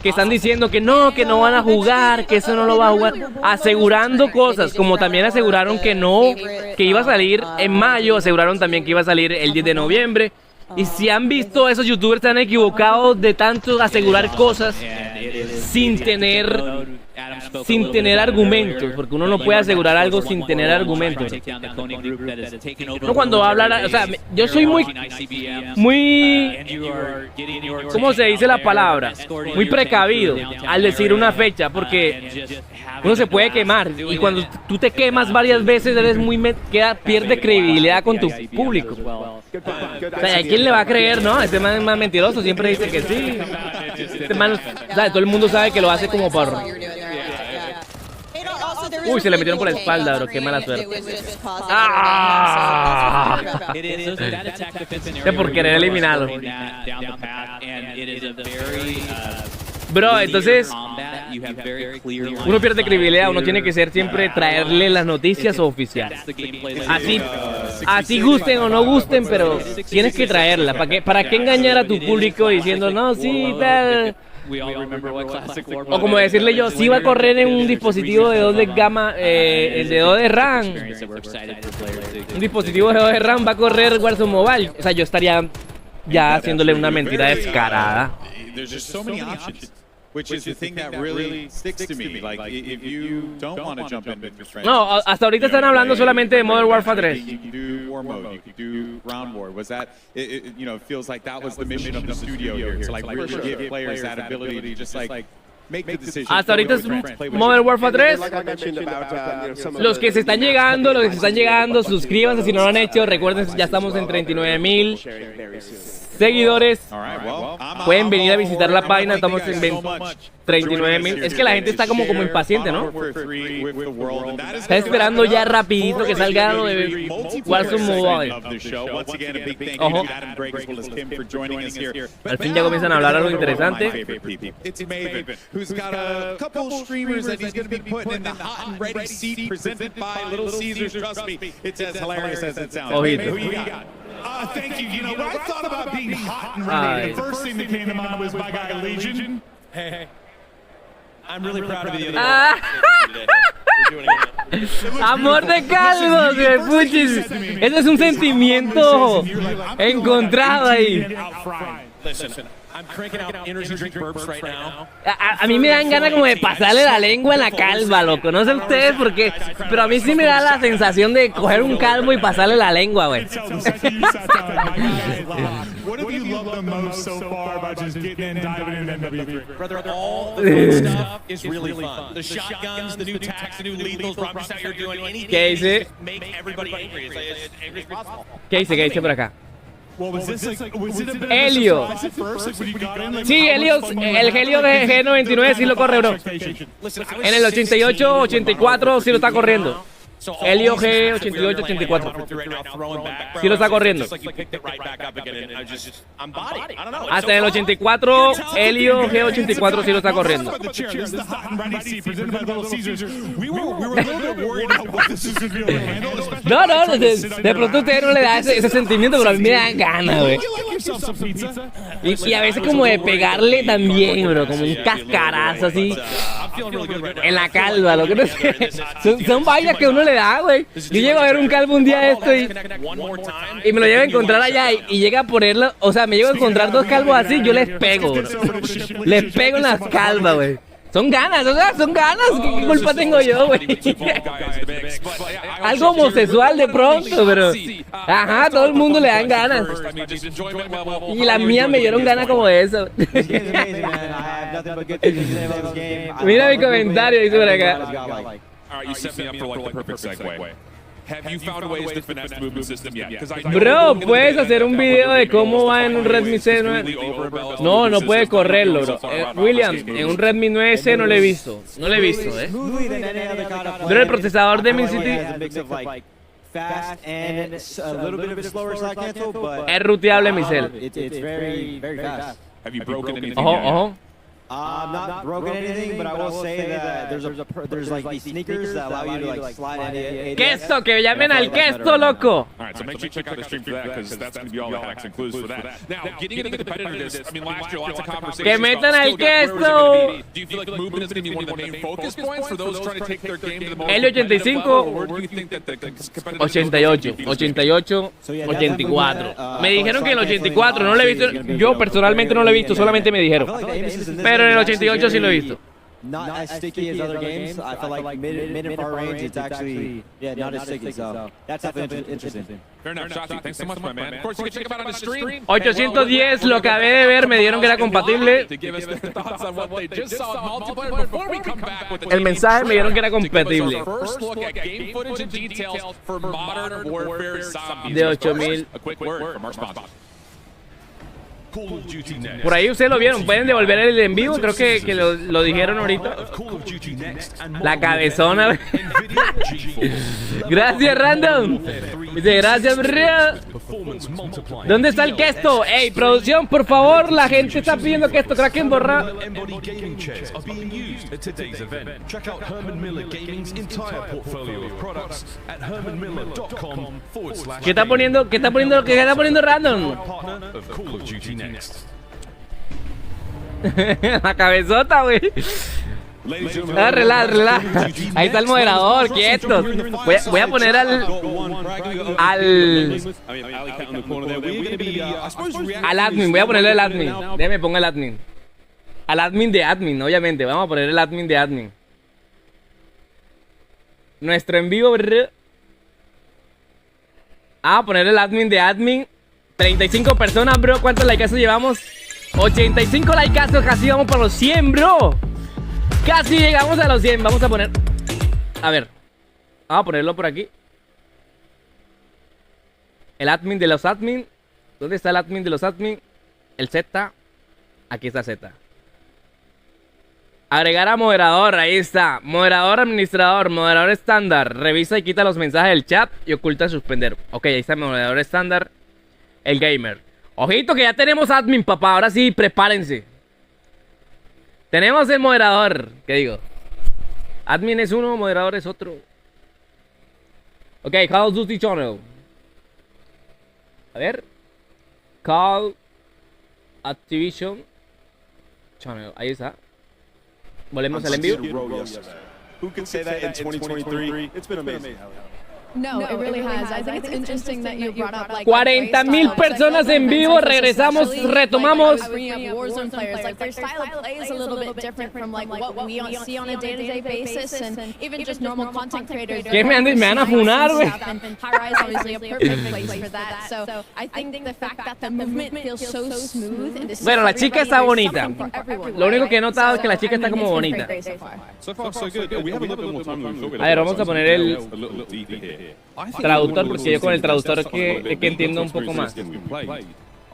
que están diciendo que no van a jugar, que eso no lo va a jugar, asegurando cosas, como también aseguraron que iba a salir en mayo, aseguraron también que iba a salir el 10 de noviembre. Y si han visto, esos youtubers están equivocados de tanto asegurar cosas sin tener argumentos, porque uno no puede asegurar algo sin tener argumentos. No, cuando va a hablar, o sea, yo soy muy, ¿cómo se dice la palabra? Muy precavido al decir una fecha, porque uno se puede quemar, y cuando tú te quemas varias veces, eres pierde credibilidad con tu público. O sea, ¿a quién le va a creer, no? Este man es más mentiroso, siempre dice que sí. Este man, o sea, todo el mundo sabe que lo hace como por... Uy, se le metieron por la espalda, bro, qué mala suerte. ¡Ah! Es por querer eliminarlo. Bro, entonces uno pierde credibilidad, uno tiene que ser siempre traerle las noticias oficiales. Así gusten o no gusten, pero tienes que traerla. ¿Para qué engañar a tu público diciendo, no, sí, tal? O como decirle yo, sí va a correr en un dispositivo de 2 de gama, de 2 de RAM. Un dispositivo de 2 de RAM va a correr Warzone Mobile. O sea, yo estaría ya haciéndole una mentira descarada. Which is the thing that really sticks to me. Like, if you don't want to jump in with your friends. No, hasta ahorita están hablando solamente de Modern Warfare 3. You can do War Mode, you can do Round War. Was that, you know, it feels like that was the mission of the studio here, to like really give players that ability to just like make the decision. Hasta ahorita es Modern Warfare 3. Los que se están llegando, suscríbanse si no lo han hecho. Recuerden, ya estamos en 39,000 seguidores. Pueden venir a visitar la página, estamos en 39,000. Es que la gente está como impaciente, ¿no? Está esperando ya rapidito que salga lo de Warzone Mobile. Ojo. Al fin ya comienzan a hablar algo interesante. Who's got a couple streamers that he's going to be putting in the hot and ready seat presented by Little Caesars. Trust me, it's as hilarious as it sounds. Who you got? Thank you. You know, when I thought about being hot and ready, the first thing that came to mind was my guy Legion. Hey. I'm really proud of you the other day. Amor de calvos, güey, puchis. Ese es un sentimiento encontrado ahí. Listen, I'm cranking out energy drink burps right now. A mí me dan ganas como de pasarle la lengua en la calva, loco. No sé ustedes por qué, pero a mí sí me da la sensación de coger un calvo y pasarle la lengua, güey. What have you loved the most so far about just getting in, diving in MW3? Brother, all the fun stuff is really fun. The shotguns, the new tacks, the new lethals, Rob, just out here doing anything to make everybody angry. As angry as possible. ¿Qué hice por acá? Helio. Sí, Helio, el Helio de G99 sí lo corre, bro. En el 88, 84 sí lo está corriendo. Helio G88, 84. Sí lo está corriendo. Hasta en el 84, Helio G84 sí lo está corriendo. No, de pronto a usted no le da ese sentimiento, pero a mí me da ganas, güey. Y a veces como de pegarle también, bro, como un cascarazo así en la calva, lo que no sé. Son vainas que uno le da, güey. Yo llego a ver un calvo un día esto y me lo llevo a encontrar allá y llega a ponerlo, o sea, me llego a encontrar dos calvos así, yo les pego, bro. Les pego en las calvas, güey. Son ganas, o sea, son ganas. ¿Qué culpa tengo yo, güey? Algo homosexual de pronto, pero... Ajá, todo el mundo le dan ganas. Y las mías me dieron ganas como de eso. Mira mi comentario, dice por acá. Bro, ¿puedes hacer un video de cómo va en un Redmi C9? No puedes correrlo, bro. William, en un Redmi 9C no lo he visto. No lo he visto, Bro, el procesador de Mi City es ruteable, mi cel. Ojo. I'm not broken anything, but I will say that there's like these sneakers that allow you to like slide in. Questo, que llamen al questo, loco. All right, so make sure you check out the stream for that because that's going to be all the hacks and clues for that. Now, getting into the competitiveness, I mean, last year lots of conversations. Que metan al questo. Do you feel like movement is going to be one of the main focus points for those trying to take their game to the most El 85, 88, 84. Me dijeron que el 84 no lo he visto. Yo personalmente no lo he visto, solamente me dijeron. Pero en el 88 sí lo he visto. Not as sticky as other games. I feel like mid and far range, it's actually not as sticky. So that's definitely interesting. Fair enough, Shotzi. Thanks so much, my man. Of course, you can check him out on the stream. 810, lo acabé de ver, me dieron que era compatible. El mensaje me dieron que era compatible. De 8000. Por ahí ustedes lo vieron, pueden devolver el en vivo, creo que lo dijeron ahorita. La cabezona. Gracias, Random. Dice, gracias, bro. ¿Dónde está el questo? Ey, producción, por favor, la gente está pidiendo que esto Kraken borra. ¿Qué está poniendo Random? La cabezota, güey. Relax. Ahí está el moderador, quietos. Voy a poner al admin, voy a ponerle el admin. Déjame ponga el admin. Al admin de admin, obviamente. Vamos a poner el admin de admin. Nuestro en vivo, bro. Vamos a poner el admin de admin. 35 personas, bro. ¿Cuántos likeazos llevamos? 85 likeazos. Casi vamos por los 100, bro. Casi llegamos a los 100. Vamos a poner... A ver. Vamos a ponerlo por aquí. El admin de los admin. ¿Dónde está el admin de los admin? El Z. Aquí está Z. Agregar a moderador, ahí está. Moderador administrador, moderador estándar. Revisa y quita los mensajes del chat y oculta suspender. Ok, ahí está el moderador estándar. El gamer. Ojito que ya tenemos admin, papá. Ahora sí, prepárense. Tenemos el moderador. ¿Qué digo? Admin es uno, moderador es otro. Ok, Call of Duty Channel. A ver. Call Activision Channel. Ahí está. Volvemos al envío. Who can say that in 2023? It's been amazing. No, it really has. I think it's interesting that you brought up like 40,000 personas en vivo. Regresamos, retomamos. Warzone players, like their style of play is a little bit different from like what we see on a day-to-day basis, and even just normal content creators. ¿Qué me van a funar, güey? High-rise obviously a perfect place for that. So I think the fact that the movement feels so smooth. Bueno, la chica está bonita. Lo único que he notado es que la chica está como bonita. So far, so good. We have a little bit more time than we thought. A ver, vamos a poner el traductor, porque yo con el traductor es que entiendo un poco más.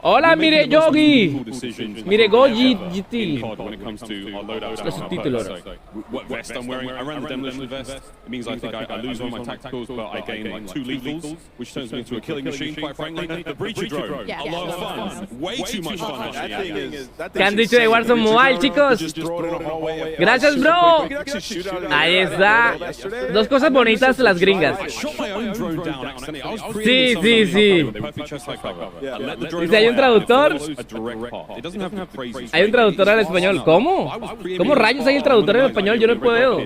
Hola, mire Yogi. Mire Goji GT. Los subtítulos. What vest I'm wearing? I ran the demolition vest. It means I think I lose one of my tacticals, but I gain like 2 lethals, which turns me into a killing machine, quite frankly. The breacher drone. A lot of fun. Way too much fun, actually. ¿Qué han dicho de Warzone Mobile, chicos? Gracias, bro. Ahí está. Dos cosas bonitas, las gringas. Sí, sí, sí. Dice, hay un traductor. Hay un traductor al español. ¿Cómo? ¿Cómo rayos hay el traductor en español? Yo no puedo.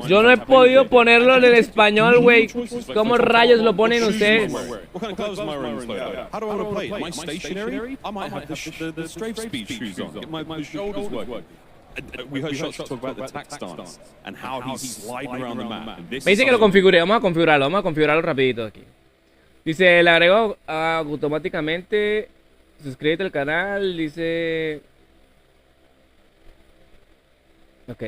Yo no he podido ponerlo en el español, güey. ¿Cómo rayos lo ponen ustedes? We heard shots talk about the tack stance and how he's sliding around the map. Me dice que lo configure, vamos a configurarlo rapidito aquí. Dice, le agrego automáticamente. Suscríbete al canal, dice. Ok.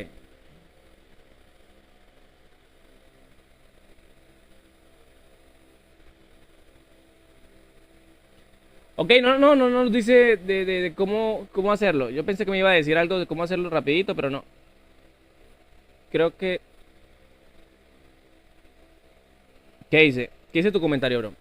Ok, no dice de cómo hacerlo. Yo pensé que me iba a decir algo de cómo hacerlo rapidito, pero no. Creo que... ¿Qué dice? ¿Qué dice tu comentario, bro?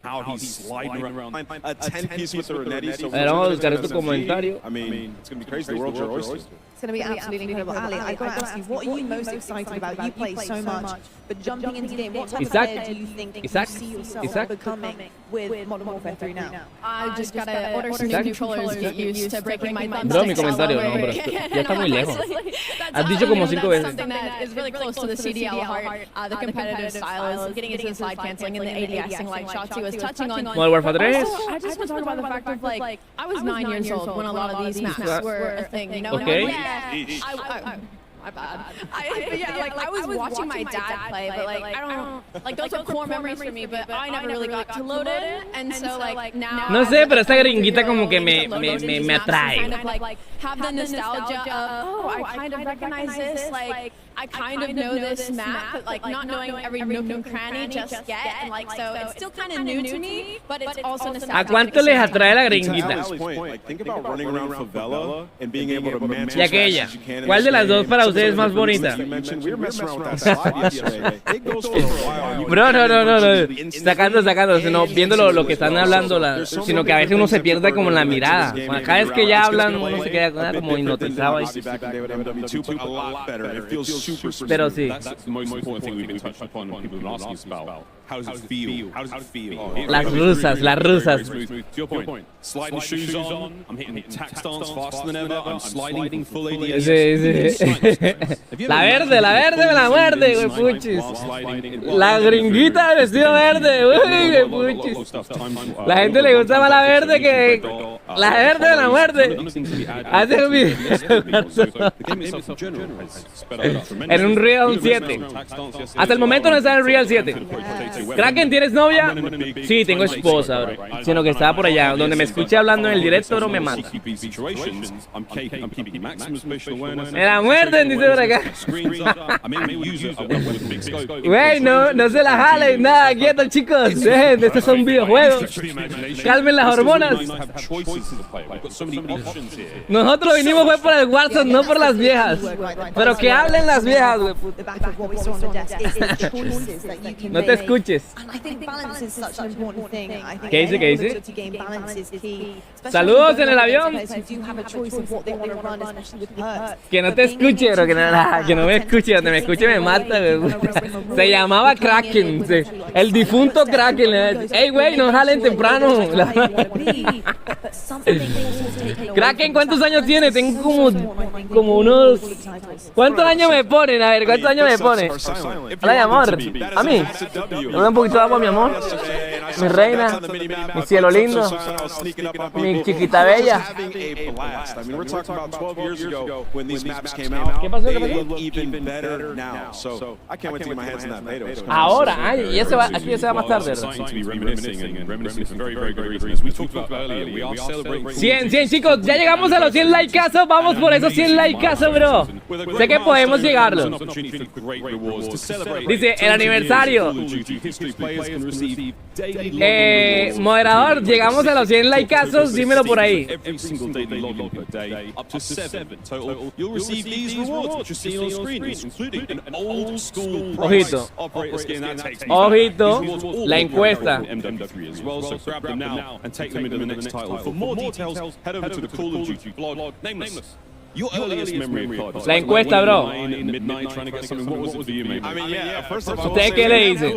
How he's sliding around. A 10-piece with the Renetti. So vamos a buscar tu comentario. I mean, it's going to be crazy. The world's your oyster. It's going to be absolutely incredible. Ali, I got to ask you, what are you most excited about? You play so much, but jumping into the game, what type of player do you think you see yourself becoming with Modern Warfare 3 now? I just got to order some new controllers, get used to breaking my thumbs. Bro, mi comentario, no, pero ya está muy lejos. Has dicho como 5 veces. Something that is really close to the CDL heart. The competitive style is getting into the slide canceling and the ADSing like Shotzi was touching on. Modern Warfare 3? I just want to talk about the fact of like, I was 9 years old when a lot of these maps were a thing, you know? Okay. My bad. I was watching my dad play, but like I don't like those are core memories for me, but I never really got to load it, and so like now. No sé, pero esta gringuita como que me atrae. Kind of like have the nostalgia of oh, I kind of recognize this, like I kind of know this map, but like not knowing every nook and cranny just yet, and like so it's still kind of new to me, but it's also nostalgic. ¿A cuánto les atrae la gringuita? Y aquella. ¿Cuál de las dos para ustedes es más bonita? Bro, no. Sacando, no, viendo lo que están hablando, sino que a veces uno se pierde como en la mirada. Cada vez que ya hablan, uno se queda como hipnotizado ahí. Pero sí. That's the most important thing we've been touched upon when people have been asking us about. How does it feel? How does it feel? Las rusas, las rusas. To your point, sliding shoes on, I'm hitting tack stance faster than ever, I'm sliding full ADS. La verde me la muerde, güey, puchis. La gringuita del vestido verde, güey, puchis. La gente le gusta más la verde que... La verde me la muerde. Hace un video. En un Real 7. Hasta el momento no está en el Real 7. Kraken, ¿tienes novia? Sí, tengo esposa, bro. Sino que estaba por allá. Donde me escuché hablando en el directo, bro, me mata. Me la muerden, dice por acá. Güey, no se la jalen. Nada, quietos, chicos. Estos son videojuegos. Calmen las hormonas. Nosotros vinimos fue por el Warzone, no por las viejas. Pero que hablen las viejas, güey. No te escuches. ¿Qué dice? ¿Qué dice? Saludos en el avión. Que no te escuche, bro, que no me escuche. Donde me escuche me mata, güey. Se llamaba Kraken. El difunto Kraken. Ey, güey, no jalen temprano. Kraken, ¿cuántos años tiene? Tengo como unos... ¿Cuántos años me ponen? A ver, ¿cuántos años me ponen? Hola, mi amor. A mí. ¿Me da un poquito de agua, mi amor? Mi reina. Mi cielo lindo. Mi chiquita bella. ¿Qué pasó? Ahora, ay, y ese va, aquí ya se va más tarde. 100, chicos, ya llegamos a los 100 likeazos, vamos por esos 100 likeazos, bro. Sé que podemos llegarlos. Dice, el aniversario. Moderador, llegamos a los 100 likeazos, dímelo por ahí. Ojito. Ojito, la encuesta. La encuesta, bro. ¿Usted qué le dice?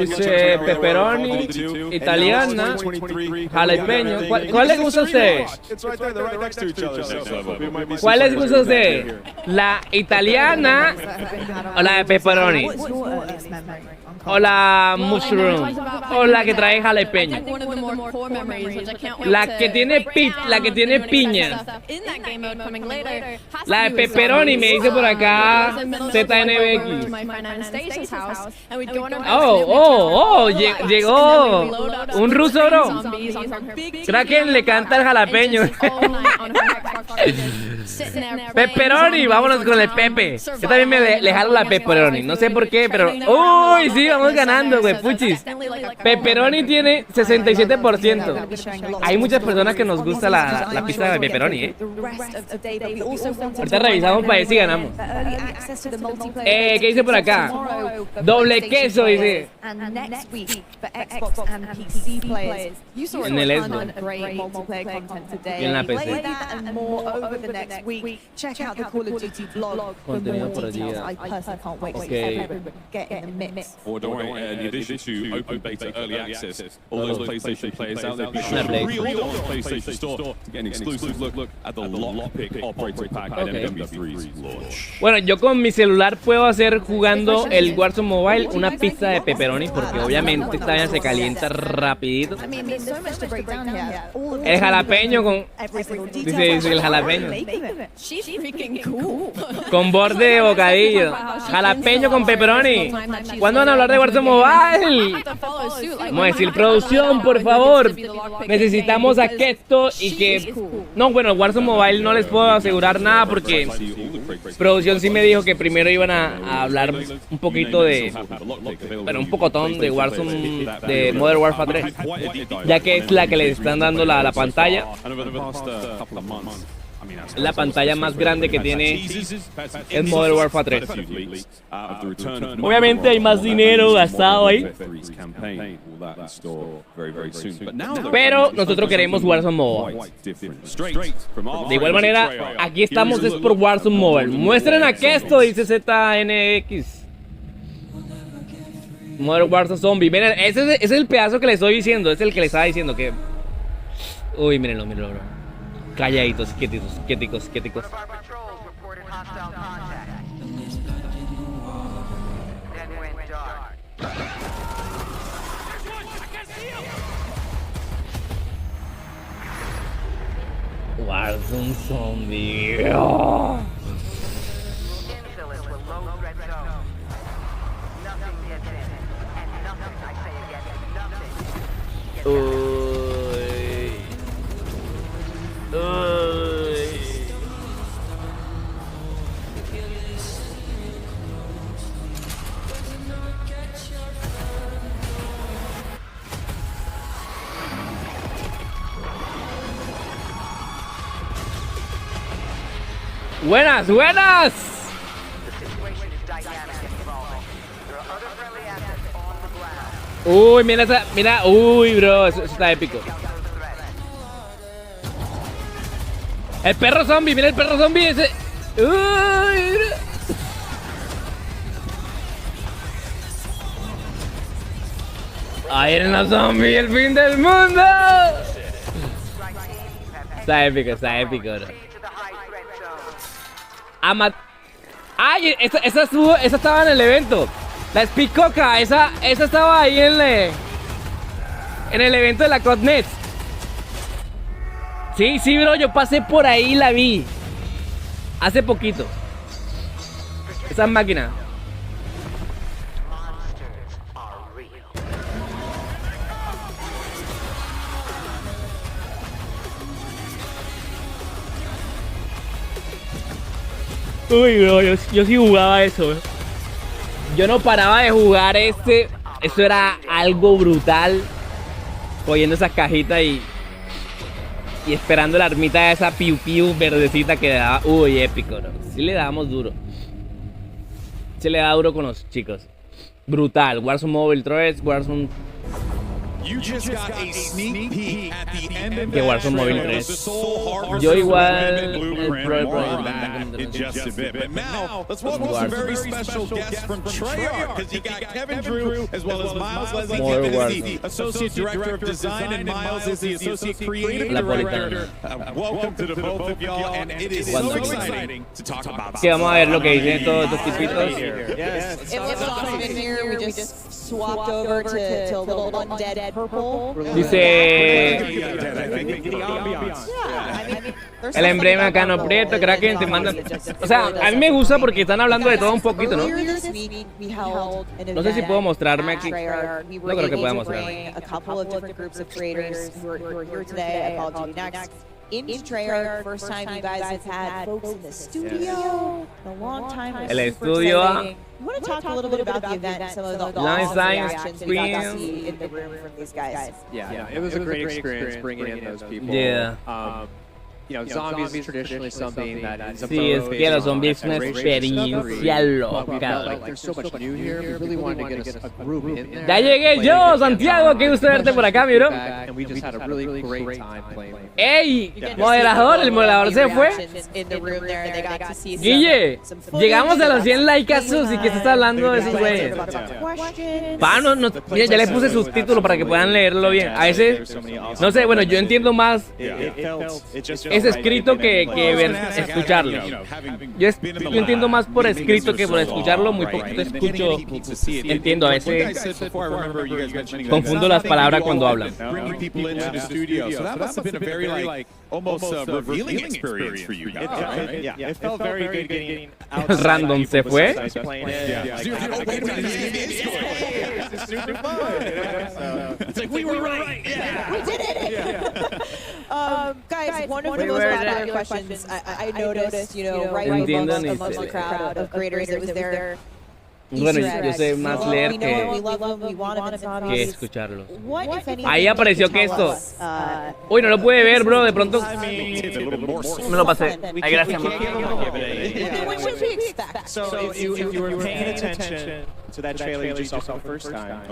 Dice pepperoni, italiana, jalapeño. ¿Cuál le gusta a usted? ¿Cuál les gusta a usted? ¿La italiana o la de pepperoni? O la mushroom. O la que trae jalapeño. La que tiene piña. La de pepperoni me dice por acá ZNBX. Llegó un ruso, bro. Kraken le canta el jalapeño. Pepperoni, vámonos con el Pepe. Yo también le jalo la pepperoni. No sé por qué, pero... ¡Uy, sí! Vamos ganando, güey, puchis. Pepperoni tiene 67%. Hay muchas personas que nos gusta la pizza de pepperoni, Ahorita revisamos para ver si ganamos. ¿Qué dice por acá? Doble queso, dice. En el Xbox. Y en la PC. Contenido por día. Don't worry, in addition to open beta early access, all those PlayStation players out there, be sure to pre-order on the PlayStation Store to get an exclusive look at the Lockpick Operator Pack at MW3's launch. Bueno, yo con mi celular puedo hacer jugando el Warzone Mobile una pizza de pepperoni porque obviamente esta vaina se calienta rapidito. El jalapeño con... Dice el jalapeño. Con borde de bocadillo. Jalapeño con pepperoni. ¿Cuándo van a hablar de Warzone Mobile? Vamos a decir producción, por favor. Necesitamos a esto y que... No, bueno, Warzone Mobile no les puedo asegurar nada porque producción sí me dijo que primero iban a hablar un poquito de... Bueno, un pocotón de Warzone, de Modern Warfare 3, ya que es la que les están dando la pantalla. Es la pantalla más grande que tiene el Modern Warfare 3. Obviamente hay más dinero gastado ahí. Pero nosotros queremos Warzone Mobile. De igual manera, aquí estamos es por Warzone Mobile. Muestren aquí esto, dice ZNX. Modern Warzone Zombie. Miren, ese es el pedazo que les estoy diciendo. Es el que les estaba diciendo que... Uy, mírenlo, bro. Calladitos, quieticos. Warzone Zombie. Oh. Buenas. Uy, mira, uy, bro, eso está épico. El perro zombie, mira el perro zombie ese. Uy, mira. Ahí en la zombie, el fin del mundo. Está épico, bro. Ay, esa estaba en el evento. La Spicoca, esa estaba ahí en el evento de la Codnext. Sí, bro, yo pasé por ahí y la vi. Hace poquito. Esa máquina. Uy, bro, yo sí jugaba eso, bro. Yo no paraba de jugar Eso era algo brutal. Cogiendo esa cajita y esperando la armita de esa piu piu verdecita que daba. Uy, épico, bro. Sí le dábamos duro. Sí le da duro con los chicos. Brutal. Warzone Mobile 3, Warzone... Que Warzone Mobile 3. Yo igual. Que vamos a ver lo que dicen todos estos tipitos. Dice el emblema acá no prieto, Kraken te mandan. O sea, a mí me gusta porque están hablando de todo un poquito, ¿no? No sé si puedo mostrarme aquí. No creo que pueda mostrar. El estudio. I want to talk a little bit about the event and some of the Nice reactions that you got to see in the room from these guys. Yeah, it was a great experience bringing in those people. Yeah. You know, zombies is traditionally something that is a sí, es que los zombies es una experiencia loca. Ya llegué yo, Santiago, qué gusto verte por acá, mi bro. ¡Ey! Moderador, el moderador se fue. Guille, llegamos a los 100 likeazos y que se está hablando de esos güeyes. Mira, ya le puse subtítulos para que puedan leerlo bien. A veces, no sé, bueno, yo entiendo más es escrito que escucharlo. Yo entiendo más por escrito que por escucharlo. Muy poquito escucho, entiendo. A veces confundo las palabras cuando hablan. Random se fue. Guys, one of the most popular questions I noticed, you know, right amongst the crowd of creators that was there. Bueno, yo sé más leer que escucharlos. Ahí apareció que esto. Uy, no lo puede ver, bro. De pronto me lo pasé. Ay, gracias. What should we expect? So if you were paying attention to that trailer you just saw for the first time,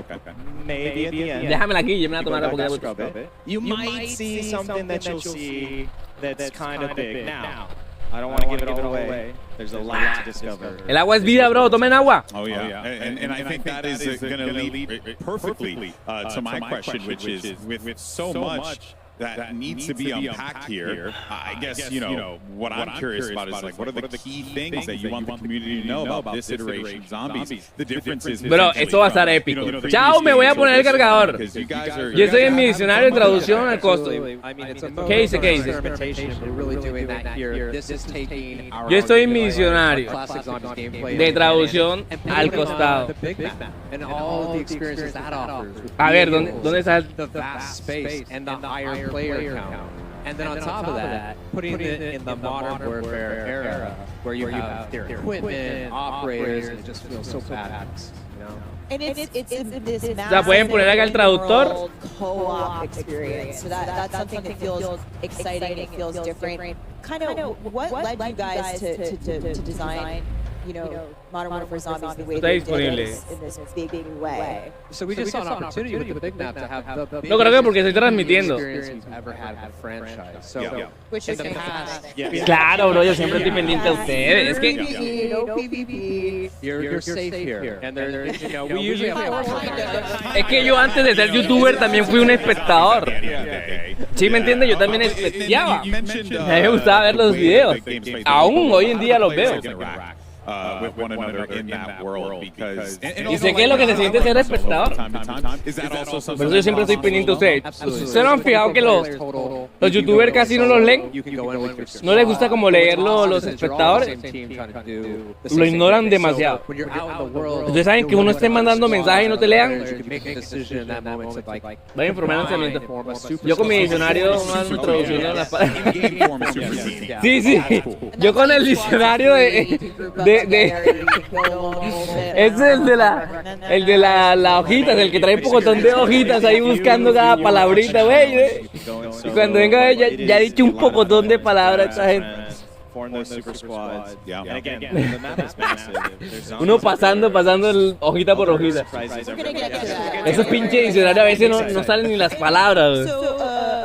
maybe at the end, déjamela aquí, yo me la voy a tomar un poquito. you might see something that you'll see that's kind of big. Now, I don't want to give it all away. There's a lot to discover. El agua es vida, bro. Tomen agua. Oh yeah, and I think that is going to lead perfectly to my question, which is with so much that needs to be unpacked here. I guess, you know, what I'm curious about is like, what are the key things that you want the community to know about this iteration of zombies? The differences. Bro, esto va a estar épico. Chao, me voy a poner el cargador. Yo estoy en mi diccionario de traducción al costo. ¿Qué dice? ¿Qué dice? Yo estoy en mi diccionario de traducción al costado. A ver, ¿dónde está el...? Player count. And then on top of that, putting it in the modern warfare era, where you have their equipment, operators, and it just feels so badass, you know? And it's this O sea, pueden poner acá el traductor. Co-op experience. So that's something that feels exciting, it feels different. Kind of what led you guys to design, you know, Modern Warfare Zombies the way they did it in this big way? So we just saw an opportunity with the big map to have the No creo que porque estoy transmitiendo. experience we've ever had with the franchise. So Which is fantastic. Claro, bro, yo siempre estoy pendiente a ustedes. Es que No PvP. You're safe here. And there, you know, we usually have es que yo antes de ser youtuber también fui un espectador. ¿Sí me entiendes? Yo también espectaba. A mí me gustaba ver los videos. Aún hoy en día los veo. With one another in that world because Y sé que es lo que se siente ser espectador. Por eso yo siempre estoy pendiente a ustedes. ¿Ustedes no han fijado que los youtubers casi no los leen? ¿No les gusta como leerlo los espectadores? Lo ignoran demasiado. Ustedes saben que uno esté mandando mensajes y no te lean. Vayan a informar Lanzamiento. Yo con mi diccionario no ando traduciendo las palabras. Sí, sí. Yo con el diccionario ese es el de la hojita, el que trae un pocotón de hojitas ahí buscando cada palabrita, güey. Y cuando venga ya ha dicho un pocotón de palabras esta gente. Uno pasando hojita por hojita. Esos pinches diccionarios a veces no salen ni las palabras.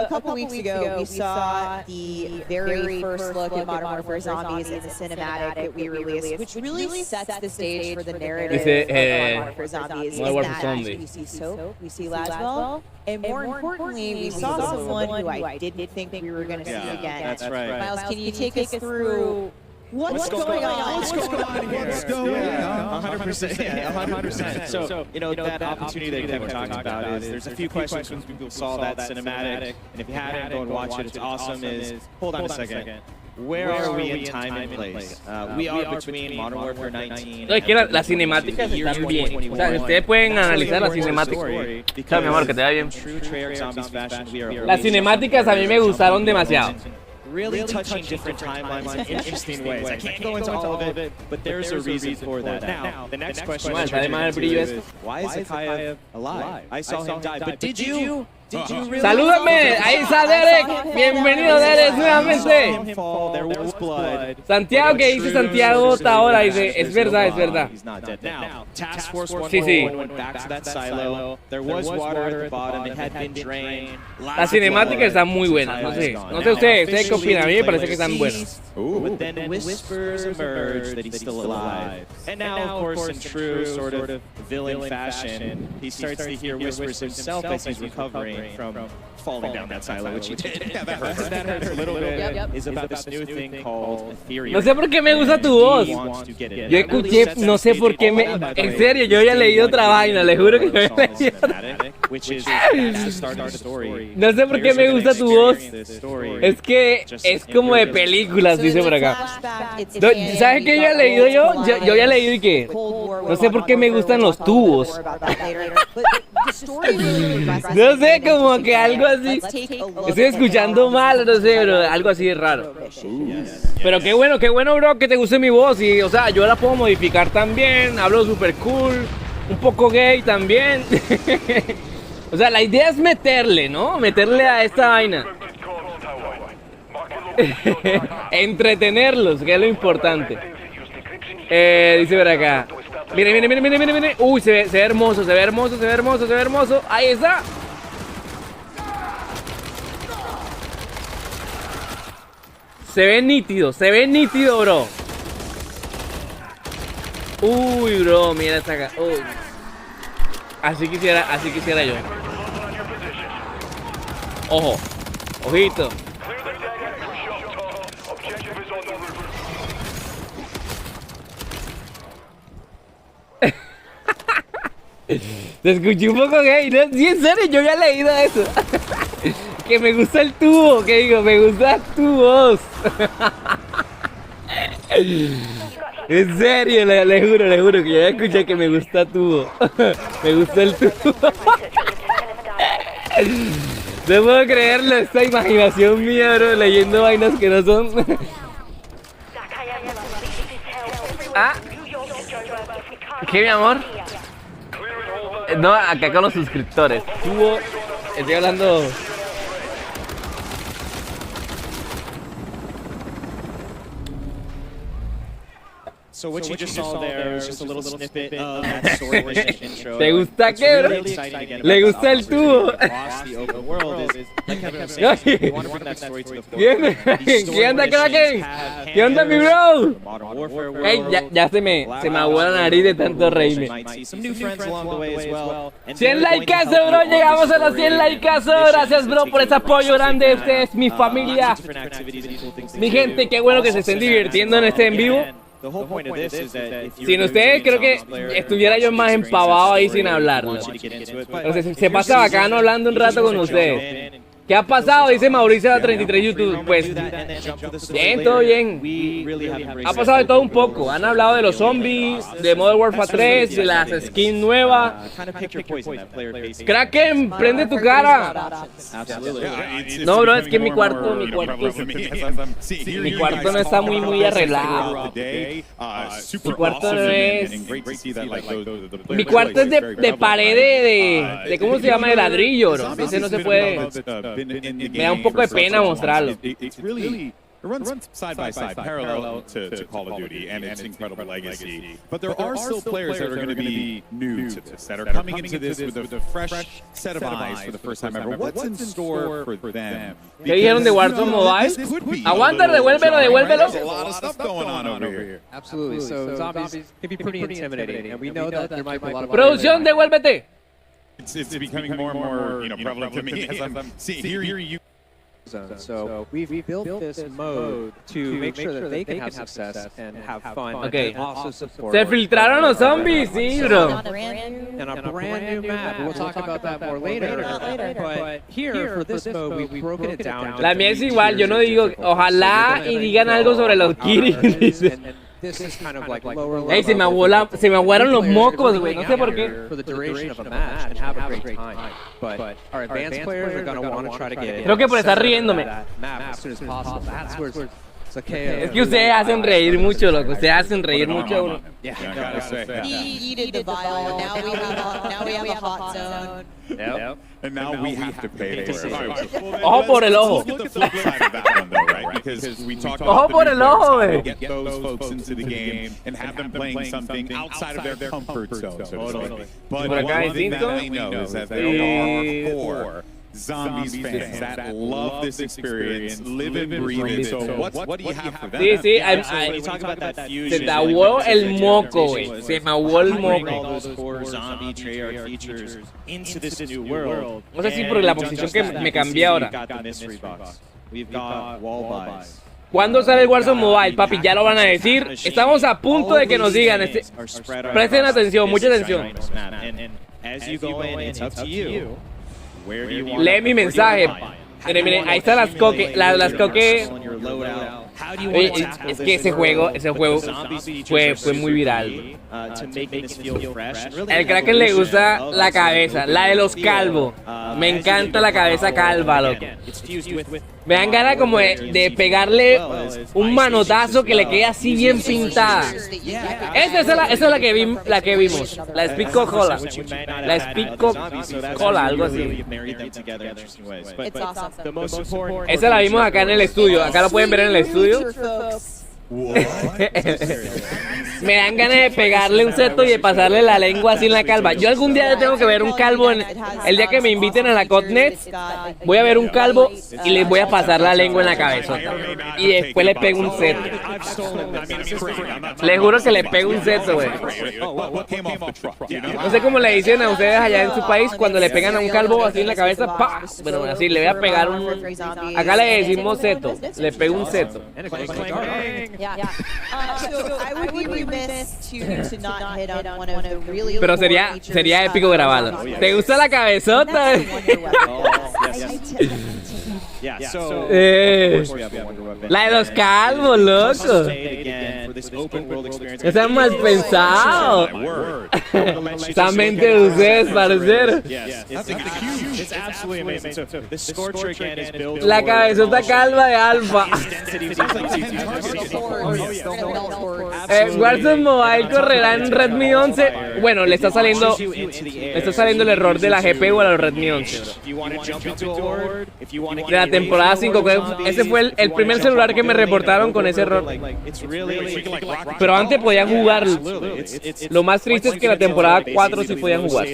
A couple weeks ago, we saw the very first look at Modern Warfare Zombies in the cinematic that we released, which really sets the stage for the narrative of Modern Warfare Zombies. We see Soap, we see Laswell, and more importantly, we saw someone who I didn't think we were going to see again. That's right. Miles, can you take us through what's going on? What's going on here? What's going on? 100%. Yeah, 100%. So, you know, that opportunity that Kevin talked about is there's a few questions when people saw that cinematic, and if you haven't, go and watch it. It's awesome. Hold on a second. Where are we in time and place? We are between Modern Warfare 19. No, es que las cinemáticas están bien. O sea, ustedes pueden analizar las cinemáticas. O sea, mi amor, que te vaya bien. Las cinemáticas a mí me gustaron demasiado. Really touching different timelines in interesting ways. I can't go into all of it, but there's a reason for that. Now, the next question is, why is Zakayev alive? I saw him die, but did you really? ¡Salúdame! Ahí está Derek. Bienvenido, Derek, nuevamente. Santiago, ¿qué dice Santiago ahora? Dice, es verdad, es verdad. Sí, sí. Las cinemáticas están muy buenas. No sé ustedes qué opinan. A mí me parece que están buenas. But then whispers emerge that he's still alive. And now, of course, in true sort of villain fashion, he starts to hear whispers himself as he's recovering from falling down that silo, which he did. Yeah, that hurts a little bit. Is about this new thing called Ethereum. No sé por qué me gusta tu voz. Yo escuché, no sé por qué me... En serio, yo había leído otra vaina, le juro que yo había leído otra. No sé por qué me gusta tu voz. Es que es como de películas, dice por acá. ¿Sabes qué había leído yo? Yo había leído y que... No sé por qué me gustan los tubos. No sé, como que algo así. Estoy escuchando mal, no sé, pero algo así raro. Pero qué bueno, bro, que te guste mi voz. Y, o sea, yo la puedo modificar también. Hablo súper cool. Un poco gay también. O sea, la idea es meterle, ¿no? Meterle a esta vaina. Entretenerlos, que es lo importante. Dice por acá. Mire. Uy, se ve hermoso, se ve hermoso. Ahí está. Se ve nítido, bro. Uy, bro, mira esta acá. Uy. Así quisiera yo. Ojo. Ojito. Te escuché un poco gay, ¿no? Sí, en serio, yo había leído eso. Que me gusta el tubo, que digo, me gusta tu voz. En serio, le juro que yo ya escuché que me gusta tu voz. Me gusta el tubo. No puedo creerlo, esta imaginación mía, bro, leyendo vainas que no son. Ah. ¿Qué, mi amor? No, acá con los suscriptores. Estoy hablando. So what you just saw there was just a little snippet of that story intro. ¿Te gusta qué, bro? ¿Le gusta el tubo? ¿Qué onda, Kraken? ¿Qué onda, mi bro? Ey, ya se me aguó la nariz de tanto reírme. 100 likeazos, bro. Llegamos a los 100 likeazos. Gracias, bro, por ese apoyo grande. Este es mi familia. Mi gente, qué bueno que se estén divirtiendo en este en vivo. Sin ustedes creo que estuviera yo más empavado ahí sin hablarlo. Entonces, se pasa bacano hablando un rato con ustedes. ¿Qué ha pasado? Dice Mauricio a 33 YouTube. Pues bien, todo bien. Ha pasado de todo un poco. Han hablado de los zombies, de Modern Warfare 3, de las skins nuevas. Kraken, prende tu cara. No, bro, es que mi cuarto no está muy arreglado. Mi cuarto no es. Mi cuarto es de pared de ¿cómo se llama? De ladrillo, bro. Ese no se puede. Me da un poco de pena mostrarlo. It runs side by side, parallel to Call of Duty and its incredible legacy. But there are still players that are going to be new to this, that are coming into this with a fresh set of eyes for the first time ever. What's in store for them? ¿Qué dijeron de Warzone Mobile? Aguanta, devuélvelo. There's a lot of stuff going on over here. Absolutely. So zombies can be pretty intimidating, and we know that there might be a lot of. Producción, devuélvete. It's becoming more and more, prevalent to me as I'm hearing you. So we've built this mode to make sure that they can have success and have fun. Okay. And also support. Se filtraron los zombies, sí, bro. And a brand new map. We'll talk about that more later. But here for this mode, we've broken it down. La mía es igual. Yo no digo, ojalá y digan algo sobre los Kiris. This is kind of like lower level. Ey, se me aguaron los mocos, güey. No sé por qué. For the duration of a match and have a great time. But our advanced players are going to want to try to get it. Creo que por estar riéndome. As soon as possible. That's where es que ustedes hacen reír mucho, loco. Ustedes hacen reír mucho a uno. He did the vial. Now we have a hot zone. Yep. And now we have to pay for it. Ojo por el ojo. Because we talked Ojo por el ojo, güey. Get those folks into the game and have them playing something outside of their comfort zone, so to speak. But one thing that I know is that there are core zombies fans that love this experience, live and breathe it. So what do you have for them? Sí, se te aguó el moco, güey. Se me aguó el moco. No sé si por la posición que me cambié ahora. ¿Cuándo sale el Warzone Mobile, papi? Ya lo van a decir. Estamos a punto de que nos digan. Presten atención, mucha atención. Lee mi mensaje. Miren, ahí están las coque. Oye, es que ese juego fue muy viral. El Kraken le gusta la cabeza, la de los calvos. Me encanta la cabeza calva, loco. Me dan ganas como de pegarle un manotazo que le quede así bien pintada. Esa es la que vimos. La Speed Cola. La Speed Cola, algo así. Esa la vimos acá en el estudio. Acá lo pueden ver en el estudio. Me dan ganas de pegarle un seto y de pasarle la lengua así en la calva. Yo algún día tengo que ver un calvo. El día que me inviten a la Codnext, voy a ver un calvo y les voy a pasar la lengua en la cabeza. Y después le pego un seto. Les juro que le pego un seto, güey. No sé cómo le dicen a ustedes allá en su país cuando le pegan a un calvo así en la cabeza. ¡Pah! Bueno, así le voy a pegar un... Acá le decimos seto. Le pego un seto. Pero sería épico grabarlo. ¿Te gusta la cabezota? La de los calvos, loco. Están mal pensados. Esa mente de ustedes, parceros. La cabezota calva de Alfa. Warzone Mobile correrá en Redmi 11. Bueno, le está saliendo el error de la GPU a la Redmi 11. De la temporada 5. Ese fue el primer celular que me reportaron con ese error. Pero antes podían jugar. Lo más triste es que la temporada 4 sí podían jugar.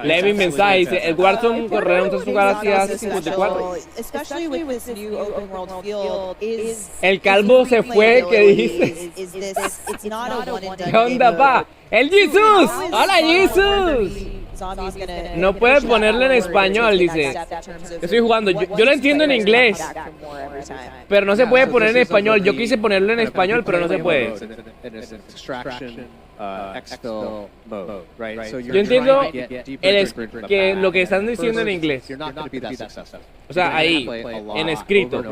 Levin mensaje dice, el Warzone correrá un jugar hacia 54. El calvo se fue, ¿qué dice? ¿Qué onda, pa? ¡El Jesus! ¡Hola, Jesus! No puedes ponerlo en español, dice. Estoy jugando, yo lo entiendo en inglés, pero no se puede poner en español. Yo quise ponerlo en español, pero no se puede. Yo entiendo que lo que están diciendo en inglés. O sea, ahí, en escrito.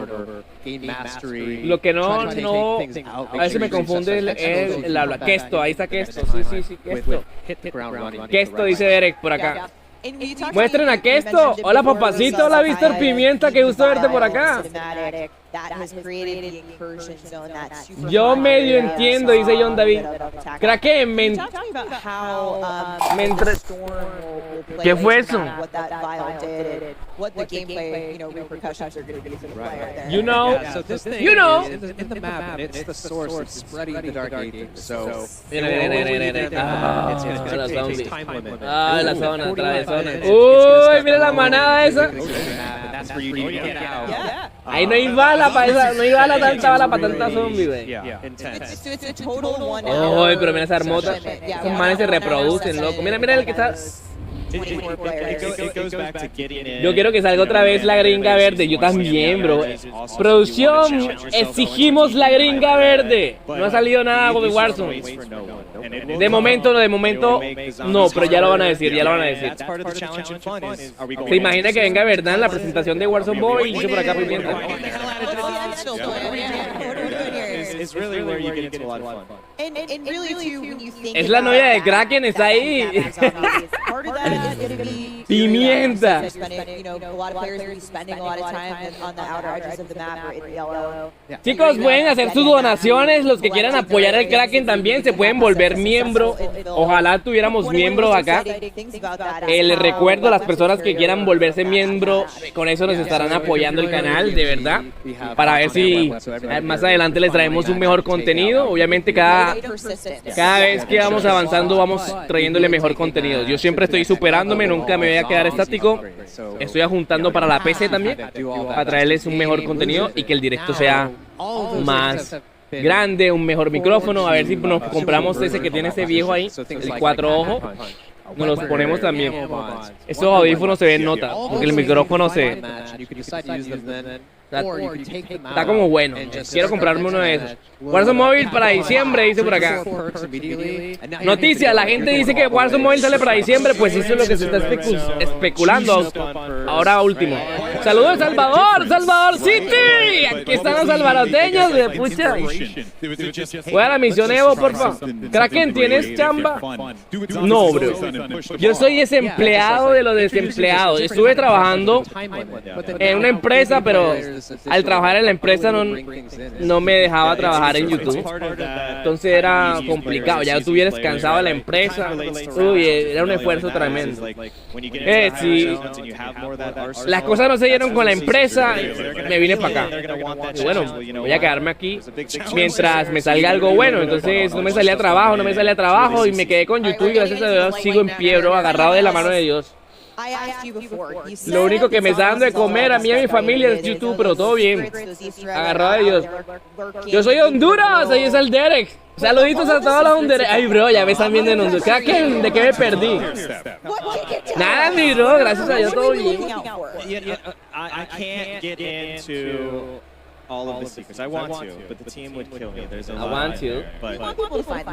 Lo que no, a veces me confunde el habla. Questo, ahí está Questo. Sí, Questo. Questo, dice Derek por acá. Muestren a Questo. Hola, papacito. Hola, Víctor Pimienta. Qué gusto verte por acá. Yo medio entiendo, dice John David. Kraken, ¿qué fue eso? You know. La zona, otra vez zona. Uy, mira la manada esa. Ahí no hay bala para esa, no hay tanta bala para tanta zombie, güey. Uy, pero mira esa hermosa. Esos manes se reproducen, loco. Mira el que está. Yo quiero que salga otra vez la gringa verde. Yo también, bro. Producción, exigimos la gringa verde. No ha salido nada de Warzone. De momento no, pero ya lo van a decir, ¿Se imagina que venga verdad en la presentación de Warzone Boy y dice por acá Pimienta? Es la novia de Kraken, está ahí. Pimienta. Chicos, pueden hacer sus donaciones. Los que quieran apoyar al Kraken también se pueden volver miembro. Ojalá tuviéramos miembros acá. Les recuerdo a las personas que quieran volverse miembro, con eso nos estarán apoyando el canal, de verdad, para ver si más adelante les traemos un mejor contenido. Obviamente cada vez que vamos avanzando vamos trayéndole mejor contenido. Yo siempre estoy superándome, nunca me voy a quedar estático. Estoy ajuntando para la PC también, para traerles un mejor contenido y que el directo sea más grande, un mejor micrófono. A ver si nos compramos ese que tiene ese viejo ahí, el 4 ojos. Nos los ponemos también. Esos audífonos se ven nota, porque el micrófono se... Está como bueno. Quiero comprarme uno de esos. Warzone Mobile para diciembre, dice por acá. Noticia, la gente dice que Warzone Mobile sale para diciembre, pues eso es lo que se está especulando. Ahora último. Saludos Salvador, Salvador City. Aquí están los salvadoreños de pucha. Voy a la misión Evo, porfa. Kraken, ¿tienes chamba? No, bro. Yo soy desempleado de los desempleados. Estuve trabajando en una empresa, pero al trabajar en la empresa no me dejaba trabajar en YouTube. Entonces era complicado. Ya estuvieras cansado de la empresa. Uy, era un esfuerzo tremendo. Sí. Las cosas no se dieron con la empresa, me vine para acá. Y bueno, voy a quedarme aquí mientras me salga algo bueno. Entonces no me salía trabajo, y me quedé con YouTube y gracias a Dios sigo en pie, bro, agarrado de la mano de Dios. Lo único que me está dando de comer a mí y a mi familia es YouTube, pero todo bien. Agarrado de Dios. Yo soy de Honduras, ahí es el Derek. Saluditos a todos los hondureños. Ay, bro, ya me están viendo en Honduras. ¿De qué me perdí? Nada, mi bro, gracias a Dios todo bien. I can't get into all of the secrets. I want to, but the team would kill me. There's a lot. I want to. But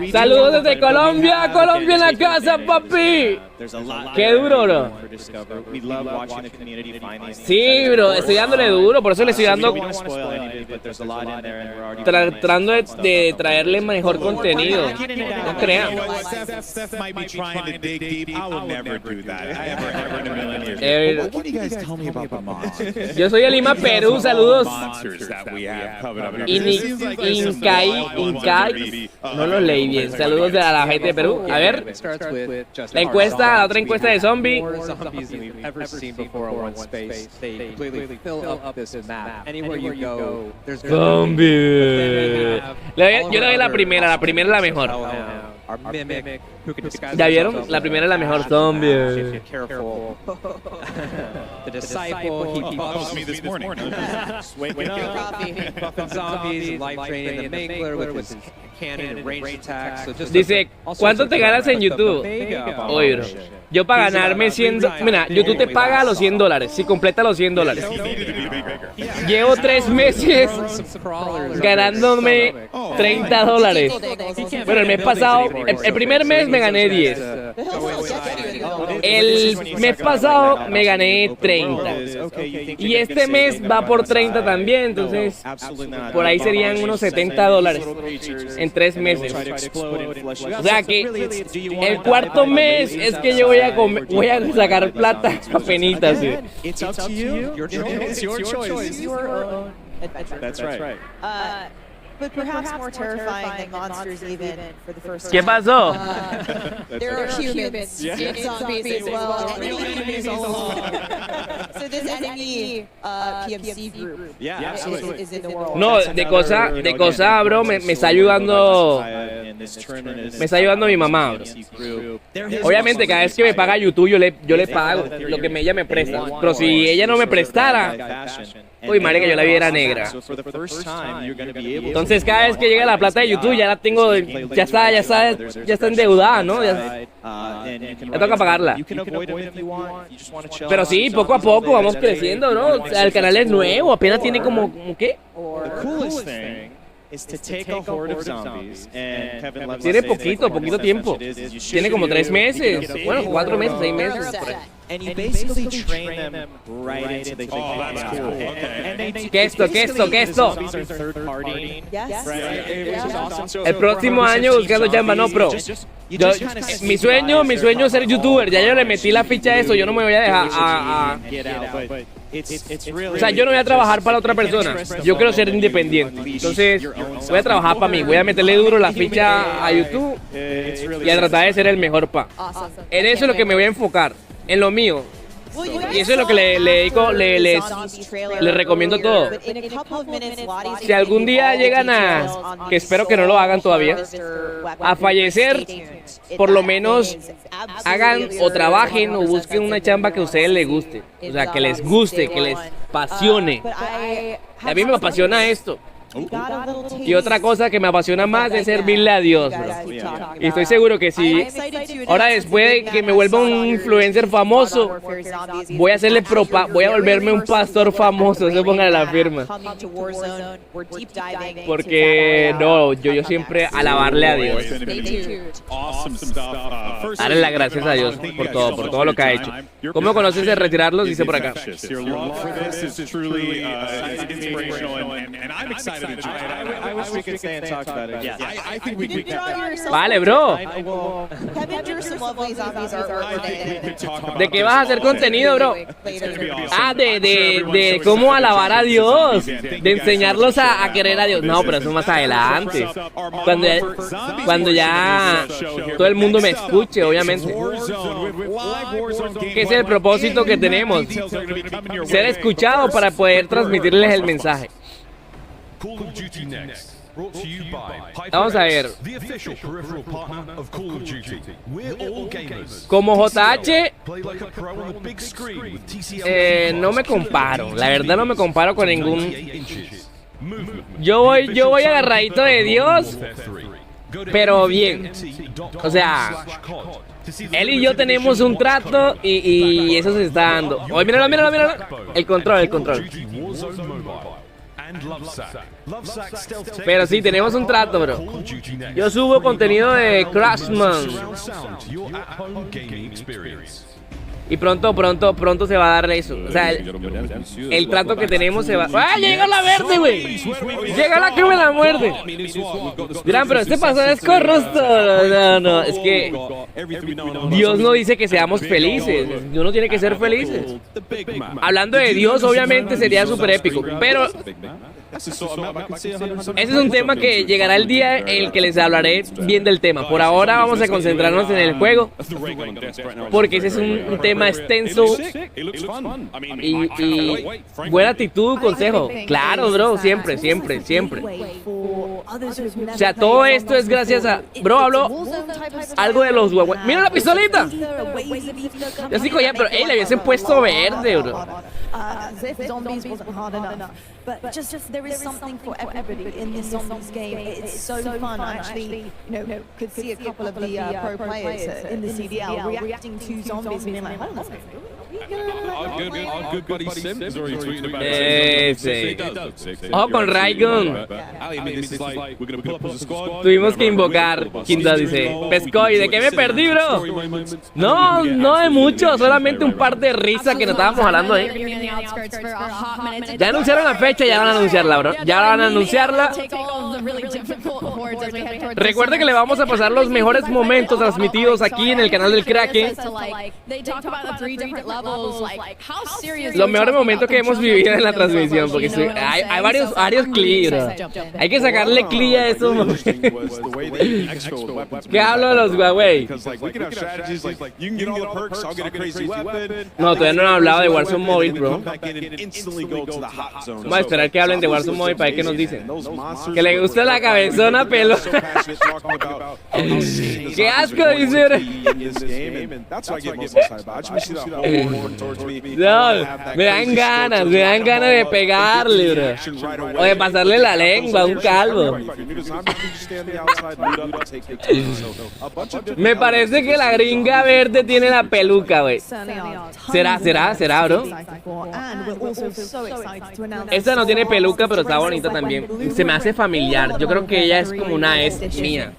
saludos desde Colombia, Colombia en la casa, papi. Qué duro, bro. We love watching the community find these. Sí, bro, estoy dándole duro, por eso le estoy dando. Tratando de traerle mejor contenido. No crean. Steph might be trying to dig deep. I will never do that. Ever in a million years. What can you guys tell me about the monsters? Yo soy de Lima, Perú, saludos. Incai, no lo leí bien. Saludos a la gente de Perú. A ver, la encuesta, la otra encuesta de zombie. Zombie. Yo le doy la primera es la mejor. ¿Ya vieron? La primera es la mejor. Zombie. The disciple, he buffs me this morning. Waking up, buffing zombies, life training the Mangler with his cannon and range attacks. So just dice, ¿cuánto te ganas en YouTube? Oye, bro, yo para ganarme 100... Mira, YouTube te paga los $100, si completa los $100. Llevo 3 meses ganándome $30. Bueno, el mes pasado, el primer mes me gané 10. El mes pasado me gané 30. Y este mes va por 30 también, entonces por ahí serían unos $70 en 3 meses. O sea que el cuarto mes es que yo voy a sacar plata apenitas. ¿Sí? It's up to you. It's your choice. That's right. But perhaps more terrifying than monsters even for the first time. ¿Qué pasó? There are humans and zombies as well. So this enemy PMC group is in the world. No, de cosa, bro, me está ayudando. Me está ayudando mi mamá, bro. Obviamente, cada vez que me paga YouTube, yo le pago lo que ella me presta. Pero si ella no me prestara, uy, marica, yo la viera negra. Entonces, cada vez que llega la plata de YouTube, ya la tengo, ya está endeudada, ¿no? Ya toca pagarla. Pero sí, poco a poco vamos creciendo, ¿no? El canal es nuevo, apenas tiene como ¿qué? Tiene poquito tiempo. Tiene como 3 meses. Bueno, 4 meses, 6 meses. And you basically train them right into the game. ¿Qué esto? El próximo año buscando chamba, no, pro. Mi sueño es ser youtuber. Ya yo le metí la ficha a eso. Yo no me voy a dejar o sea, yo no voy a trabajar para otra persona. Yo quiero ser independiente. Entonces, voy a trabajar para mí. Voy a meterle duro la ficha a YouTube y a tratar de ser el mejor En eso es lo que me voy a enfocar. En lo mío. Y eso es lo que le recomiendo todo. Si algún día llegan que espero que no lo hagan todavía, a fallecer, por lo menos hagan o trabajen o busquen una chamba que a ustedes les guste. O sea, que les guste, que les apasione. A mí me apasiona esto. Y otra cosa que me apasiona más es servirle a Dios, bro. Y estoy seguro que si ahora después de que me vuelva un influencer famoso, voy a volverme un pastor famoso, eso pongan la firma. Porque no, yo siempre alabarle a Dios. Darle las gracias a Dios por todo lo que ha hecho. ¿Cómo conoces de retirarlos? Dice por acá. Vale, bro. ¿De qué vas a hacer contenido, bro? Ah, de cómo alabar a Dios, de enseñarlos a querer a Dios. No, pero eso más adelante. Cuando ya todo el mundo me escuche, obviamente. Que es el propósito que tenemos. Ser escuchado para poder transmitirles el mensaje. Vamos a ver. Como JH, no me comparo. La verdad no me comparo con ningún. Yo voy agarradito de Dios, pero bien. O sea, él y yo tenemos un trato y eso se está dando. Oye, míralo. El control. Pero sí, tenemos un trato, bro. Yo subo contenido de Crashman. Y pronto se va a dar eso. O sea, el trato que tenemos se va... ¡Ah, llega la verde, güey! Llega la que me la muerde. Dirán, pero este pasado es corrupto. No, es que Dios no dice que seamos felices. Uno tiene que ser felices. Hablando de Dios, obviamente sería súper épico. Pero ese es un tema que llegará el día en el que les hablaré bien del tema. Por ahora vamos a concentrarnos en el juego, porque ese es un tema extenso y buena actitud, consejo. Claro, bro, siempre. O sea, todo esto es gracias a... Bro, hablo algo de los huevos. ¡Mira la pistolita! Yo sí, ya, pero le hubiesen puesto verde, bro. There is something for everybody in this zombies game. It's so fun. I actually, could see a couple of the pro players in the CDL reacting to zombies and being like, oh, that's Our good buddy Sim is already tweeting about it. Ojo con Raygun. Tuvimos que invocar. Quinta dice, Pescoy, ¿de qué me perdí, bro? No de mucho, solamente un par de risas que nos estábamos hablando ahí. Ya anunciaron la fecha, ya van a anunciarla, bro. Ya van a anunciarla. Recuerda que le vamos a pasar los mejores momentos transmitidos aquí en el canal del Kraken. Los mejores momentos que hemos vivido en la transmisión, porque hay varios clips, bro. Hay que sacarle clip a esos momentos. ¿Qué hablo de los Huawei? No, todavía no han hablado de Warzone Mobile, bro. Vamos a esperar que hablen de Warzone Mobile para ver qué nos dicen. Que le gusta la cabezona pelo. ¡Qué asco, dice, bro! No, me dan ganas de pegarle, bro. O de pasarle la lengua a un calvo. Me parece que la gringa verde tiene la peluca, güey. ¿Será, bro? Esta no tiene peluca, pero está bonita también. Se me hace familiar. Yo creo que ella es como una ex mía.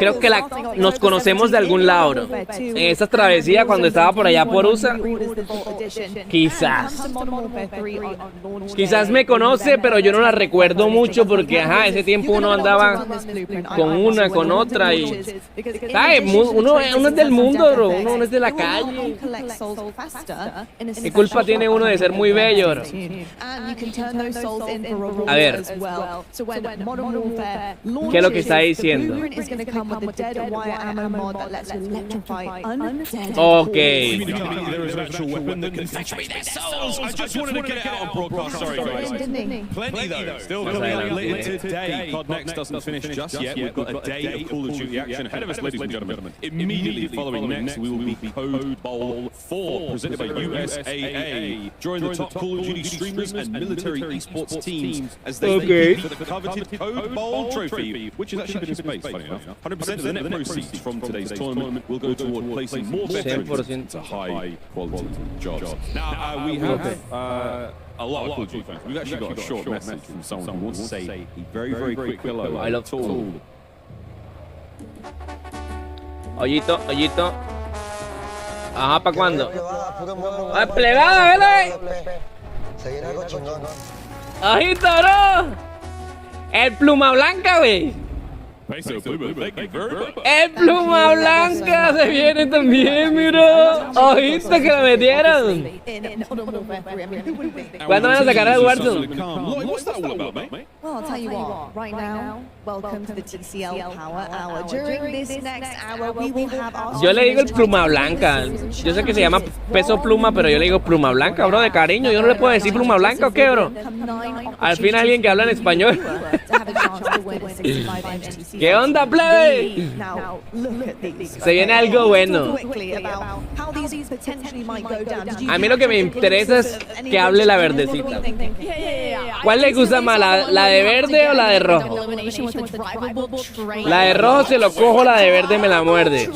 Creo que nos conocemos de algún lado, bro. En esa travesía cuando estaba por allá por USA. Quizás me conoce, pero yo no la recuerdo mucho porque, ese tiempo uno andaba con una, con otra y... ¿Sabes? Uno es del mundo, bro. Uno es de la calle. ¿Qué culpa tiene uno de ser muy bello, bro? A ver. ¿Qué es lo que está diciendo? Ok. There is an actual weapon that can saturate their souls. I just wanted to get it out on broadcast. Sorry, guys. Plenty though. Still coming out later today. Codnext doesn't finish just yet. We've got a day of Call of Duty action ahead of us, ladies and gentlemen. Immediately following next, we will be Code Bowl 4, presented by USAA. Join the top Call of Duty streamers and military esports teams as they compete for the coveted Code Bowl trophy, which has actually been in space, funny enough. 100% of the net proceeds from today's tournament will go toward placing more veterans into high-quality jobs. Now, we have a lot of Call of Duty fans. We've actually got a short message from someone who wants to say a very, very quick hello. I love Tool. Ollito, ollito. Ajá, ¿para cuándo? ¡Ay, plegada, vele! ¡Ojito, bro! El pluma blanca, güey. El pluma blanca se viene también, mira. Ojito que lo metieron. ¿Cuándo van a sacar el Warzone? Well, I'll tell you what, right now, welcome to the TCL Power Hour. During this next hour, we will have our... Yo le digo el pluma blanca. Yo sé que se llama peso pluma, pero yo le digo pluma blanca, bro, de cariño. Yo no le puedo decir pluma blanca, ¿o qué, bro? Al fin alguien que habla en español. ¿Qué onda, plebe? Se viene algo bueno. A mí lo que me interesa es que hable la verdecita. ¿Cuál le gusta más, la de verde o la de rojo? La de rojo se lo cojo, la de verde me la muerde.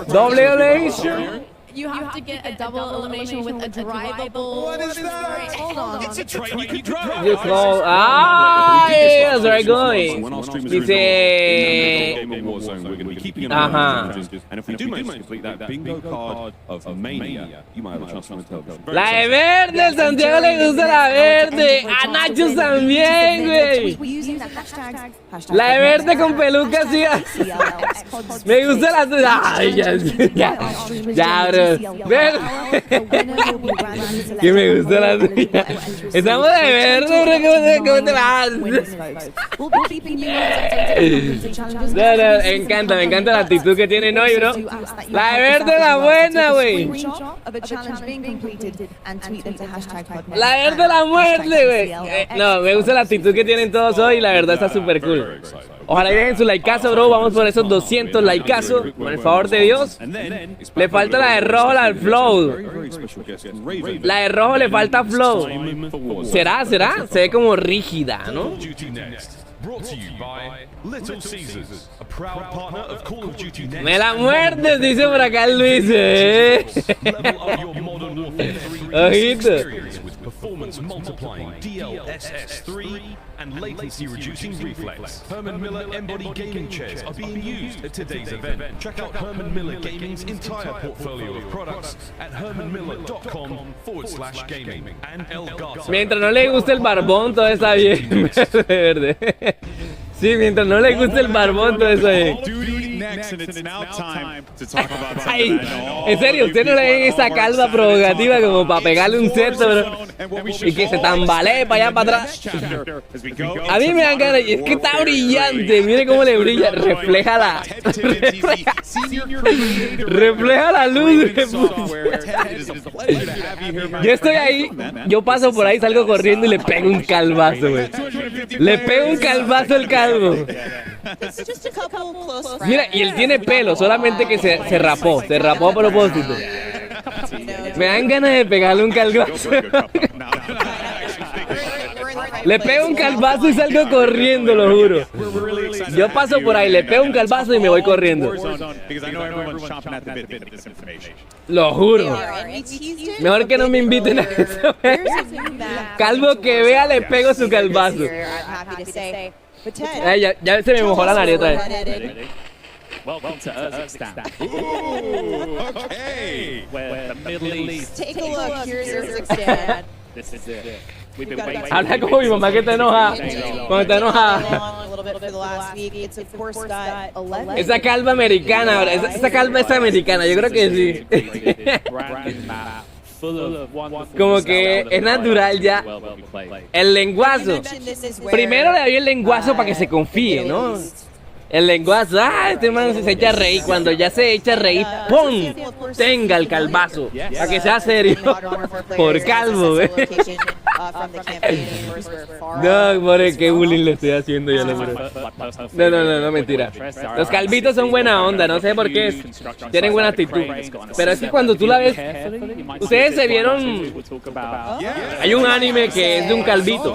Doble elimination. You have to get a double elimination with a drivable. What is that? Hold on. It's a train you can drive. You call. Ah, that's where I'm going. Dice. Ajá. And if we do manage to complete that bingo card of Mania, you might have a chance to win television. La de verde, Santiago le gusta la verde. A Nacho también, güey. La de verde con peluca así. Me gusta la. Ay, ya, bro. Que me gusta la tuya. Estamos de verde, ¿cómo te vas? Me encanta la actitud que tienen hoy, bro. La de verde es la buena, güey. La de verde la muerte, güey. No, me gusta la actitud que tienen todos hoy y la verdad está súper cool. Ojalá y dejen su likeazo, bro. Vamos por esos 200 likeazos. Por el favor de Dios. Le falta la de rojo, la del flow. La de rojo le falta flow. ¿Será? Se ve como rígida, ¿no? Me la muerdes, dice por acá Luis. Ojito. Performance multiplying DLSS3 and latency reducing reflex. Herman Miller Embody gaming chairs are being used at today's event. Check out Herman Miller Gaming's entire portfolio of products at hermanmiller.com/gaming and Elgato. Mientras no le guste el barbón, todo está bien. Verde. Sí, mientras no le guste el barbón, todo está bien. Ay, en serio, ¿usted no le ven esa calva provocativa como para pegarle un seto, bro? Y que se tambalee para allá, para atrás. A mí me dan ganas, y es que está brillante, mire cómo le brilla, refleja la... refleja la luz. Yo estoy ahí, yo paso por ahí, salgo corriendo y le pego un calvazo, güey. Le pego un calvazo al calvo. Mira, y él tiene pelo, solamente que se rapó a propósito. Me dan ganas de pegarle un calvazo. Le pego un calvazo y salgo corriendo, lo juro. Yo paso por ahí, le pego un calvazo y me voy corriendo. Lo juro. Mejor que no me inviten a eso. Calvo que vea, le pego su calvazo. Ay, ya se me mojó la nariz otra vez. Welcome to Uzbekistan. Okay. Where the Middle East. Take a look. Here's Uzbekistan. This is it. We've been waiting. Habla como mi mamá que está enojada. Cuando está enojada. Esa calva americana, esa calva es americana, yo creo que sí. Como que es natural ya. El lenguazo. Primero le doy el lenguazo para que se confíe, ¿no? El lenguazo, este man se echa a reír. Cuando ya se echa a reír, ¡pum! Tenga el calvazo. Para que sea serio. Por calvo, güey. No, more, qué bullying le estoy haciendo yo, hombre. No, mentira. Los calvitos son buena onda, no sé por qué. Tienen buena actitud. Pero es que cuando tú la ves, ustedes se vieron. Hay un anime que es de un calvito.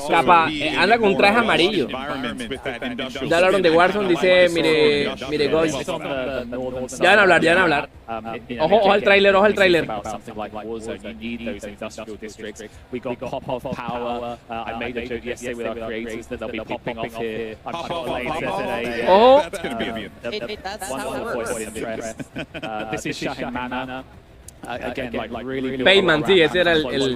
Capaz, anda con un traje amarillo. Ya hablaron de Warzone, dice, mire, Goy. Ya van a hablar. Ojo al tráiler, Need those industrial districts. We got pop-off power. I made a joke yesterday with our creators that they'll be popping off here. I'm sure later today. Oh, that's going to be That's how it works. This is Shahin Mana. Again, like really Payman, sí, ese era el le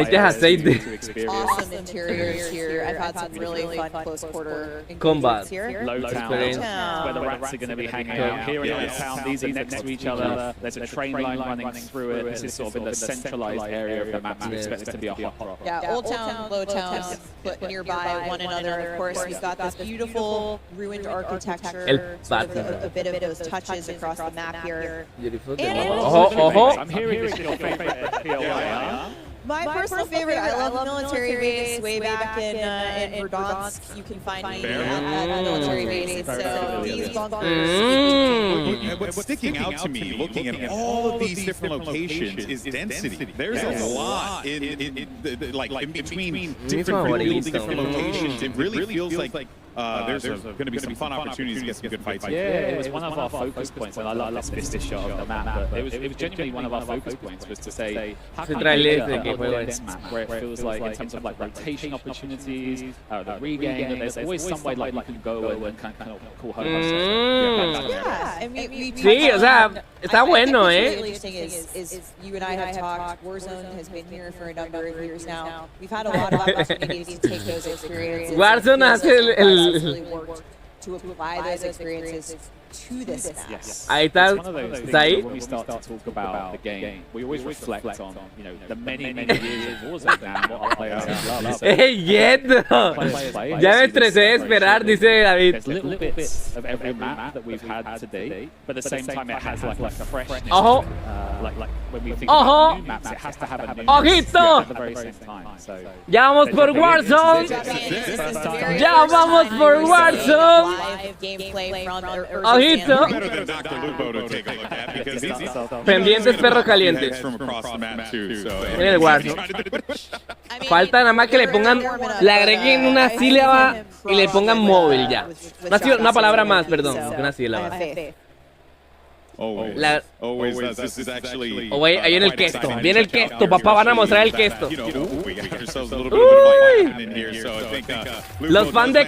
echas aceite. Awesome interiors here. I've had some really fun close quarter combat here. Low town, where the rats are going to be hanging out. Here in Old Town, these are next to each other. There's a train line running through it. This is sort of in the centralized area of the map. You expect it to be a hot drop. Yeah, Old Town, Low Town, put nearby one another. Of course, we've got this beautiful ruined architecture. Sort of a bit of those touches across the map here. Ojo. I'm hearing this is your favorite POI. My personal favorite, I love military base way back in Verdansk. You can find me at the military base. So these bunkers. What's sticking out to me, looking at all of these different locations, is density. There's a lot in between different buildings, different locations. It really feels like there's going to be some fun opportunities to get some good fights. Yeah, it was one of our focus points, and I love this shot of the map. But it was genuinely one of our focus points was to say, how can we this map where it feels like in terms of like rotation opportunities, the regain, and there's always some way like you can go and kind of call home. Yeah, and we sí, o sea, está bueno, really interesting is you and I have talked. Warzone has been here for a number of years now. We've had a lot of opportunities to take those experiences. Warzone hace el to apply those experiences to this map. Yes. Ahí está. ¿Está ahí? When we start to talk about the game, we always reflect on, the many years of Warzone and what our players love. ¡Ey, quieto! Ya me estresé de esperar, dice David. There's little bits of every map that we've had to date, but at the same time it has like a freshness. Ojo. Like when we think about new maps, it has to have a new ¡Ojito! at the very same time. So Ya vamos por Warzone. Ya vamos por Warzone. Live gameplay from Ojito. Better than Dr. Lupo to take a look at because these Pendientes perros calientes. from across the map too. So En el Warzone. Falta nada más que le pongan, le agreguen una sílaba y le pongan móvil ya. Una palabra más, perdón, una sílaba. Always this is actually. Oh, ahí viene el questo, viene el questo, papá, van a mostrar el questo. Los fans de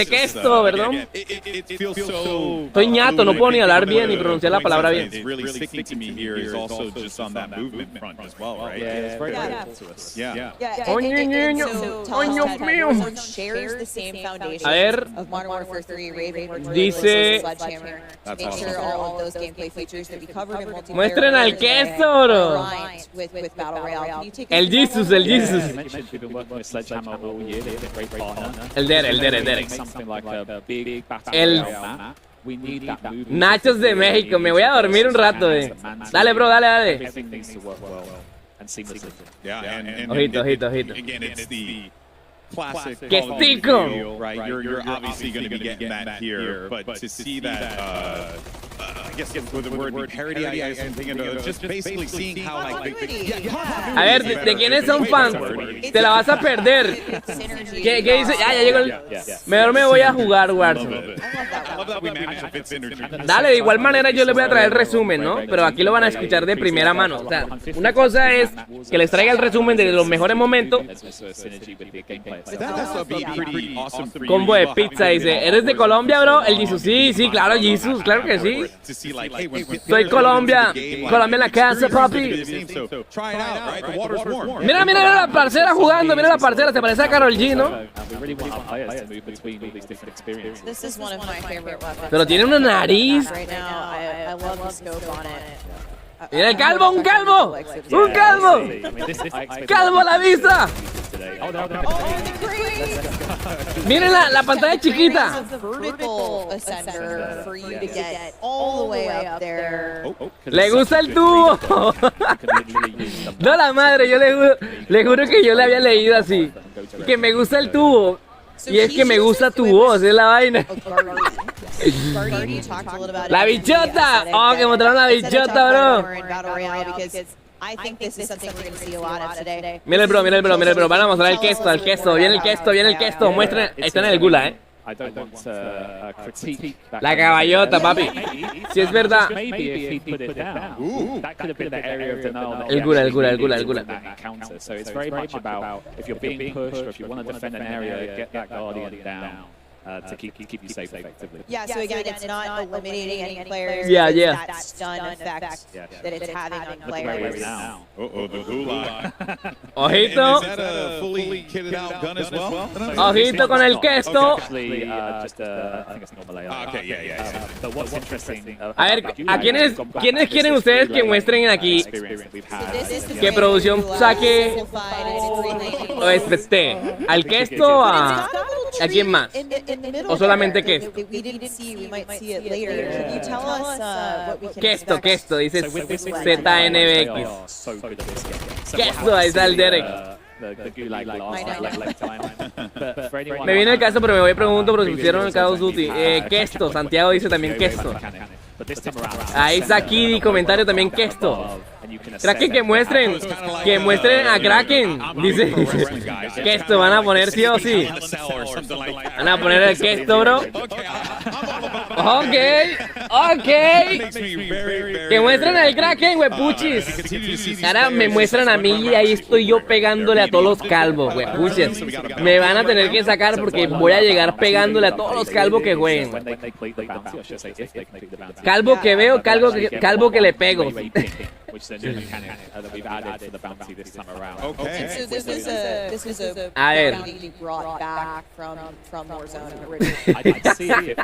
questo, perdón. Estoy ñato, no puedo ni hablar bien ni pronunciar la palabra bien. A ver, dice. Muestren al queso, bro. El Jesus. El Derek. El Nachos de México. Me voy a dormir un rato, Dale, bro, dale. Ojito. Questico. Right, you're obviously going to be getting that here, but to see that. I guess with the word parody, I guess I'm thinking of just basically seeing how like A ver, ¿de quiénes son fans? Te la vas a perder. ¿Qué dice? Ya llegó el. Mejor me voy a jugar Warzone. Dale, de igual manera yo les voy a traer el resumen, ¿no? Pero aquí lo van a escuchar de primera mano. O sea, una cosa es que les traiga el resumen de los mejores momentos. Combo de pizza, dice. ¿Eres de Colombia, bro? El Jesus, sí, claro, Jesus, claro que sí. Soy Colombia en la casa, papi. Mira la parcera jugando, mira la parcera, se parece a Karol G, ¿no? Pero tiene una nariz. Mira el calvo, un calvo a la vista. Miren la pantalla chiquita. Le gusta el tubo. No, la madre, yo le juro que yo le había leído así. Que me gusta el tubo. Y es que me gusta tu voz, es la vaina. La bichota. Oh, que mostraron la bichota, bro. Mira el bro, mira el bro, mira el bro. Van a mostrar el questo, viene el questo. Muestren, está en el gula, La caballota, papi. Si es verdad. El gula. To keep you safe effectively. Yeah, so again, it's not eliminating any players. Yeah. That stun effect that it's having on players. The gulag. Ojito. Is that a fully kitted out gun as well? Ojito con el questo. Okay, I think it's normal AR. Okay, yeah. But what's interesting? A ver, ¿a quiénes quieren ustedes que muestren aquí que producción saque o espeste? ¿Al questo o a quién más? ¿O solamente questo? Questo, dice ZNBX. Questo, ahí está el Derek. Me viene el caso, pero me voy a preguntar por si pusieron el Call of Duty. Questo, Santiago dice también questo. Ahí está aquí comentario también questo. Kraken, que muestren a Kraken. Dice que esto van a poner sí o sí. Van a poner el questo, bro. Ok. Que muestren al Kraken, huepuchis. Ahora me muestran a mí y ahí estoy yo pegándole a todos los calvos, huepuchis. Me van a tener que sacar porque voy a llegar pegándole a todos los calvos que jueguen. Calvo que veo, calvo que le pego. Which is a new mechanic that we've added to the bounty this time around. Okay. So this was a bounty brought back from Warzone originally.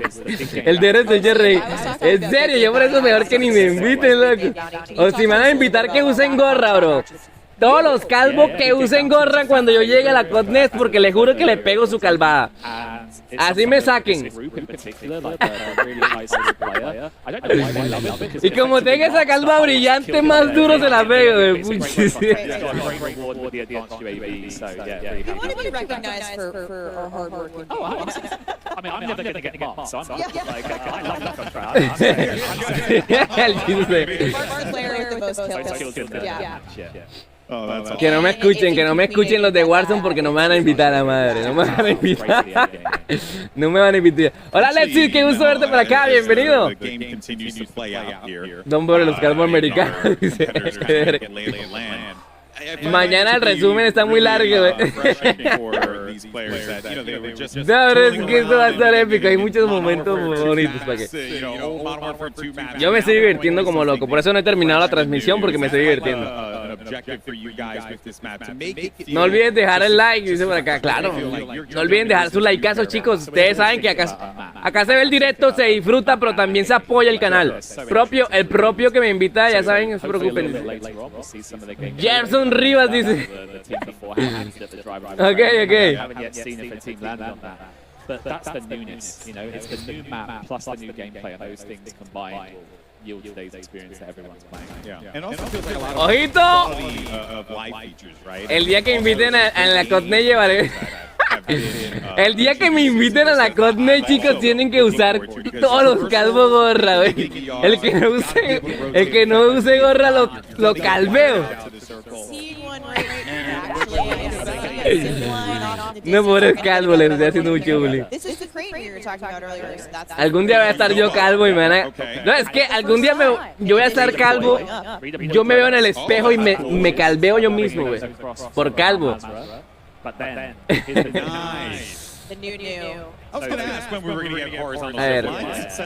El Derek de Jerry. En serio, yo por eso mejor que ni me inviten, loco. O si me van a invitar que usen gorra, bro. Todos los calvos que usen gorra cuando yo llegue a la Codnext, porque les juro que le pego su calvada. Así me saquen. Y como tenga esa calva brillante, más duro se la pego, de puchis. Que no me escuchen los de Warzone porque no me van a invitar a madre, no me van a invitar. Hola Lexi, qué gusto verte por acá, bienvenido. Don Bore, los calvos americanos. Mañana el resumen está muy largo, No, pero es que esto va a estar épico, hay muchos momentos bonitos para que. Yo me estoy divirtiendo como loco, por eso no he terminado la transmisión porque me estoy divirtiendo. No olviden dejar el like, dice por acá, claro. No olviden dejar su likeazo, chicos. Ustedes saben que acá se ve el directo, se disfruta, pero también se apoya el canal. El propio que me invita, ya saben, no se preocupen. Gerson Rivas dice. Ok. But that's the newness, you know, it's the new map plus the new gameplay, and those things combined will yield today's experience that everyone's playing. Yeah. And also feels like a lot of ¡Ojito! Of live features, right? El día que inviten a la Codnext llevaré. El día que me inviten a la Codnext, chicos, tienen que usar todos los calvos gorra, güey. El que no use gorra lo calveo. No, pobre calvo, le estoy haciendo mucho bullying. Algún día voy a estar yo calvo y me van a... No, es que algún día yo voy a estar calvo. Yo me veo en el espejo y me calveo yo mismo, güey. Por calvo. But then, the new. I was going to ask when we were going to get horizontal A ver. lines.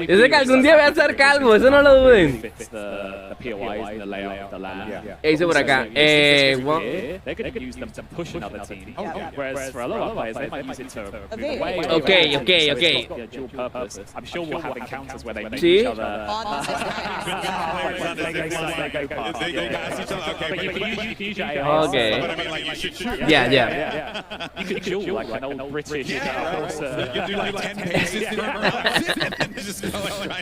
Yo sé que algún día voy a ser calvo, eso no lo duden. The POIs and the layout of the land. ¿Qué dice por acá? They're going to use them to push another team. Whereas for a lot of players, they might use it to move away. Okay. Dual purpose. I'm sure we'll have encounters where they meet Sí. each other. They go past each other. Okay. But you can use your AR. Okay. But I mean, like, you should shoot. Yeah. You could duel like an old British. You can do like 10 paces.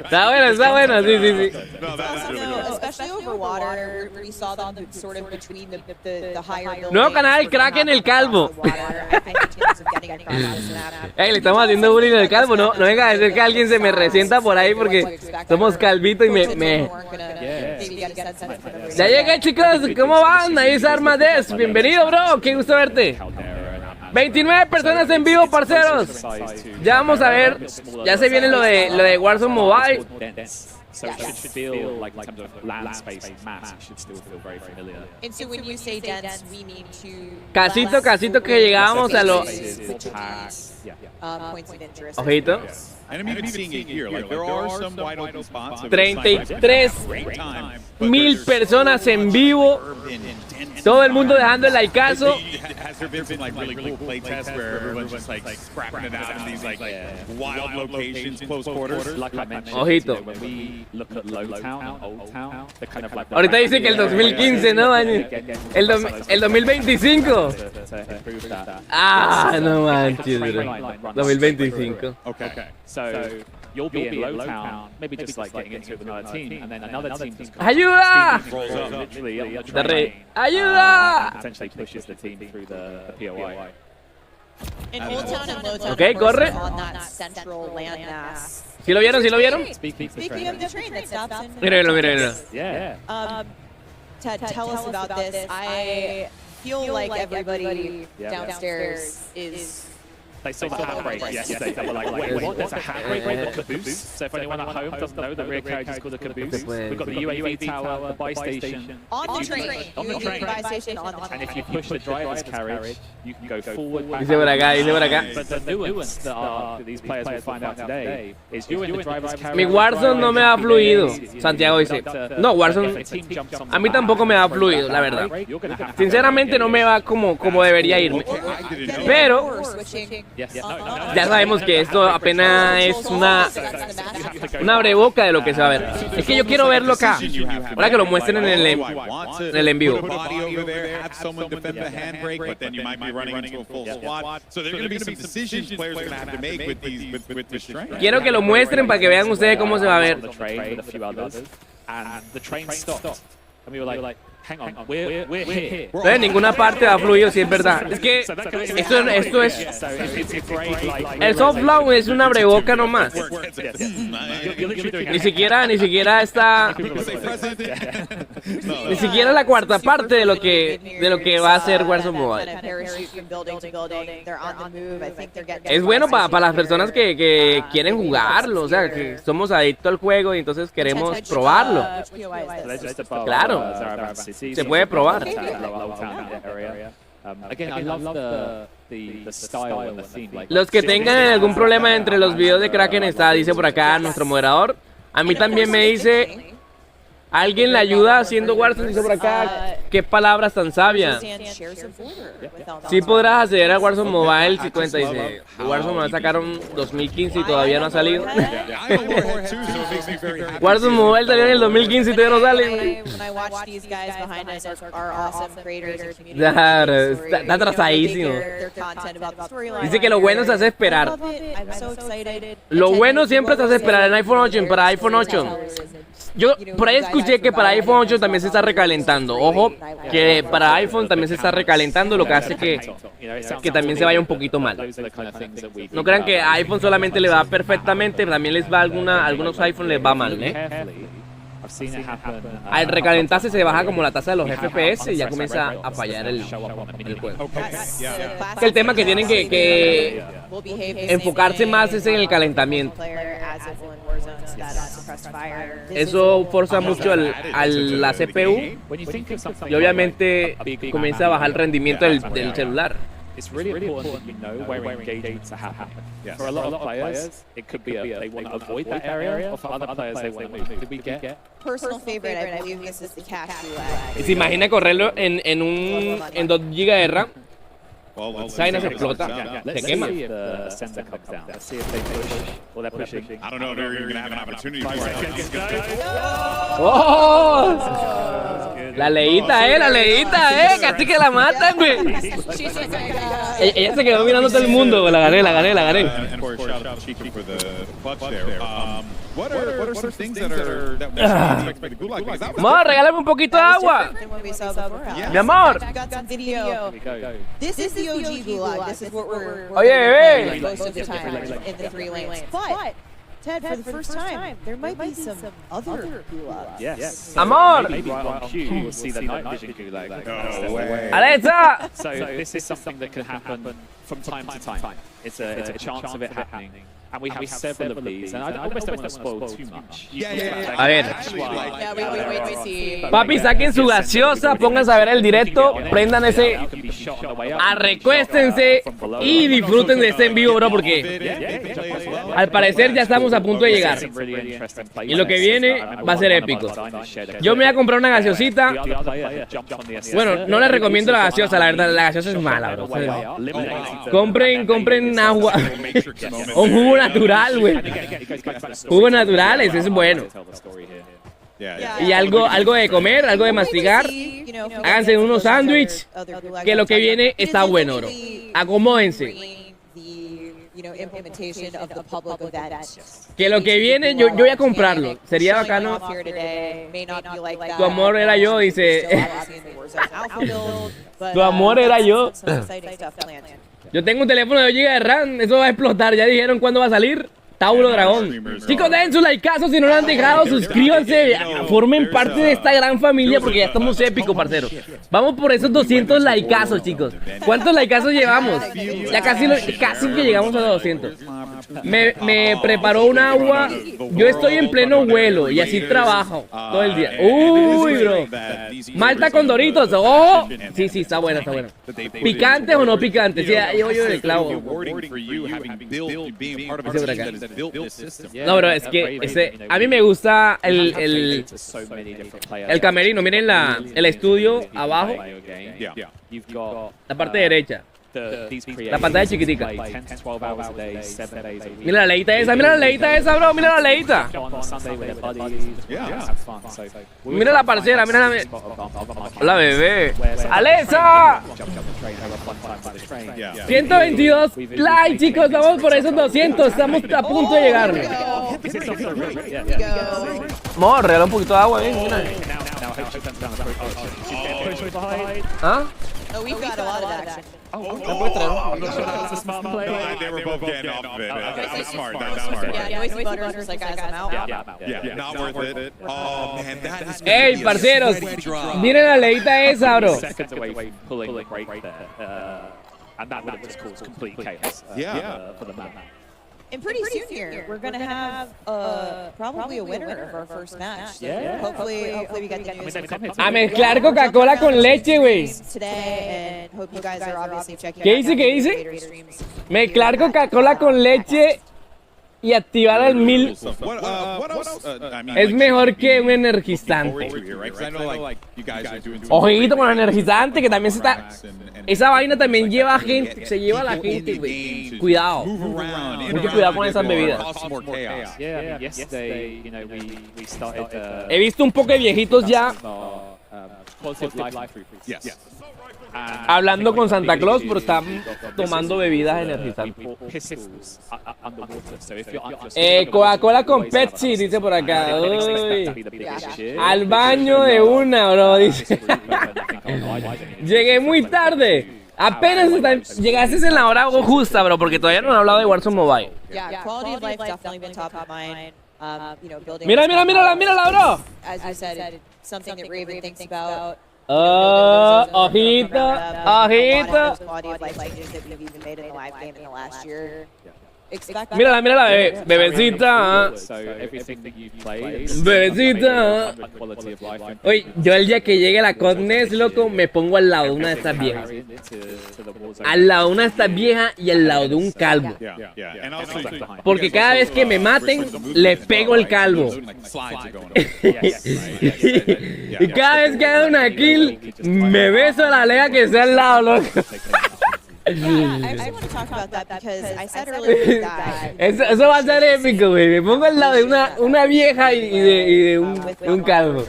Está bueno, sí. No, that's really good. Especially over water, we saw them sort of between the higher buildings. Nuevo canal, Kraken el calvo. Ey, le estamos haciendo bullying al calvo, no venga a decir que alguien se me resienta por ahí porque somos calvito y me... Ya llegué, chicos, ¿cómo van? Ahí es Armades, bienvenido, bro, qué gusto verte. 29 personas en vivo, parceros. Ya vamos a ver, ya se viene lo de Warzone Mobile. So it should feel like in terms of land space maps, it should still feel very familiar. And so when you say dense, we mean to Casito que llegábamos a lo... points of interest. Ojito. And I'm even seeing it here. Like, there are some wide open spots. 33,000 personas en vivo. Todo el mundo dejando el likeazo. Has there been like really cool play tests where everyone's just like scrapping it out in these like wild locations, close quarters? Like I mentioned, Ojito. when we look at Low Town and Old Town, they're kind of like... Ahorita dice que el 2015, ¿no? El 2025. Ah, no manches, bro. 2025. Okay. So you'll be in Low Town, maybe just like getting into it with another team, and then another team just ¡Ayuda! literally on the train, ¡Ayuda! and potentially pushes the team through the POI. In Old Town and Low Town, Okay, corre. on that central landmass. ¿Sí lo vieron? Speaking of the train that stops in... Mírenlo. Yeah. Ted, tell us about this. I feel like everybody downstairs is... They saw the hat break yesterday. They were like, wait, what? There's a hat break with the caboose? So if anyone at home doesn't know, the rear carriage is called a caboose. We've got the UAV tower, the buy station. On the train. On the train. Buy station on the train. And if you push the driver's carriage, you can go forward, back. Dice por acá. But the nuance that these players will find out today is you in the driver's carriage. Mi Warzone no me va fluido. Santiago dice. No, Warzone a mí tampoco me va fluido, la verdad. Sinceramente no me va como debería irme. Pero ya sabemos que esto apenas es una abreboca de lo que se va a ver. Es que yo quiero verlo acá. Ahora que lo muestren en el en vivo. Quiero que lo muestren para que vean ustedes cómo se va a ver. Hang on, we're here. En ninguna parte va fluido, si es verdad. Es que esto es... El soft launch es una abreboca nomás. Ni siquiera está... Ni siquiera la cuarta parte de lo que va a ser Warzone Mobile. Es bueno para las personas que quieren jugarlo, o sea, que somos adictos al juego y entonces queremos probarlo. Claro. Se puede probar. Los que tengan algún problema entre los videos de Kraken está, dice por acá nuestro moderador. A mí también me dice... ¿Alguien le ayuda haciendo Warzone? Dice por acá, qué palabras tan sabias. Sí podrás acceder a Warzone Mobile, 50 dice. Warzone Mobile sacaron 2015 y todavía no ha salido. Warzone Mobile salió en el 2015 y todavía no sale. Claro, está atrasadísimo. Dice que lo bueno se hace esperar. Lo bueno siempre se hace esperar en iPhone 8 y para iPhone 8. Yo por ahí escuché que para iPhone 8 también se está recalentando. Ojo, que para iPhone también se está recalentando, lo que hace que también se vaya un poquito mal. No crean que a iPhone solamente le va perfectamente, también les va algunos iPhone les va mal, Al recalentarse se baja como la tasa de los FPS y ya comienza a fallar el juego. El tema que tienen que enfocarse más es en el calentamiento. Eso forza mucho a la CPU y obviamente comienza a bajar el rendimiento del celular. it's really important that you know where engagements are happening. For a lot of players, it could be they want to avoid that area, or for other players, they want to move. Did we get? Personal favorite, I believe this is the cash gulag. ¿Y se imagina correrlo en 2 GB de RAM? Esa vaina se explota, se quema. I don't know if they're going to have an opportunity for it. ¡Oh! La leíta, casi que la matan, güey. Ella se quedó mirando todo el mundo, güey. La gané. And of course, shout out to Chico for the clutch there. What are some things that we expect by the Gulag? Amor, regálame un poquito de agua. Mi amor. This is the OG Gulag. This is what we're Oye, most of the time in the 3 lanes. But Ted, for the first time, there might be some other gulags. Yes. Amor. Maybe right on cue, you'll see the night vision gulag. No way. Alexa. So this is something that can happen from time to time. It's a chance of it happening. And we have several of these, and I almost don't want to spoil too much. A ver. Yeah, Papi, saquen su gaseosa, pónganse a ver el directo, prendan ese, arrecuéstense y disfruten de este en vivo, bro, porque al parecer ya estamos a punto de llegar. Y lo que viene va a ser épico. Yo me voy a comprar una gaseosita. Bueno, no les recomiendo la gaseosa, la verdad, la gaseosa es mala, bro. Compren agua. Un jugo natural, güey. Jugos naturales, es bueno. Y algo de comer, algo de mastigar. Háganse unos sándwiches, que lo que viene está bueno, bro. Acomódense. Que lo que viene, yo voy a comprarlo. Sería bacano. Tu amor era yo, dice. Tu amor era yo. Yo tengo un teléfono de 2 GB de RAM, eso va a explotar. Ya dijeron cuándo va a salir. Tauro Dragón. Chicos, den su likeazo si no lo han dejado, suscríbanse, formen parte de esta gran familia porque ya estamos épicos, parceros. Vamos por esos 200 likeazos, chicos. ¿Cuántos likeazos llevamos? Ya casi que llegamos a 200. Me preparó un agua. Yo estoy en pleno vuelo y así trabajo todo el día. Uy, bro. Malta con Doritos. Oh, sí, está buena. ¿Picantes o no picantes? Sí, yo el clavo. No, bro, es que a mí me gusta el camerino. Miren el estudio abajo. La parte derecha. La pantalla chiquitica. Mira la leíta esa, bro. Mira la leíta. Mira la parcera, mira la... Hola, bebé. ¡Alexa! 122 likes, chicos. Vamos por esos 200. Estamos a punto de llegar. Amor, regala un poquito de agua, mira. ¿Ah? Oh, we've got a lot of action. I'm not sure that was a smart play. They were both getting off of it. That was smart. Yeah, Noisy Butters was like, guys, I'm out. Yeah, not worth it. Oh, man, that is Ey, parceros, miren la leíta esa, bro. Seconds away from pulling the break there. And that would have just caused complete chaos for the map. And pretty soon here, we're going to have probably a winner of our first match. Yeah. Hopefully we got the news. A mezclar Coca-Cola con leche, güey. Today, and hope you guys are obviously checking ¿Qué dice? Mezclar Coca-Cola con leche y activar el 1000. Es mejor que un energizante. Ojito con el energizante, que también se está... Esa vaina también lleva gente, se lleva a la gente, güey. Cuidado. Mucho cuidado con esas bebidas. He visto un poco de viejitos ya hablando con Santa Claus, pero están tomando bebidas energizantes. Coca-Cola con Pepsi, dice por acá. Uy. Al baño de una, bro, dice. Llegué muy tarde. Apenas llegaste en la hora justa, bro, porque todavía no han hablado de Warzone Mobile. Mírala, bro. As you said, something that Raven thinks about. Ojito. Mírala, mírala, bebé. Bebecita. Bebecita. Oye, yo el día que llegue a la Codnext, loco, me pongo al lado de una de estas viejas. Al lado de una de estas viejas y al lado de un calvo. Porque cada vez que me maten, le pego el calvo. Y cada vez que haga una kill, me beso a la lega que está al lado, loco. Eso va a ser épico, güey. Me pongo al lado de una vieja y de un calvo.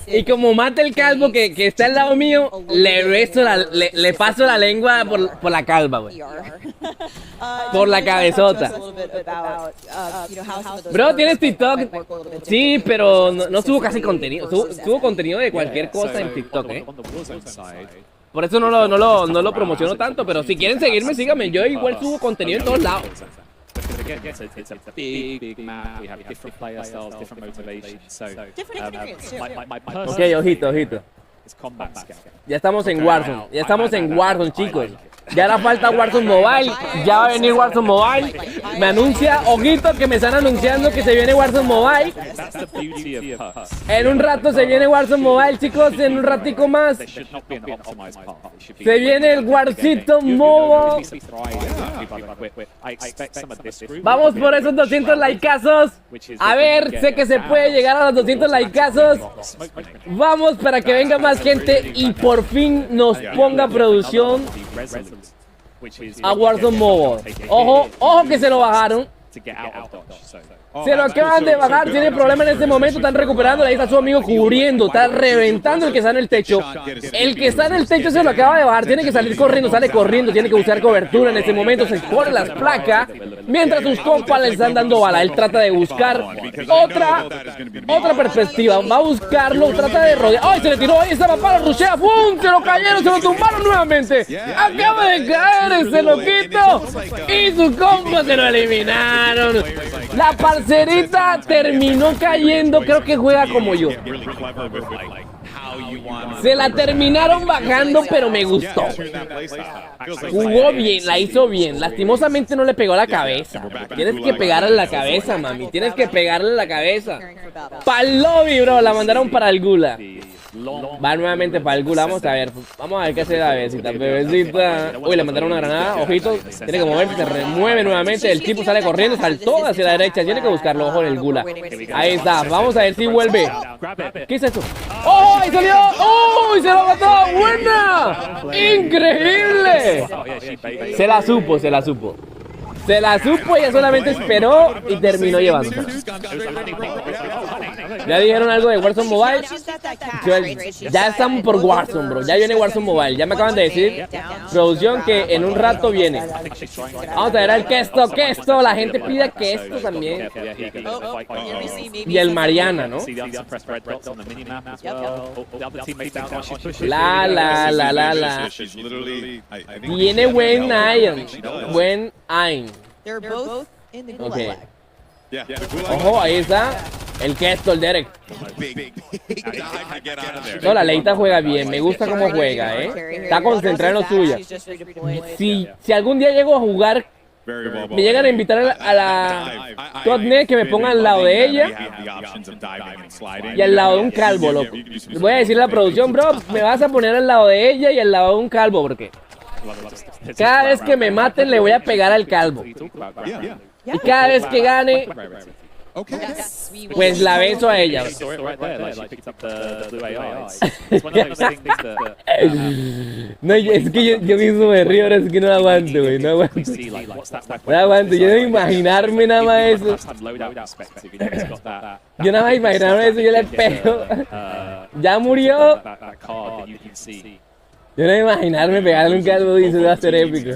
Y como mata el calvo que está al lado mío, le paso la lengua por la calva, güey. Por la cabezota. Bro, ¿tienes TikTok? Sí, pero no subo casi contenido. Subo contenido de cualquier cosa en TikTok, Por eso no lo promociono tanto, pero si quieren seguirme, síganme. Yo igual subo contenido en todos lados. Because again, it's a big map. We have different player styles, different motivations. So, my personal ojito. is combat skill. Ya estamos en Warzone. Ya estamos en Warzone, chicos. Ya ahora falta Warzone Mobile. Ya va a venir Warzone Mobile. Me anuncia, ojito, que me están anunciando que se viene Warzone Mobile. En un rato se viene Warzone Mobile, chicos. En un ratico más. Se viene el Warcito Mobile. Vamos por esos 200 likeazos. A ver, sé que se puede llegar a los 200 likeazos. Vamos para que venga más gente y por fin nos ponga producción a Warzone Mobile. Ojo que se lo bajaron. Se lo acaban de bajar, tiene problemas en este momento, están recuperando, ahí está su amigo cubriendo, está reventando el que está en el techo. El que está en el techo se lo acaba de bajar, tiene que salir corriendo, sale corriendo, tiene que buscar cobertura en este momento, se pone las placas, mientras sus compas le están dando bala. Él trata de buscar otra perspectiva, va a buscarlo, trata de rodear. ¡Ay, se le tiró! Ahí estaba para rushea, ¡pum! Se lo cayeron, se lo tumbaron nuevamente. Acaba de caer ese loquito y su compa se lo eliminaron. La parcerita terminó cayendo, creo que juega como yo. Se la terminaron bajando, pero me gustó. Jugó bien, la hizo bien. Lastimosamente no le pegó a la cabeza. Tienes que pegarle a la cabeza, mami. Tienes que pegarle a la cabeza. Pa'l lobby, bro. La mandaron para el Gula. Va nuevamente para el Gula. Vamos a ver qué hace la bebecita. Uy, le mandaron una granada. Ojito. Tiene que moverse, se remueve nuevamente. El tipo sale corriendo, saltó hacia la derecha. Tiene que buscarlo, ojo en el Gula. Ahí está. Vamos a ver si vuelve. ¿Qué es eso? ¡Oh! ¡Ahí salió! ¡Oh! ¡Se lo mató! ¡Buena! ¡Increíble! Se la supo. Se la supo, ella solamente esperó y terminó llevándose. ¿Ya dijeron algo de Warzone Mobile? Ya estamos por Warzone, bro. Ya viene Warzone Mobile. Ya me acaban de decir, producción, que en un rato viene. Vamos a ver al Questo. La gente pide Questo también. Y el Mariana, ¿no? La. Viene buen Aim. Okay. Ojo, ahí está el Questo, el Derek. No, la Leita juega bien, me gusta cómo juega, Está concentrada en lo suyo. Si algún día llego a jugar, me llegan a invitar a la Codnext, que me ponga al lado de ella y al lado de un calvo, loco. Voy a decirle a la producción, bro, me vas a poner al lado de ella y al lado de un calvo, porque cada vez que me maten le voy a pegar al calvo. Y cada vez que gane, pues la beso a ella. No, es que yo mismo me río, ahora es que no aguanto, güey. No aguanto. Yo no imaginarme nada más eso. Yo nada más imaginarme eso, yo le pego. Ya murió. Yo no imaginarme pegarle un calvo y eso va a ser épico.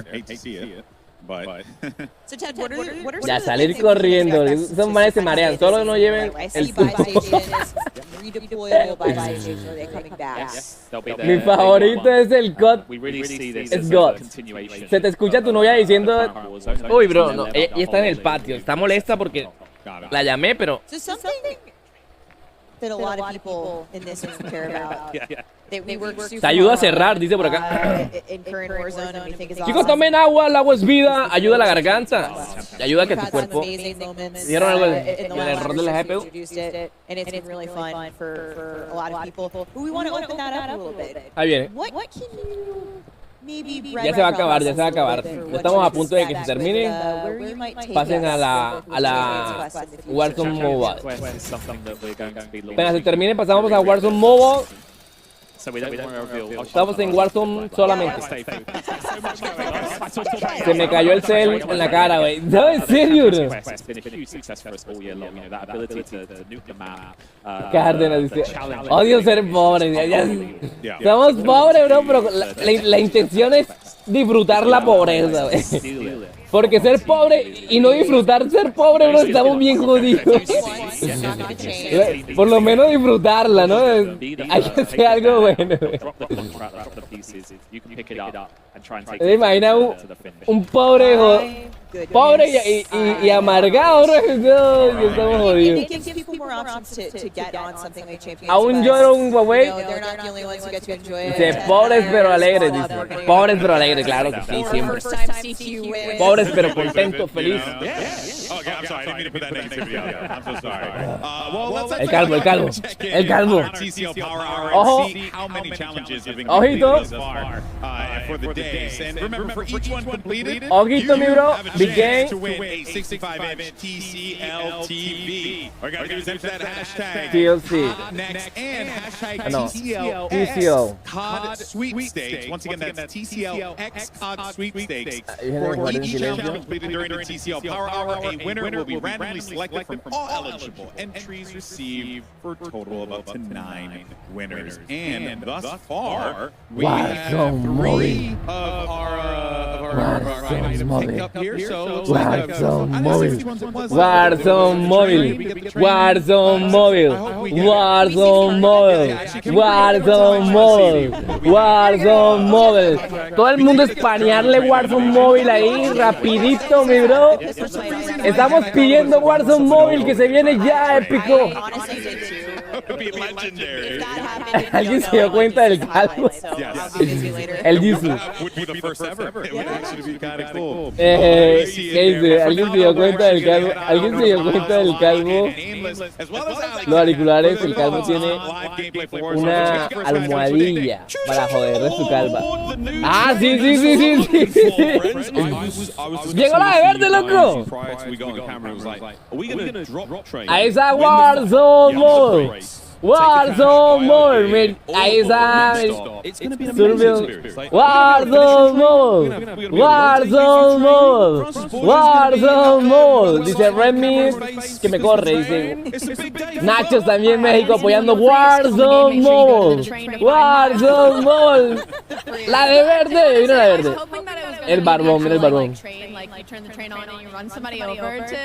Ya salir corriendo, esos manes se marean, solo no lleven el tubo. Mi favorito es el COD. Es God. Se te escucha tu novia diciendo, uy bro, no, ella está en el patio, está molesta porque la llamé, pero that a lot of people in this room care about. That we work super Te ayuda a hard cerrar, dice por acá. in current Warzone, and we think is Chicos, awesome. tomen agua, el agua es vida, ayuda a la garganta, y ayuda a que tu We've had some cuerpo... amazing moments, ¿Vieron algo in del the error last de la year since we GPU? introduced it, and it's been really fun for a lot of people. But we want to open that up a little bit. Ahí viene. What can you maybe Ya se va a acabar, ya se va a acabar. Estamos a punto de que se termine. Pasen a la Warzone Mobile. Apenas se termine, pasamos a Warzone Mobile. Estamos en Warzone solamente. Se me cayó el cel en la cara, güey. No, en serio, bro. Cárdenas dice, odio ser pobre. Somos pobres, bro, pero la intención es disfrutar la pobreza, güey. Porque ser pobre y no disfrutar ser pobre, bro, estamos bien jodidos. Por lo menos disfrutarla, ¿no? Hay que hacer algo bueno. ¿Te imaginas un pobre y amargado, bro? No, estamos jodidos. Aún lloro un güey. Dice, pobres pero alegres, dice. Pobres pero alegres, claro que sí, siempre. Pobres pero contentos, felices. El calvo, el calvo, el calvo. Ojo. Ojito. Ojito, mi bro. Big game. TLC. No. TCL. COD Sweepstakes. Once again, that's TCL X COD Sweepstakes. For each challenge completed during the TCL Power Hour, a winner will be randomly selected from all eligible entries received for a total of up to 9 winners. And thus far, we have 3 of our items picked up here. So Warzone Mobile. Warzone Mobile. Warzone Mobile. Warzone Mobile. Warzone Mobile. Warzone Mobile. Todo el mundo espanearle Warzone Mobile ahí, rapidito, mi bro. Estamos pidiendo Warzone Mobile que se viene ya, épico. ¿Alguien se dio cuenta del calvo? El Jisoo. ¿Qué dice? ¿Alguien se dio cuenta del calvo? ¿Alguien se dio cuenta del calvo? Los auriculares, el calvo tiene una almohadilla para joderle su calva. Ah, sí. Llegó la de verde, loco. A esa Warzone Mobile. Warzone Mobile, ahí está. Warzone Mobile. Warzone Mobile. Warzone Mobile. Dice Remy que me corre. Dice Nachos también México apoyando Warzone Mobile. Warzone Mobile. La de verde, mira la de verde. El barbón, mira el barbón. Like you turn the train on and you run somebody over to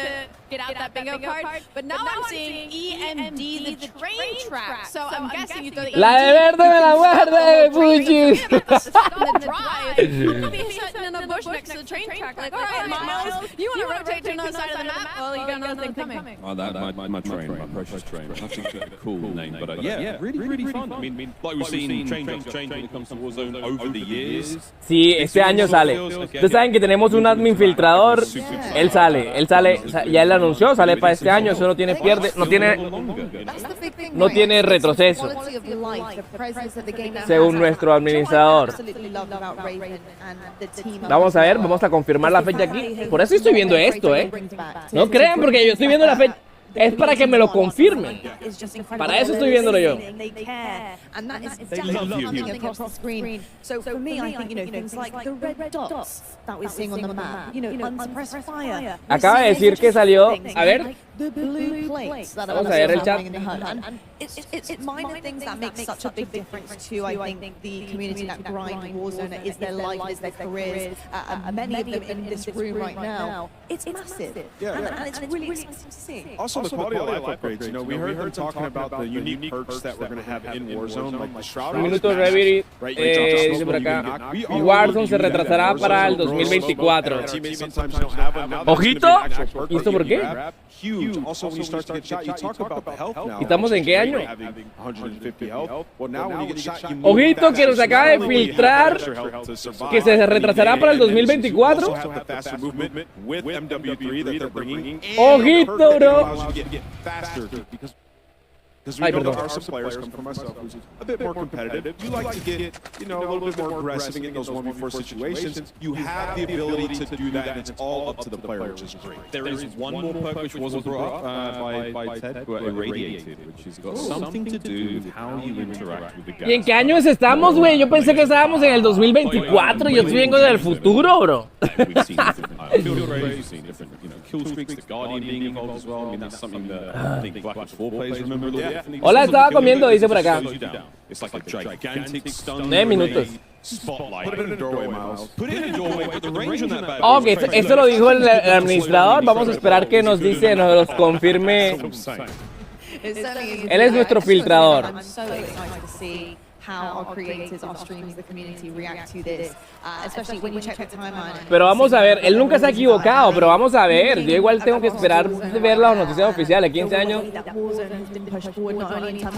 get out that bingo card. But now I'm seeing EMD, the train track. So I'm guessing you throw the La de verde me la guarde, puchis. on the drive. I'm gonna be sitting in a bush next to the train track. Like, all right, Miles, you want to rotate to another side of the map? Well, you got another thing coming. Oh, my train, my precious train. That's a cool name, but yeah, really fun. I mean, like we've seen change when it comes to Warzone over the years. Sí, este año sale. Ustedes saben que tenemos un admin filtrador. Él sale, ya él anunció, sale para este año. Eso no tiene no tiene retroceso, según nuestro administrador. Vamos a ver, vamos a confirmar la fecha aquí. Por eso estoy viendo esto, no crean, porque yo estoy viendo la fecha. Es para que me lo confirmen. Para eso estoy viéndolo yo. So for me, I think, things like the red dots that we're seeing on the map, unsuppressed fire. Acaba de decir que salió, a ver. The blue plates that Vamos a ver el chat. And it's minor things that make such a big difference to, I think, the community that grind Warzone, is their life, is their careers, many of them in this room right now. It's massive, and it's really exciting to see. Also, the quality of life upgrades. We heard them talking about the unique perks that we're going to have in Warzone, like the Shroud. Un minuto, Reviri, dice por acá. Warzone se retrasará para el 2024. Ojito. ¿Y esto por qué? huge. Also, when you start to get shot, you talk about the health now. ¿Y estamos en qué año? 150 health. Well, now when you get shot, you Ojito que nos acaba de filtrar que se retrasará para el 2024. Ojito, bro. Because we know our suppliers come from myself, who's a bit more competitive. You like to get, you know, a little bit more aggressive and get those 1v4 situations. You have the ability to do that, and it's all up to the player, which is great. There is one more perk which wasn't brought up by Ted, but irradiated, which has got something to do with how you interact with the gas. ¿Y en qué años estamos, güey? Yo pensé que estábamos en el 2024. Yo estoy vengo del futuro, bro. We've seen different field rates, we've seen different, you know, kill streaks, the Guardian being involved as well. I mean, that's something that I think Black Ops 4 players remember a little bit. Hola, estaba comiendo, dice por acá. 9 minutos. Ok, eso lo dijo el administrador. Vamos a esperar que nos dice, nos confirme. Él es nuestro filtrador. How our creators, our streamers, the community react to this, especially when you check the timeline. Pero vamos a ver, él nunca se ha equivocado, pero vamos a ver. Yo igual tengo que esperar de ver las noticias oficiales. 15 años.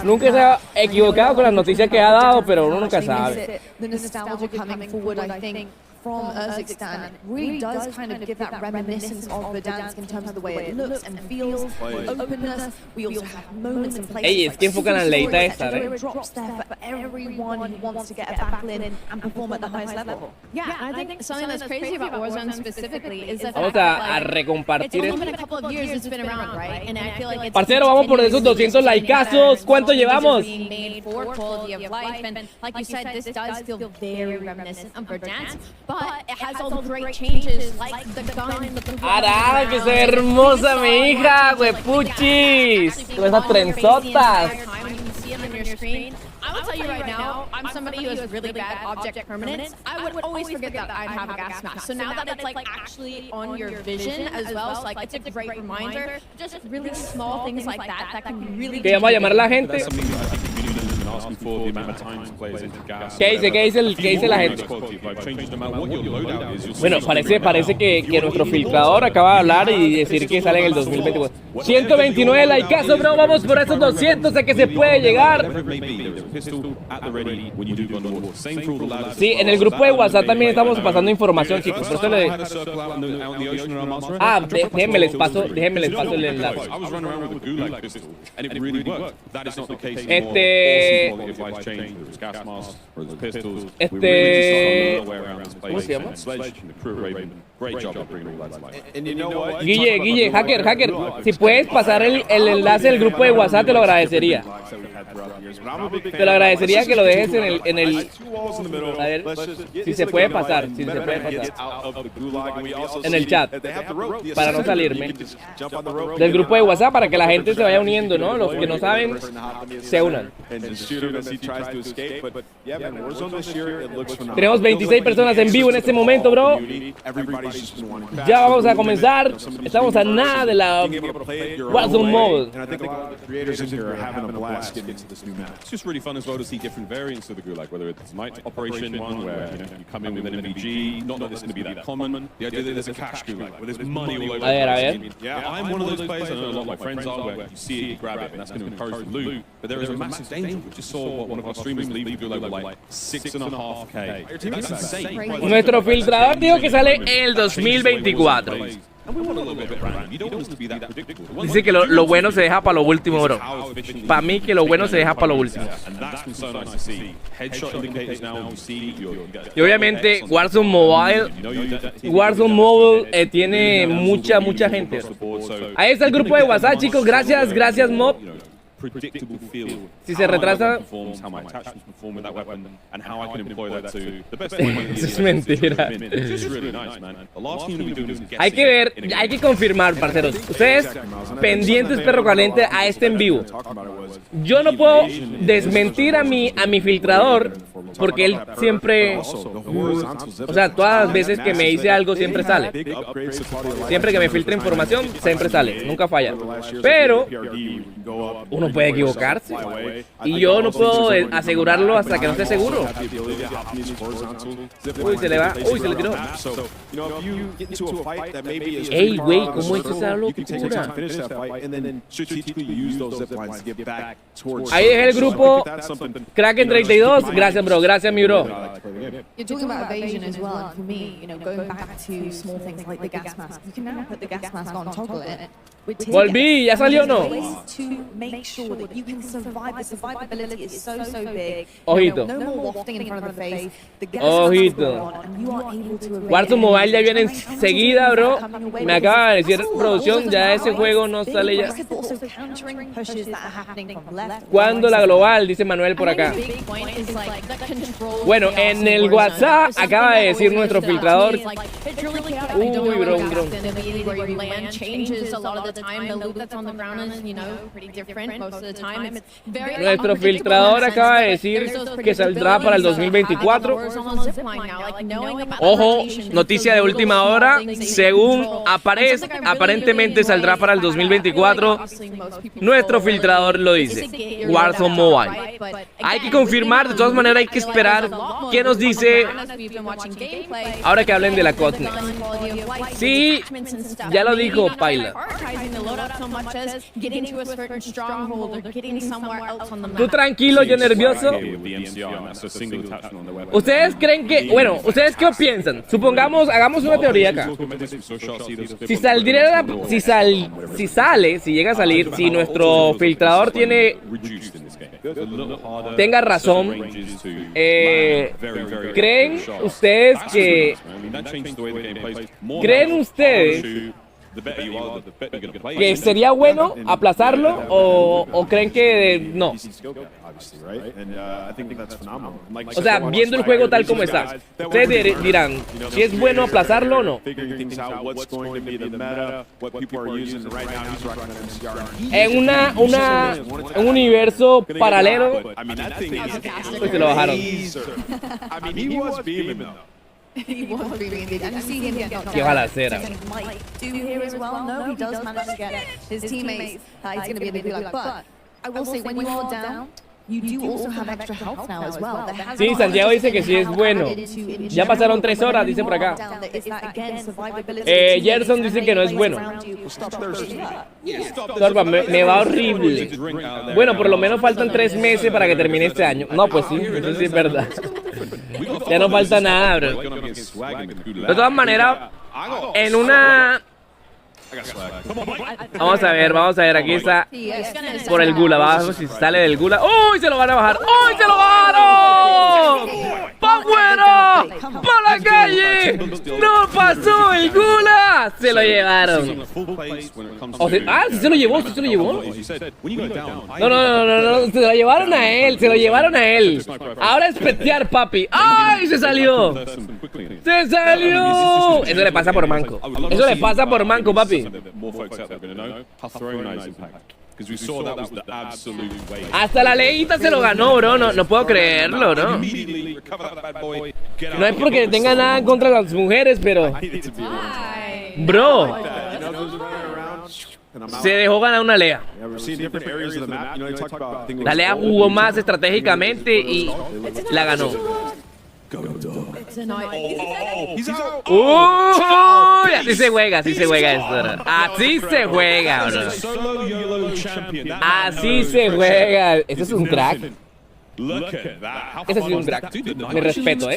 Nunca se ha equivocado con las noticias que ha dado, pero uno nunca sabe. The nostalgia coming forward, I think, from Urzikstan really does kind of give that reminiscence of Verdansk in terms of the way it looks and feels, openness. We also have moments and places. Ey, es que enfocan la leita esta, drops there for everyone who wants to get a battle in and perform at the highest level. Yeah, I think something that's crazy about Warzone specifically is the fact Vamos that a recompartir it's only esto. been a couple of years it's been around, right? And I feel like it's Parcero, vamos por esos 200 likeazos. ¿Cuánto llevamos? being made for quality of life, and like you said, this does feel very reminiscent of Verdansk, but it has all the great changes like the gun, the ¡Ara, que se ve hermosa mi hija, huepuchis! Con esas trenzotas. I will tell you right now, I'm somebody who has really bad object permanence. I would always forget that I'd have a gas mask. So now that it's like actually on your vision as well, so like it's a great reminder. Just really small things like that can really. ¿Qué vamos a llamar a la gente? ¿Qué dice la gente? Bueno, parece que nuestro filtrador acaba de hablar y decir que sale en el 2024. 129 likeazos, bro. Vamos por esos 200, sé que se puede llegar. Sí, en el grupo de WhatsApp también estamos pasando información, chicos. Por eso déjenme les paso el enlace. ¿Cómo se llama? Guille, hacker, si puedes pasar el enlace del grupo de WhatsApp, te lo agradecería. Te lo agradecería que lo dejes en el a ver, si se puede pasar, en el chat, para no salirme del grupo de WhatsApp, para que la gente se vaya uniendo, ¿no? Los que no saben, se unan. Tenemos 26 personas en vivo en este momento, bro. Ya vamos a comenzar. Estamos a nada de la Warzone Mobile. It's just really fun as well to see different variants of the Gulag, whether it's night operation one where you come in with an MVG, not that it's going to be that common. The idea that there's a cash Gulag where there's money all over. Yeah, I'm one of those players. I know a lot of my friends are where you see it, you grab it, and that's going to encourage the loot. But there is a massive danger. We just saw one of our streamers leave the Gulag with like 6.5K. That's insane. Nuestro filtrador dijo que sale en el 2024. Dice que lo bueno se deja para lo último, bro. Para mí que lo bueno se deja para lo último. Y obviamente Warzone Mobile tiene mucha gente. Ahí está el grupo de WhatsApp, chicos. Gracias Mob. Si se retrasa, eso es mentira. Hay que ver, hay que confirmar, parceros. Ustedes pendientes, perro caliente, a este en vivo. Yo no puedo desmentir a mi filtrador porque él siempre, o sea, todas las veces que me dice algo siempre sale. Siempre que me filtra información, siempre sale, nunca falla. Pero uno puede equivocarse y yo no puedo asegurarlo hasta que no esté seguro. Uy, se le va, uy, se le tiró. Ey, güey, ¿cómo es esa locura? Ahí dejé el grupo. Kraken 32, gracias bro, gracias mi bro. You're talking about evasion as well, and for me, you know, going back to small things like the gas mask, you can now put the gas mask on, toggle it. Volví, ¿ya salió o no? Ojito. Ojito. Warzone Mobile ya viene enseguida, bro. Me acaba de decir producción, ya ese juego no sale ya. ¿Cuándo la global? Dice Manuel por acá. Bueno, en el WhatsApp acaba de decir nuestro filtrador. Uy, bro, bro. Nuestro filtrador acaba de decir que saldrá para el 2024. Ojo, noticia de última hora. Según aparentemente saldrá para el 2024. Nuestro filtrador lo dice. Warzone Mobile. Hay que confirmar, de todas maneras hay que esperar qué nos dice ahora que hablen de la Codnext. Sí, ya lo dijo Paila. Tú tranquilo, yo nervioso. ¿Ustedes creen que, bueno, ustedes qué piensan? Supongamos, hagamos una teoría acá. Si saldría, si llega a salir, si nuestro filtrador tenga razón, ¿creen ustedes que sería bueno aplazarlo o creen que no? O sea, viendo el juego tal como está, ustedes dirán si es bueno aplazarlo o no. En un universo paralelo, pues se lo bajaron. Qué balacera. Sí, Santiago dice que sí es bueno. Ya pasaron 3 horas, dice por acá. Gerson dice que no es bueno. Torba, me va horrible. Bueno, por lo menos faltan 3 meses para que termine este año. No, pues sí, eso sí es verdad. Ya no falta nada, bro. De todas maneras, en una... Vamos a ver, aquí está por el Gula, vamos a ver si sale del Gula. ¡Uy! Se lo van a bajar. ¡Uy! ¡Se lo bajaron! ¡Pa' afuera! ¡Pa' la calle! ¡No pasó el Gula! Se lo llevaron. Sí se lo llevó, sí se lo llevó. No, se lo llevaron a él, Ahora es petear, papi. ¡Ay! Se salió. ¡Se salió! Eso le pasa por manco. Eso le pasa por manco, papi. Hasta la leíta se lo ganó, bro. No puedo creerlo, ¿no? No es porque tenga nada en contra de las mujeres, pero... Bro, se dejó ganar una Lea. La Lea jugó más estratégicamente y la ganó. Uy, así se juega esto, bro. Así se juega, bro. Así se juega. Ese es un crack. Ese es un crack. Mi respeto,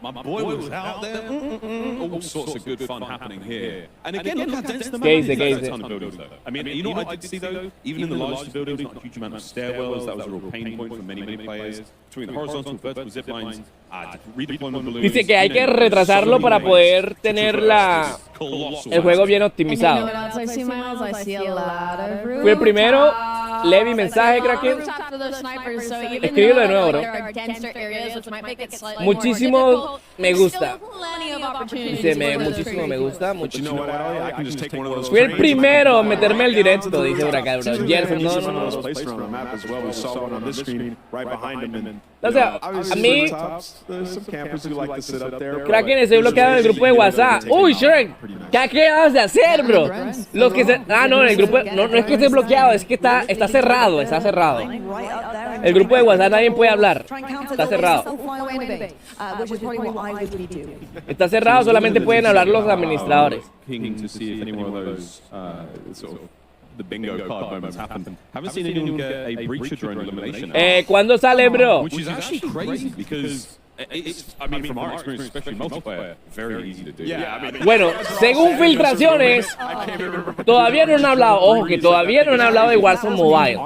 My boy was out there. All sorts of good fun happening here. And again, look how dense the map is. There's a ton of buildings though. I mean, you know what I did see though? Even in the largest buildings, not a huge amount of stairwells. That was a real pain point for many players. Between the horizontal, vertical zip lines, redeployment balloons. Dice que hay que retrasarlo para poder tener el juego bien optimizado. Fui el primero. lee mi mensaje, Kraken. Escríbelo de nuevo, bro. Muchísimo me gusta. Dice, muchísimo me gusta. Muchísimo. Fui el primero en meterme al directo, dice por acá, bro. Gerson, no. O sea, a mí, Kraken, estoy bloqueado en el grupo de WhatsApp. Uy, Shrek, ¿qué acabas de hacer, bro? Los que se... Ah, no, en el grupo... No es que esté bloqueado, es que está cerrado, está cerrado. El grupo de WhatsApp nadie puede hablar. Está cerrado. Está cerrado, solamente pueden hablar los administradores. ¿Cuándo sale, bro? Bueno, según filtraciones, todavía no han hablado, ojo, que todavía no han hablado de Warzone Mobile.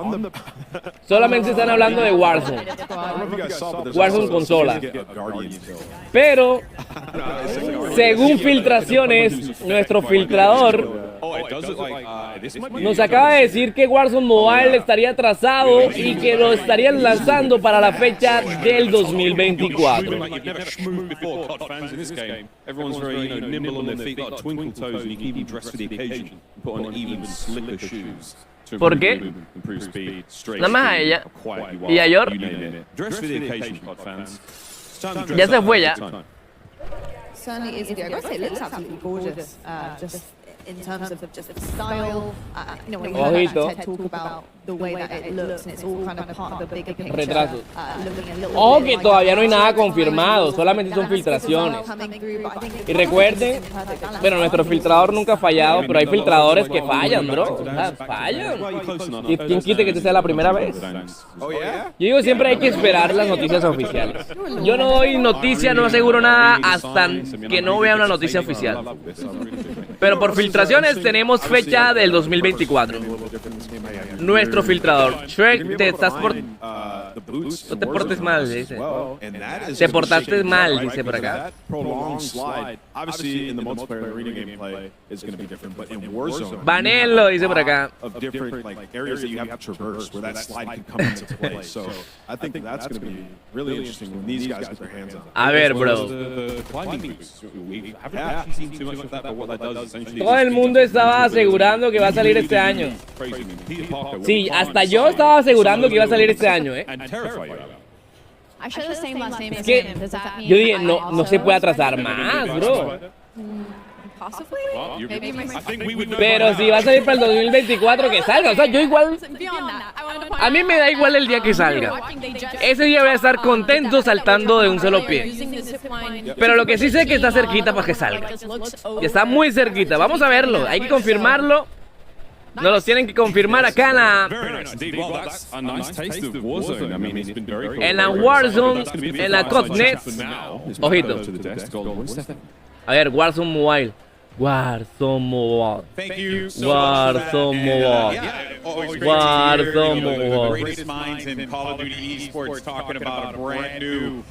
Solamente están hablando de Warzone. Warzone consola. Pero, según filtraciones, nuestro filtrador nos acaba de decir que Warzone Mobile estaría atrasado y que lo estarían lanzando para la fecha del 2024. ¿Por qué? Nada más a ella y a Yor. Ya se fue ya. Certainly is. I gotta say, it looks absolutely gorgeous. Just in terms of just style, you know, when you heard Ted talk about the way that it looks, and it's all kind of part of the bigger picture. Retrasos. Looking a little Ojo bit que like todavía no hay nada confirmado, solamente son filtraciones. Y recuerden, bueno, nuestro filtrador nunca ha fallado, pero hay filtradores que fallan, bro. O sea, fallan. ¿Y quién quite que esta sea la primera vez? Yo digo, siempre hay que esperar las noticias oficiales. Yo no doy noticia, no aseguro nada hasta que no vea una noticia oficial. Pero por filtraciones tenemos fecha del 2024. Nuestro filtrador. Shrek, te estás por... No te portes mal, dice. Te portaste mal, dice por acá. Banelo, dice por acá. A ver, bro. Todo el mundo estaba asegurando que va a salir este año. Sí, hasta yo estaba asegurando que iba a salir este año, Es que yo dije, no se puede atrasar más, bro. Pero si va a salir para el 2024, que salga. O sea, yo igual... A mí me da igual el día que salga. Ese día voy a estar contento saltando de un solo pie. Pero lo que sí sé es que está cerquita para que salga. Y está muy cerquita. Vamos a verlo. Hay que confirmarlo. Nos los tienen que confirmar acá en la Warzone, en la Codnext. Ojito. A ver, Warzone Mobile. Warzone Mobile. Warzone Mobile. Warzone Mobile. Greatest minds in Call of Duty esports talking about a brand new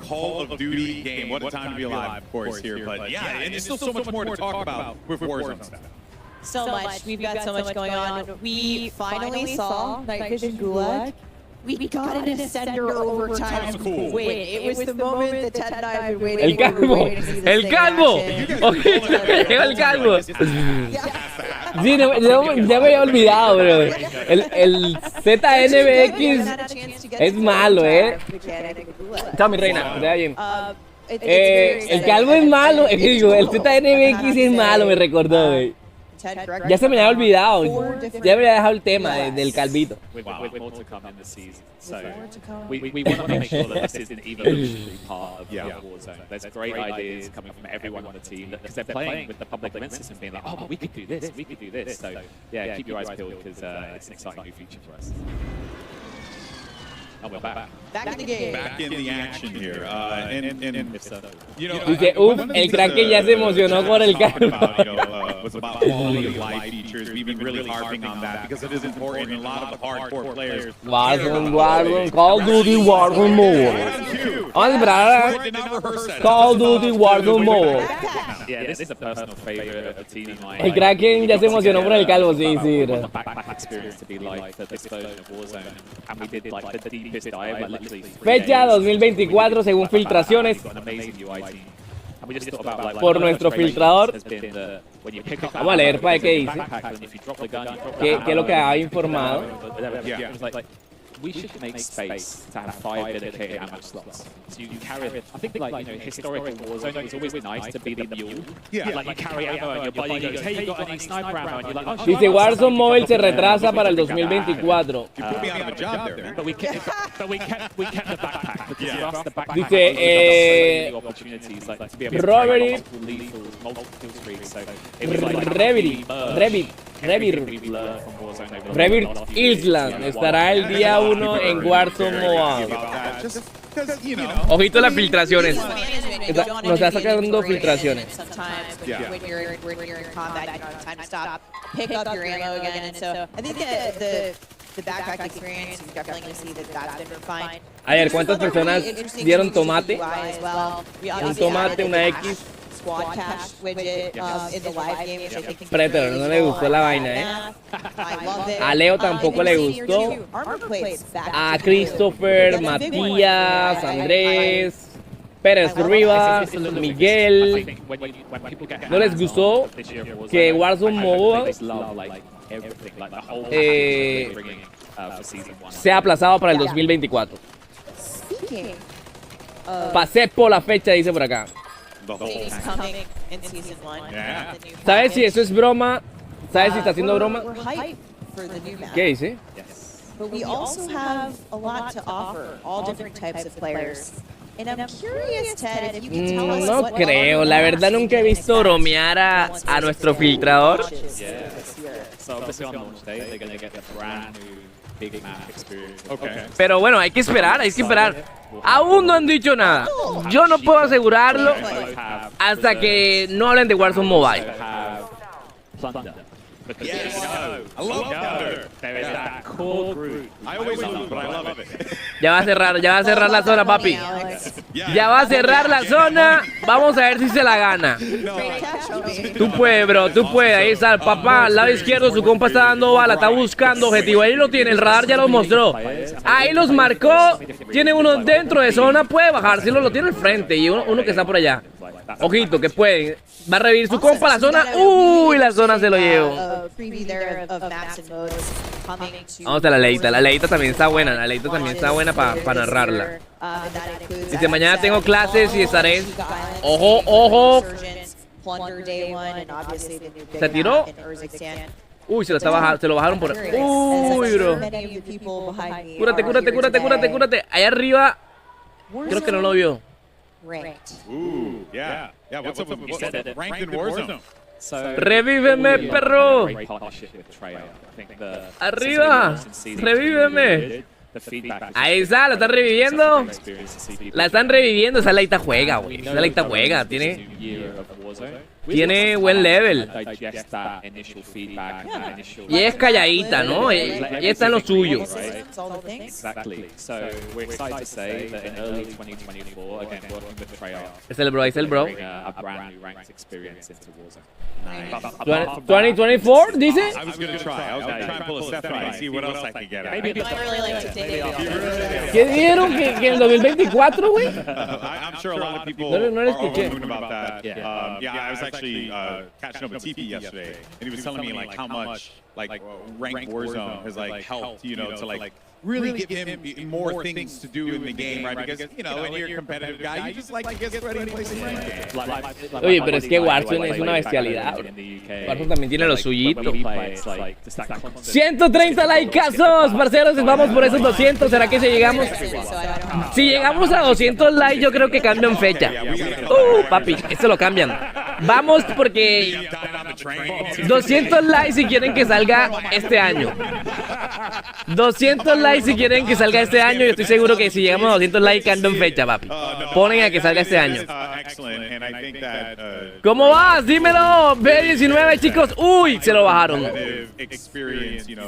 Call of Duty game. What a time to be alive, of course, here. But yeah, and there's still so much more to talk about with Warzone stuff. So much. We've got so much going on. We finally saw Night Vision Gulag. We got an Ascender overtime. Cool. Wait, it was the moment that Ted and I have been waiting El calvo. El calvo. Llegó el calvo. Sí, ya me había olvidado, bro. El ZNBX es malo, Chao, mi reina. Te da bien. El calvo es malo. Digo, el ZNBX es malo, me recordó, güey. Ya se me había olvidado. Ya me había dejado el tema del calvito. With more to come in the season. So we want to make sure that this isn't evolutionary part of Warzone. There's great ideas coming from everyone on the team because they're playing with the public event system, being like, oh, but we could do this, we could do this. So yeah, keep your eyes peeled because it's an exciting new feature for us. Back in the game. Back in the action here. You know, Dice, el crack que ya se emocionó por el carro. Was about quality of life features. We've been really harping on that because it is important. A lot of the hardcore players. Warzone, Call of Duty Warzone Mobile. Vamos a esperar Call of Duty Warzone Mobile. Yeah, this is a personal favorite of the team. El Kraken ya se emocionó por el calvo, sí, sí. Fecha 2024 según filtraciones por nuestro filtrador. Vamos a leer para qué dice. ¿Qué es lo que ha informado? We should make space to have 5 dedicated ammo slots. So you can carry, I think, like, you know, historical Warzone, it was always nice to be the mule. Yeah. Like, you carry ammo and your buddy goes, hey, you got any sniper ammo? And you're like, oh, shit. Dice, Warzone Mobile se retrasa para el 2024. You put me out of a job there, man. But we kept the backpack. Because for us, the backpack dice, opportunities, like, to be able to carry multiple kill streaks. So it was like Revit Island estará el día 1 en Warzone Mobile. Ojito a las filtraciones. Nos está sacando filtraciones. When you're in combat, you don't have time to stop, pick up your ammo again, and so I think the backpack experience, you're definitely going to see that that's been refined. A ver, ¿cuántas personas dieron tomate? Un tomate, una X. Squad cache widget in the live game, which I think Predator, no le gustó la vaina, A Leo tampoco le gustó. A Christopher, Matías, Andrés, Pérez Rivas, Miguel. ¿No les gustó que Warzone Mobile sea aplazado para el 2024? Pasé por la fecha, dice por acá. ¿Sabes si eso es broma? ¿Sabes si está haciendo broma? ¿Qué dice? But we also have a lot to offer, all different types of players. And I'm curious, Ted, if you can tell us No creo, la verdad nunca he visto bromear a nuestro filtrador. So obviously on launch day, they're going to get the brand new big map experience. Okay. Pero bueno, hay que esperar, Aún no han dicho nada. Yo no puedo asegurarlo hasta que no hablen de Warzone Mobile. Yes. I love Thunder. There is that core group. I always love it, but I love it. Ya va a cerrar la zona, papi. Ya va a cerrar la zona. Vamos a ver si se la gana. Tú puedes, bro, tú puedes. Ahí está el papá, al lado izquierdo, su compa está dando bala, está buscando objetivo. Ahí lo tiene, el radar ya lo mostró. Ahí los marcó. Tiene uno dentro de zona, puede bajárselo, lo tiene al frente. Y uno que está por allá. Ojito, que puede. Va a revivir su compa la zona. Uy, la zona se lo llevó. Vamos a la leíta también está buena. La leíta también está buena para narrarla. Dice, mañana tengo clases y estaré. Ojo, ojo. ¿Se tiró? Uy, se lo bajaron por. Uy, bro. Cúrate. Allá arriba. Creo que no lo vio. Ooh, yeah. What's up with ranked in Warzone? Revíveme, perro. Arriba. Revíveme. Ahí está, la están reviviendo. Esa leita juega, güey. Esa leita juega. Tiene buen level. Y es calladita, ¿no? Ella está en lo suyo. Es el bro. 2024, dice. I was going to try. I was going to try and pull a Stephanie and see what else I could get out. ¿Qué dijeron que en 2024, güey? I'm sure a lot of people are over about that. Yeah, I was actually catching up with TP yesterday, and he was telling me like how much like ranked Warzone has like helped, you know, to like really give him more things to do in the game, right? Because, you know, when you're a competitive guy, you just like to get ready and play some ranked games. Oye, pero es que Warzone es una bestialidad. Warzone también tiene lo suyito. 130 likeazos, parceros, vamos por esos 200. ¿Será que si llegamos? Si llegamos a 200 likes, yo creo que cambian fecha. Papi, esto lo cambian. Vamos porque 200 likes si quieren que salga este año. 200 likes si quieren que salga este año. Yo estoy seguro que si llegamos a 200 likes, cantan fecha, papi. Ponen a que salga este año. ¿Cómo vas? Dímelo. B19, chicos. Uy, se lo bajaron.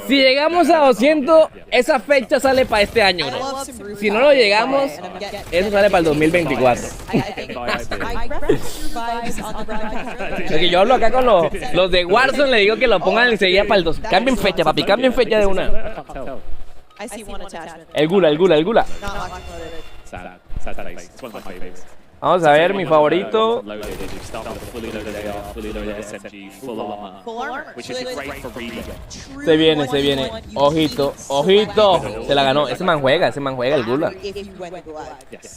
Si llegamos a 200, esa fecha sale para este año, bro. Si no lo llegamos, eso sale para el 2024. Porque yo hablo acá con los de Warzone, le digo que lo pongan enseguida para el 2. Cambien fecha, papi, cambien fecha de una. El gula. Vamos a ver, mi favorito. Se viene. Ojito. Se la ganó. Ese man juega, el gula.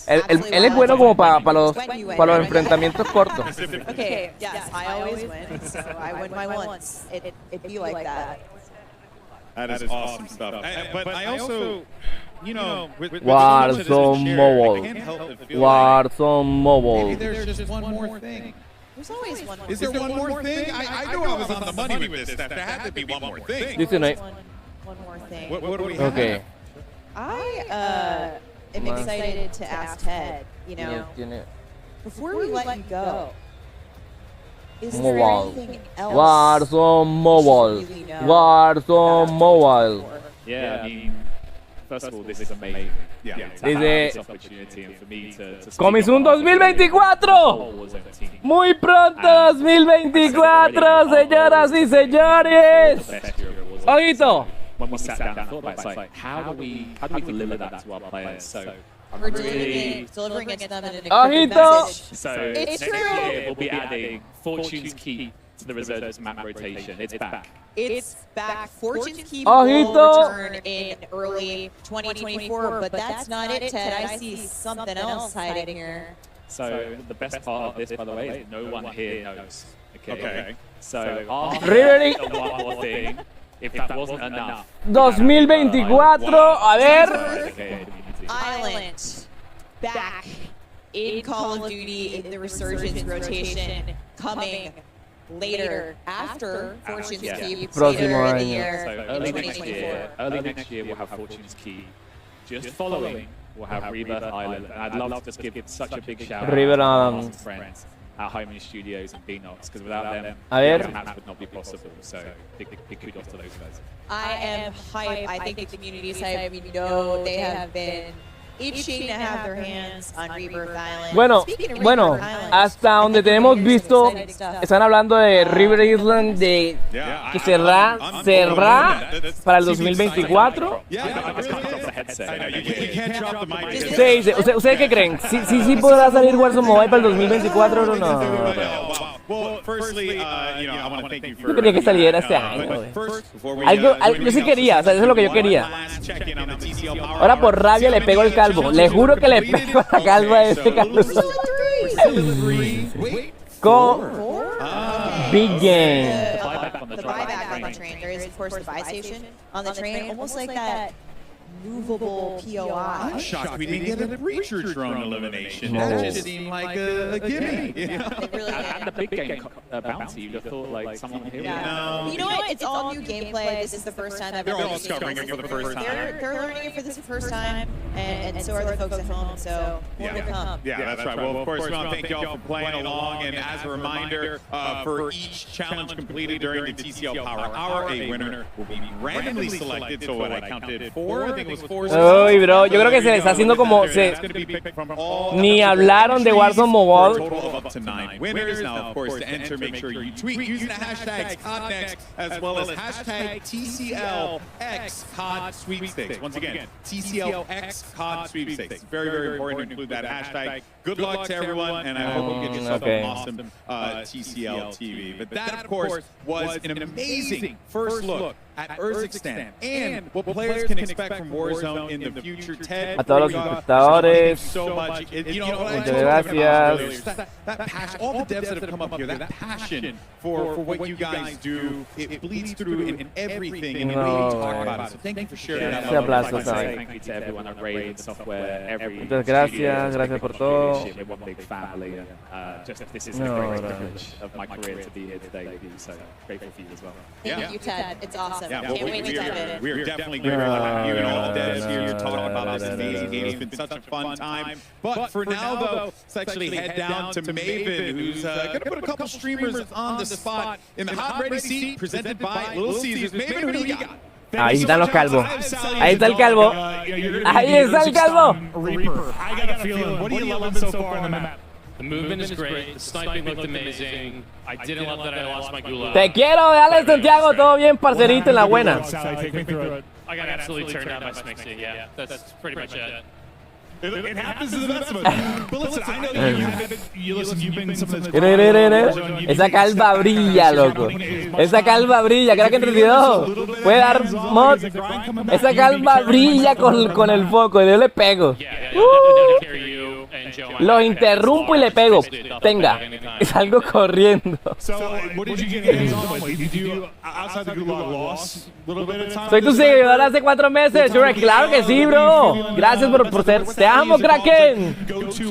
Él es bueno como para los enfrentamientos cortos. Okay, yes, I always win, so I win my once. It be like that. That is awesome stuff. But I also, you know, with Warzone Mobile. Maybe there's just one more thing. There's always one more. Is there one more thing? I knew I was on the money with this. That there had to be one more thing. Listen, One more thing. What do we have? Okay. I am excited to ask Ted, you know, before we let you go, is there anything else Warzone Mobile. you really know Warzone Mobile. Yeah, I mean, first of all, this is amazing. Yeah, to have this opportunity and for me to Comenzó un 2024. Muy pronto 2024, señoras y señores. Ojito. When we sat down and thought about it, it's like, how do we deliver that to our players? So we're delivering it to them in an Ojito. encrypted message. So next year we'll be adding Fortune's Keep to the reserves map rotation. It's back. It's back. Fortune's Keep Ojito. will return in early 2024, but that's not it, Ted. I see something else hiding here. So the best part of this, by the way, is no one here knows. Okay. So after Really? the one more thing, if that wasn't enough. 2024, a ver. Island back in Call of Duty in the Resurgence rotation, coming later after Fortune's Keep Próximo later in the año. year. So early next year we'll have Fortune's Key. Just following, we'll have Rebirth Island. And I'd love to just give such a big shout out Rebirth to our Island. friends at Homing Studios and Beanox, because without them, A ver. the match would not be possible. So big kudos to those guys. I am hype. I think the community is hype. We know they have been itching to have their hands on Rebirth Island. Bueno, Speaking of bueno, Rebirth Island, hasta donde tenemos visto, están hablando de River Island de que cerrará para el 2024. Sí, ¿ustedes qué creen? ¿Sí podrá salir Warzone Mobile para el 2024 o no? Yo quería que saliera este año. Yo sí quería, o sea, eso es lo que yo quería. Ahora por rabia le pego el calvo. Le juro que le pego la calva a este calvo. Con Big Game. the buyback on the train. There is, of course, the buy station on the train, almost like that movable POI. I'm shocked we didn't get a breacher drone elimination. That just seemed like a gimmick. You know? And the big game bounty, you'd have thought like someone here. No. You know what? It's all new gameplay. This is the first time I've ever seen it. They're all discovering it for the first time. They're learning it for the first time, and so are the folks at home. So more to come. Yeah, that's right. Well, of course, we want to thank y'all for playing along. And as a reminder, for each challenge completed during the TCL Power Hour, a winner will be randomly selected. So what I counted 4, I think it was 4. Uy, bro, yo creo que se les está haciendo como ni hablaron de Warzone Mobile. Total of up to 9 winners. Now, of course, to enter, make sure you tweet using the hashtags Codnext as well as hashtag TCLXCOD sweepstakes. Once again, TCLXCOD sweepstakes. Very, very important to include that hashtag. Good luck to everyone, and I hope you get yourself an awesome TCL TV. But that, of course, was an amazing first look at Urzikstan and what players can expect from Warzone in the future. Ted, a todos los espectadores, muchas gracias. That passion, all the devs that have come up here, that passion for what you guys do, it bleeds through in everything, and we talk about it. So thank you for sharing that. Thank you to everyone at Raven Software. Muchas gracias por todo. We're one big family, and this is a great privilege of my career to be here today with you. So grateful for you as well. Thank you, Ted. It's awesome. awesome. Yeah, Can't wait to dive in. we're definitely grateful to have you and all the devs here talking about this amazing game. It's been such a fun time. But for now, though, let's actually head down to Maven, who's going to put a couple streamers on the spot in the hot ready seat presented by Little Caesars. Maven, who do you got? Ahí están los calvos. Ahí está el calvo. Ahí está el calvo. I got a feeling. What are you loving so far on the map? The movement is great. The sniping looked amazing. I didn't love that I lost my gulag. Te quiero, dale Santiago, todo bien, parcerito, en la buena. I got absolutely turned out by Smixy, yeah. That's pretty much it. It happens to the best of us. But listen, I know you've been some of those... Esa calva brilla, loco. Esa calva brilla, creo que en 32 puede dar mod. Esa calva brilla con el foco y yo le pego. Los interrumpo y le pego. Tenga, salgo corriendo. Soy tu seguidor hace 4 meses, Shrek. Claro que sí, bro. Gracias por ser. Te amo, Kraken.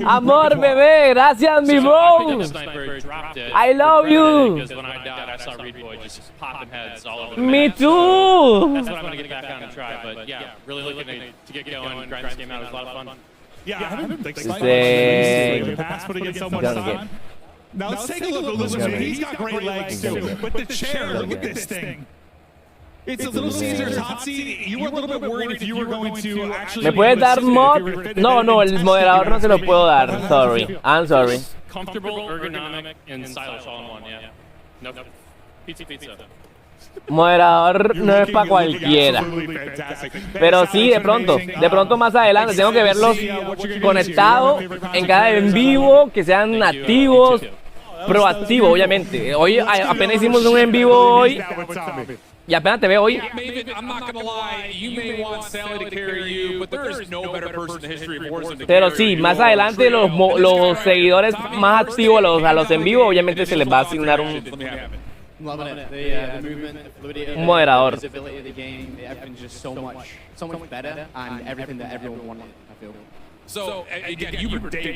Amor, bebé. Gracias, mi bro. I love you. Me too. That's what I'm gonna get back on and try. But yeah, really looking to get going. Grind this game out. It was a lot of fun. Yeah, I haven't like the past putting in so much time. Now let's take a look. Listen, he's got great legs too. But the chair, look at this thing. It's a Little Caesars hot seat. You were a little bit worried if you were going to actually. ¿Me puedes dar mod? No, el moderador no se lo puedo dar. Sorry, I'm sorry. Comfortable, ergonomic, and stylish all in one. Yeah. No. Pizza. Moderador no es para cualquiera. Pero sí, de pronto más adelante tengo que verlos conectados en cada en vivo, que sean activos, proactivos, obviamente. Hoy apenas hicimos un en vivo hoy. Y apenas te veo hoy. Pero sí, más adelante los seguidores más activos a los en vivo, obviamente se les va a asignar un moderador.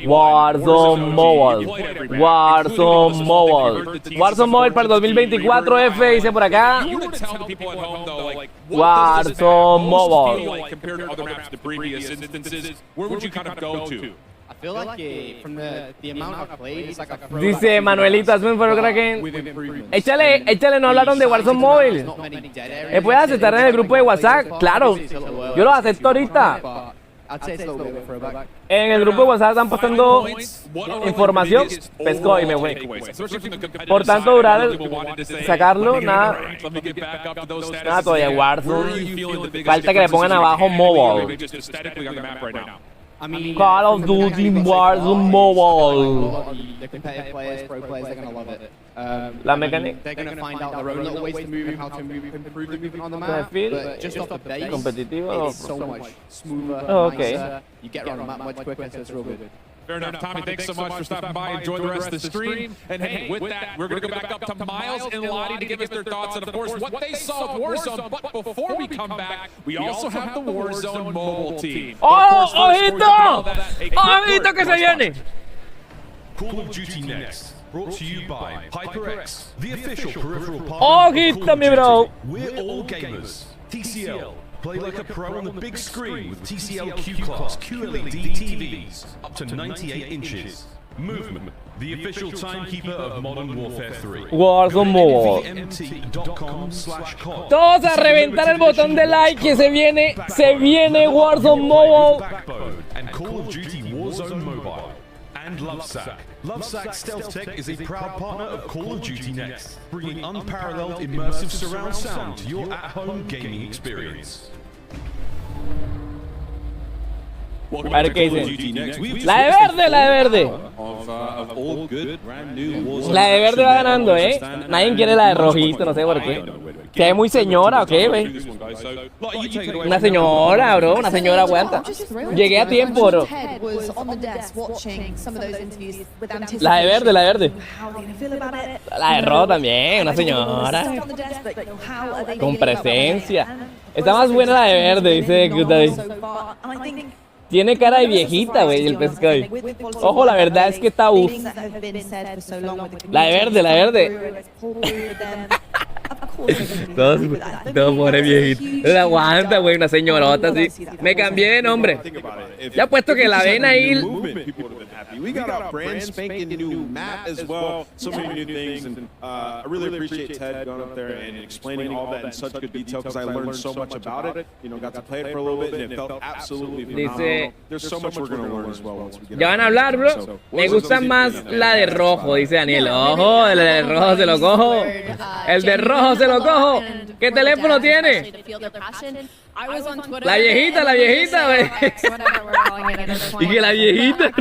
Warzone Mobile. Warzone Mobile para el 2024 F, dice por acá. Warzone Mobile. Dice Manuelito, hazme un favor, Kraken. Échale, no hablaron de Warzone Mobile. ¿Me puedes aceptar en el grupo de WhatsApp? Claro, yo lo acepto ahorita. En el grupo de WhatsApp están postando información. Pescó y me fue. Por tanto, durar sacarlo, nada todavía. Warzone. Falta que le pongan abajo Mobile. Call of Duty Warzone Mobile. La mecánica. Competitivo. Okay. Fair enough, Tommy. Thanks so much for stopping by. Enjoy the rest of the stream. And hey, with that, we're going to go back up to Miles and Lottie to give us their thoughts and, of course, what they saw at Warzone. But before we come back, we also have the Warzone mobile team. ¡Oh, ojito! ¡Ojito que se viene! Call of Duty Next, brought to you by HyperX, the official peripheral partner. ¡Ojito, mi bro! We're all gamers. TCL. Play like a pro on the big screen with TCL Q-Class QLED TVs up to 98 inches. Movement, the official timekeeper of Modern Warfare 3. Warzone Mobile. Todos a reventar el botón de like que se viene Warzone Mobile. And Call of Duty Warzone Mobile. And Lovesack. Lovesack Stealth Tech is a proud partner of Call of Duty Next, bringing unparalleled immersive surround sound to your at-home gaming experience. A ver qué dice. La de verde. La de verde va ganando, Nadie quiere la de rojito, no sé por qué. ¿Qué es muy señora o qué, güey? Una señora, bro, una señora aguanta. Llegué a tiempo, bro. La de verde, la de verde. La de rojo también, una señora. Con presencia. Está más buena la de verde, dice Good. Tiene cara de viejita, güey, el pescado. Ojo, la verdad es que está uff. La de verde, la de verde. Todos pobres viejitos. La aguanta, güey, una señorota así. Me cambié de nombre. Ya puesto que la ven ahí. We got a brand spanking new map as well. So many new things, and I really appreciate Ted going up there and explaining all that in such good detail because I learned so much about it. You know, got to play it for a little bit and it felt absolutely phenomenal. There's so much we're going to learn as well once we get. Ya van a hablar, bro. Me gusta más la de rojo, dice Daniel. Ojo, el de rojo se lo cojo. El de rojo se lo cojo. ¿Qué teléfono tiene? La viejita, güey. Y que la viejita.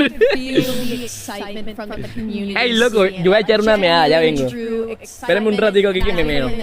Ey, loco, yo voy a echar una meada, ya vengo. Espérenme un ratico aquí que me meo. No,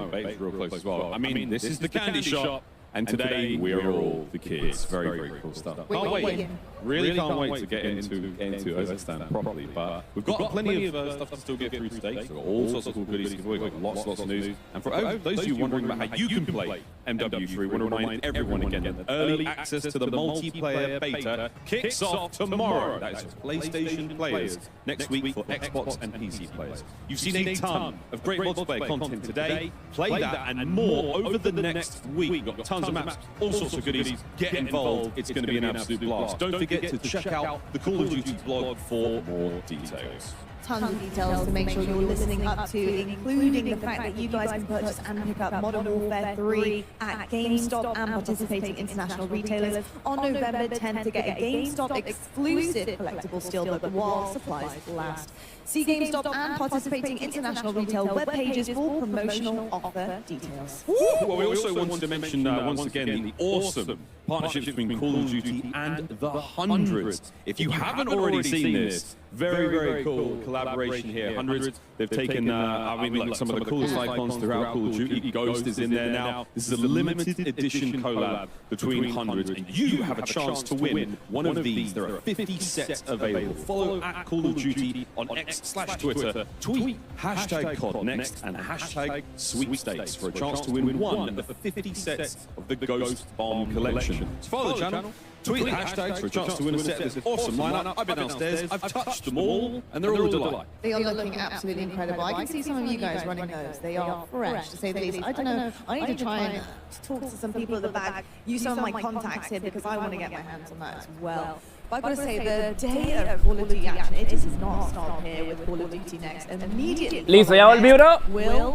beta's real close as well. I mean, this is the candy shop. And today we are all the kids. Very, very cool stuff. Can't wait. Really can't wait to get into Kazakhstan properly. But we've got plenty of stuff to still get through today. So we've got all sorts of cool goodies. We've got lots of news. And for those of you wondering about how you can play MW3, we want to remind everyone again that early access to the multiplayer beta kicks off tomorrow. That's PlayStation players. Next week for Xbox and PC players. You've seen a ton of great multiplayer content today. Play that and more over the next week. We've got tons of maps, all sorts of goodies. Get involved. It's going to be an absolute blast. Don't forget to check out the Call of Duty blog for more details. Tons of details to make sure you're listening up to, including the fact that you guys can purchase and pick up Modern Warfare 3 at GameStop and participating international retailers on November 10th to get a GameStop exclusive collectible steelbook while supplies last. See GameStop and participating international retail web pages for promotional offer details. Well, we also wanted to mention once again the awesome partnerships between Call of Duty and the Hundreds. If you haven't already seen this, very, very cool collaboration here. Hundreds, they've taken, look, some of the coolest icons throughout Call of Duty. Ghost is in there now. This is a limited edition collab between Hundreds, and you have a chance to win one of these. There are 50 sets available. Follow at Call of Duty on X/Twitter. Tweet hashtag Codnext and hashtag sweepstakes for a chance to win one of the 50 sets of the Ghost Bomb collection. So follow the channel. Tweet hashtags for a chance to win a set of this awesome lineup. I've been downstairs, I've touched them all, and they're all a delight. They are looking absolutely incredible. I can see some of you guys running those. They are fresh, to say the least. I don't know, I need to try and talk to some people at the back, use some of my contacts here, because I want to get my hands on that as well. But I've got to say, the day of Call of Duty action, it does not stop here with Call of Duty Next. And immediately, listo, ya volví, bro.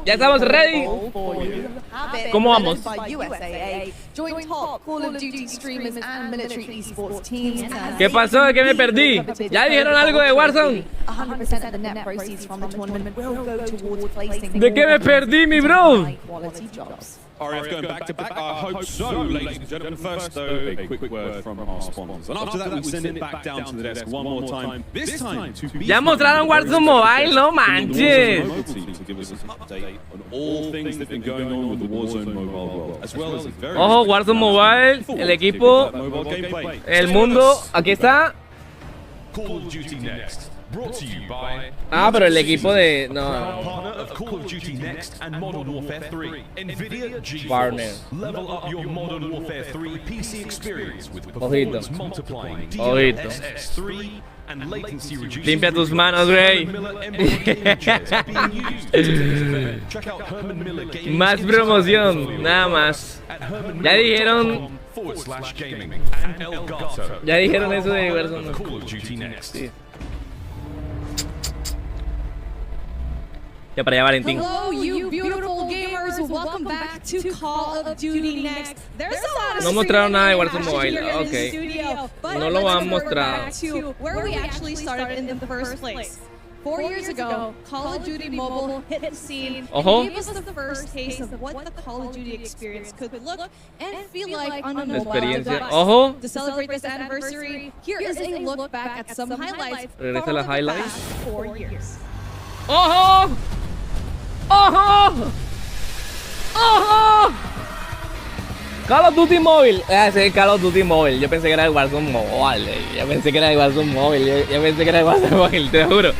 Ya estamos ready. ¿Cómo vamos? Join top Call of Duty streamers and military esports teams. ¿Qué pasó? ¿Qué me perdí? ¿Ya dijeron algo de Warzone? 100% of the net proceeds from the tournament will go towards placing. ¿De qué me perdí, mi bro? Quality jobs. RF going back to back? I hope so, ladies and gentlemen. First, though, a quick word from our sponsors. And after that, we send it back down to the desk one more time. This time to be... Ya mostraron Warzone Mobile, no manches. To give us an update on all things that have been going on with the Warzone Mobile world, as well as a very... Ojo, Warzone Mobile, el equipo, el mundo, aquí está. Call of Duty Next. Brought to you by pero el equipo de... No. Partner of Call of Duty Next and Modern Warfare 3. NVIDIA GeForce. Partner. Level up your Modern Warfare 3 PC experience with performance multiplying DLSS3 and latency reducing. Limpia tus manos, güey. Más promoción, nada más. Ya dijeron... Ya dijeron eso de Warzone. Call of Duty Next. Sí. Ya para allá, Valentín. Hello, you beautiful gamers. Welcome back to Call of Duty Next. There's a lot of no mostraron nada de Warzone Mobile. Okay. No lo han mostrado. Where we actually started in the first place. 4 years ago, Call of Duty Mobile hit the scene and gave us the first taste of what the Call of Duty experience could look and feel like on a mobile device. To celebrate this anniversary, here is a look back at some highlights from the past 4 years. ¡Ojo! ¡Ojo! ¡Ojo! Call of Duty Mobile. Ese es Call of Duty Mobile. Yo pensé que era el Warzone Mobile. Yo pensé que era el Warzone Mobile. Yo pensé que era el Warzone Mobile, te lo juro.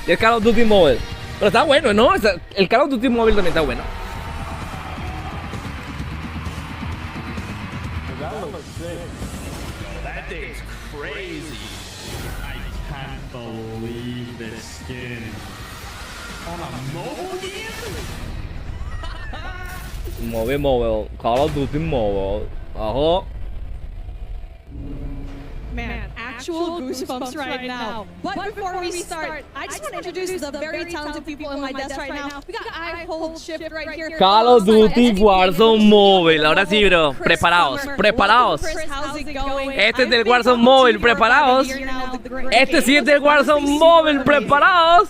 Y el Call of Duty Mobile. Pero está bueno, ¿no? El Call of Duty Mobile también está bueno. It's crazy. I can't believe this skin on a mobile game. Mobile, Call of Duty Mobile. Man, actual goosebumps right now. But before we start, I just want to introduce the very talented people in my desk right now. We got I hold shift right here. Call of Duty Warzone Mobile. Ahora sí, bro. Preparados. Este es del Warzone Mobile. Preparados. Este sí es del Warzone Mobile. Preparados.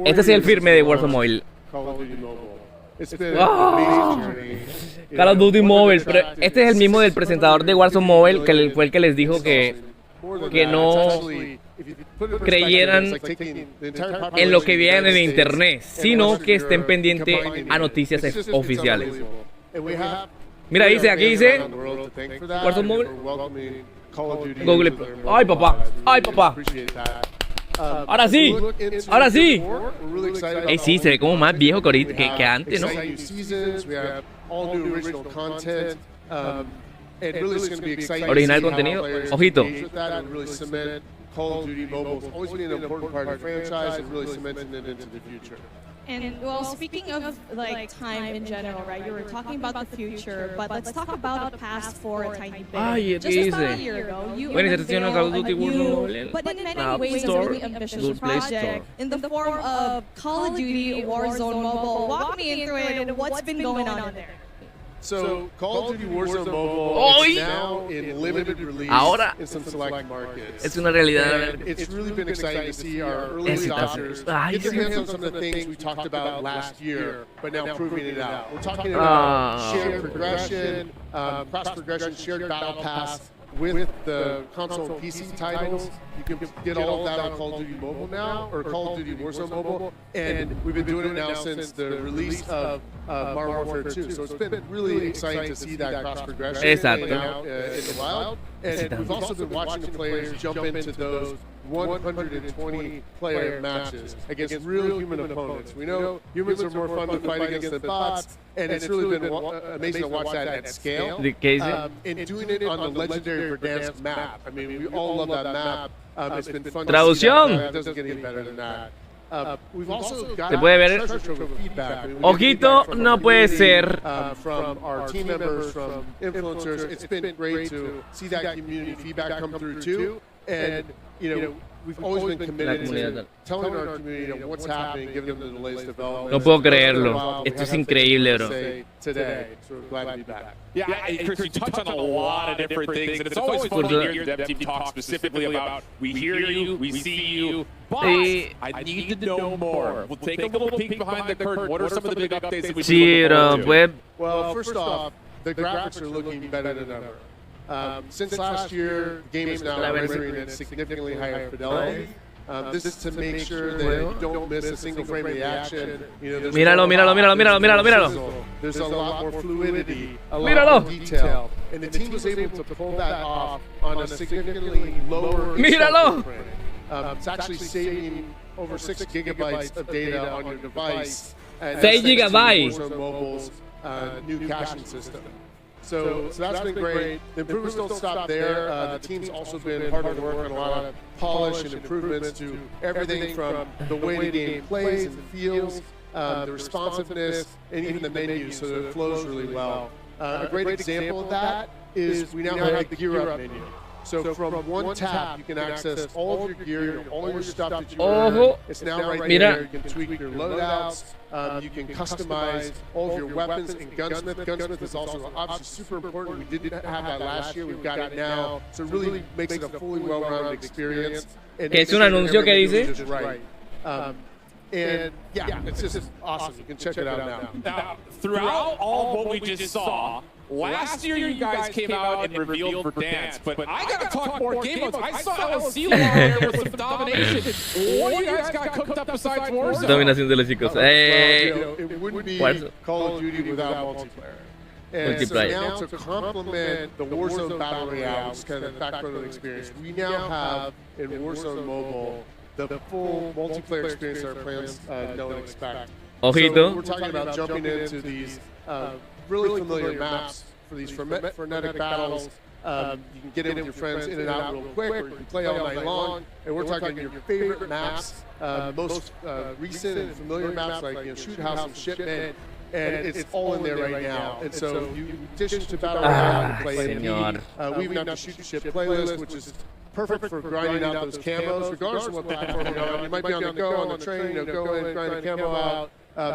Este sí es el firme de Warzone Mobile. Call of Duty Mobile, pero este es el mismo del presentador de Warzone Mobile que fue el que les dijo que no creyeran en lo que vean en internet, sino que estén pendientes a noticias oficiales. Mira, aquí dice Warzone Mobile. Google. Ay, papá. Ahora sí. Sí, se ve como más viejo que antes, ¿no? Original contenido, ojito. And well, speaking of like time in general, right? You were talking about the future, but let's talk about the past for a tiny bit. Just about a year ago, you unveiled a new, but in many ways a really ambitious project in the form of Call of Duty Warzone Mobile. Walk me into it. What's been going on in there? So, Call of Duty Warzone Mobile is now in limited release in some select markets. Es una realidad. And it's really been exciting to see our early adopters get their hands on some of the things we talked about last year, but now proving it out. We're talking about shared progression, cross-progression, shared battle pass with the console and PC titles. You can get all of that on Call of Duty Mobile now, or Call of Duty Warzone Mobile, and we've been doing it now since the release of Modern Warfare 2. So it's been really exciting to see that cross-progression playing out in the wild. And we've also been watching the players jump into those 120-player matches against real human opponents. We know humans are more fun to fight against than bots, and it's really been amazing to watch that at scale. And doing it on the legendary Verdansk map. I mean, we all love that map. It's been fun to see that. It doesn't get any better than that. We've also got treasure trove of feedback. Ojito, no puede ser. From our team members, from influencers. It's been great to see that community feedback come through too. And, you know, we've always been committed to telling our community what's happening, giving them the latest developments. No puedo creerlo. Esto es increíble, bro. Today, so we're glad to be back. Yeah, Chris, you touch on a lot of different things, and it's always fun to hear the dev team talk specifically about, we hear you, we see you, but I need to know more. We'll take a little peek behind the curtain. What are some of the big updates that we should look forward to? Well, first off, the graphics are looking better than ever. Since last year, the game is now rendering at significantly higher fidelity. This is to make sure that you don't miss a single frame of the action. You know, Míralo. There's a lot more fluidity, a lot more detail, and the team was able to pull that off on a significantly lower frame. It's actually saving over 6 gigabytes of data on your device. 6 gigabytes. Mobile's new caching system. So that's been great. The improvements don't stop there. The team's also been hard at work on a lot of polish and improvements to everything from the way the game plays and feels, the responsiveness, and even the menu, so that it flows really well. A great example of that is we now have the Gear Up menu. So from one tap, you can access all of your gear, all your stuff that you earn. It's now right there. You can tweak your loadouts. You can customize all of your weapons and Gunsmith. Gunsmith is also obviously super important. We didn't have that last year. We've got it now. So it really makes it a fully well-rounded experience. ¿Qué es un anuncio que dice? Right. And yeah, it's just awesome. You can check it out now. Now, throughout all what we just saw, last year you guys came out and revealed Verdansk, but I gotta talk more game modes. I saw LSC on there with some domination. What do you guys got cooked up besides Warzone? Dominación de los chicos. It wouldn't be Call of Duty without multiplayer. And so now to complement the Warzone Battle Royale, which is kind of the backbone of the experience, we now have in Warzone Mobile the full multiplayer experience our plans know and expect. Ojito. So we're talking about jumping into these really familiar maps for these frenetic battles You can get in with your friends in and out real quick, or you can play all night long. And we're talking your favorite maps, most recent and familiar maps like Shoot House and Shipment. And it's all in there right now. And so you addition to Battle Royale, you play in we even have the Shoot Ship playlist, which is perfect for grinding out those camos, regardless of what platform you're on. You might be on the go, on the train, go in, grind the camo out.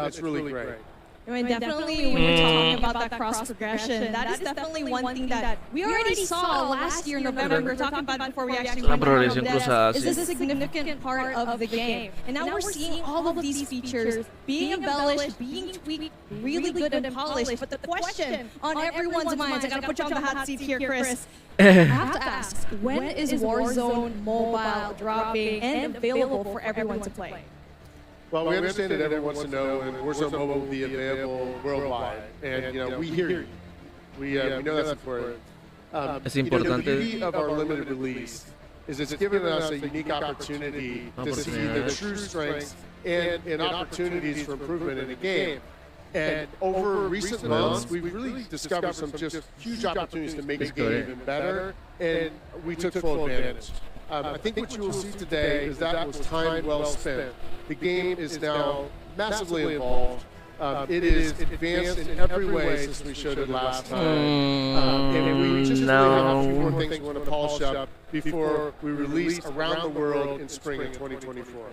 It's really great. I mean, definitely when you're talking about that cross progression, that is definitely one thing that we already saw last year in November. We were talking about it before we actually went on. Is a significant part of the game. And now we're seeing all of these features being embellished, being tweaked, really good and polished. But the question on everyone's minds, I gotta put you on the hot seat here, Chris. I have to ask, when is Warzone Mobile dropping and available for everyone to play? Well, we understand that everyone wants to know, and Warzone Mobile will be available worldwide. And, we hear you. We know that's important. The beauty of our limited release is it's given us a unique opportunity to see the true strengths and opportunities for improvement in the game. And over recent months, we've really discovered some just huge opportunities to make the game even better, and we took full advantage. I think what you will see today is that was time well spent. The game is now massively evolved. It is advanced in every way since we showed it last time. And we just really have a few more things we want to polish up before we release around the world in spring of 2024.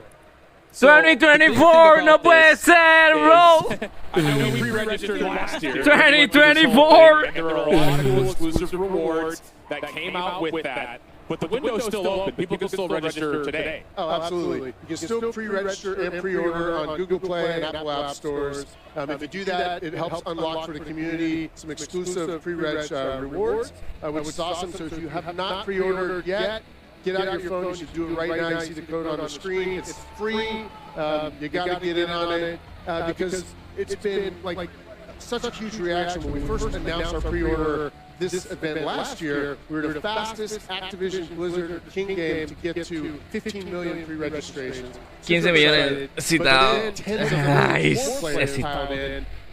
2024, no puede ser, bro. I know we pre-registered last year. 2024. There are a lot of cool exclusive rewards that came out with that. But the window's still open. People can still register today. Oh, absolutely. You can still pre-register and pre-order on Google Play and Apple App Stores. If you do that, it helps unlock for the community some exclusive pre-reg rewards, which is awesome. So if you have not pre-ordered yet, get out your phone. You should do it right now. You see the code on the screen. It's free. You got to get in on it because it's been like such a huge reaction when we first announced our pre-order this event last year. We were the fastest Activision Blizzard King game to get to 15 million pre-registrations. 15 millones citados. Ay, citado.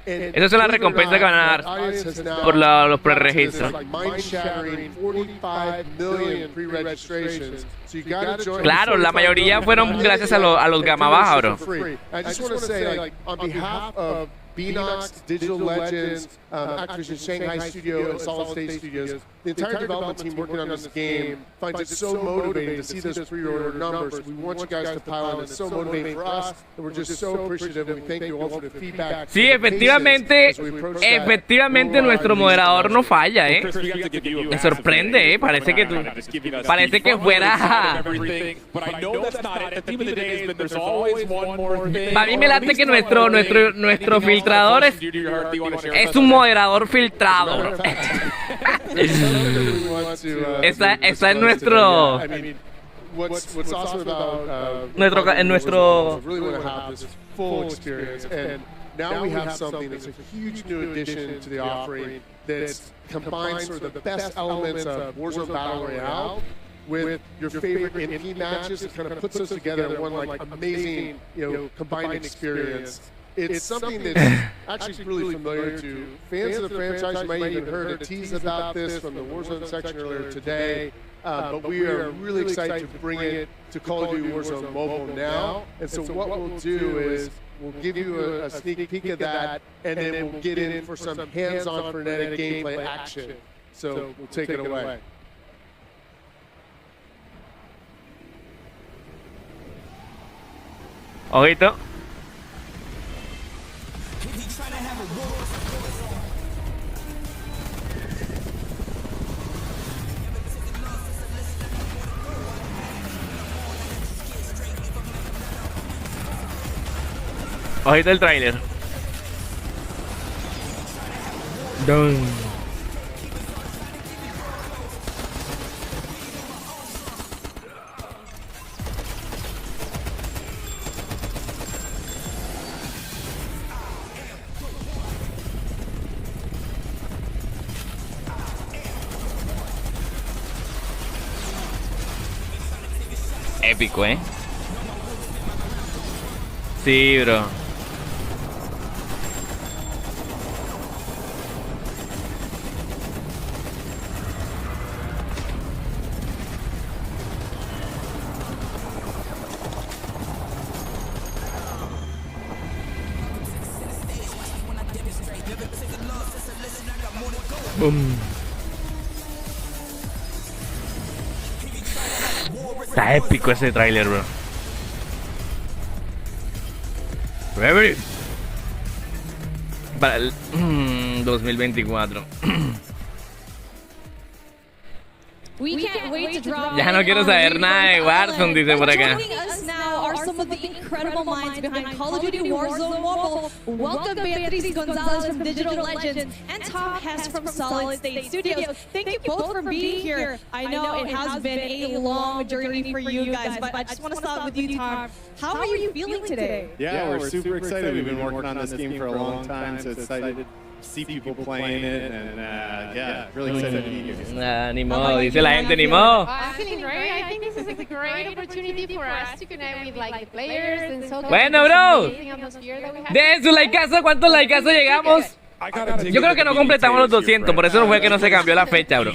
Esas son las recompensas que van a dar por los pre-registros. Claro, la mayoría fueron gracias a los gama baja, bro. Beanox, Digital Legends, Activision Shanghai Studio, and Solid State Studios. The entire development team working on this game finds it so motivating to see those pre-order numbers. We want you guys to pile in. It's so motivating for us, and we're just so appreciative. We thank you all for the feedback. Sí, efectivamente nuestro moderador no falla, Me sorprende, Parece que fuera. A mí me late que nuestro filtrador es un moderador filtrado. Está en nuestro. What's awesome about nuestro really want to have this full experience, and now we have something that's a huge new addition to the offering that combines sort of the best elements of Warzone Battle Royale with your favorite MP matches. It kind of puts those together in one like amazing, combined experience. It's something that's actually really familiar to fans of the franchise. You might even heard a tease about this from the Warzone section earlier today. But we are really excited to bring it to Call of Duty Warzone Mobile now. And so what we'll do is we'll give you a sneak peek of that, and then we'll get in for some hands-on frenetic gameplay action. So we'll take it away. Ojito. Ojito el tráiler. Dun. Épico, Sí, bro. Está épico ese tráiler, bro. Reverie. Para el 2024. Ya no quiero saber nada de Warzone, dice por acá. Some of the incredible minds behind Call of Duty Warzone Mobile. Welcome Beatriz Gonzalez from Digital Legends and Tom Hess from Solid State Studios. Thank you both for being here. I know it has been a long journey for you guys, but I just want to start with you, Tom. How are you feeling today? Yeah, we're super excited. We've been working on this game for a long time, so excited to see people playing it, and yeah, really excited to be here. Ni modo, dice la gente, ni modo. I'm feeling great. I think this is a great opportunity for us to connect with like the players and so. Bueno, bro. Den su likeazo, ¿cuántos likeazos llegamos? Yo creo que no completamos los 200, por eso no fue que no se cambió la fecha, bro.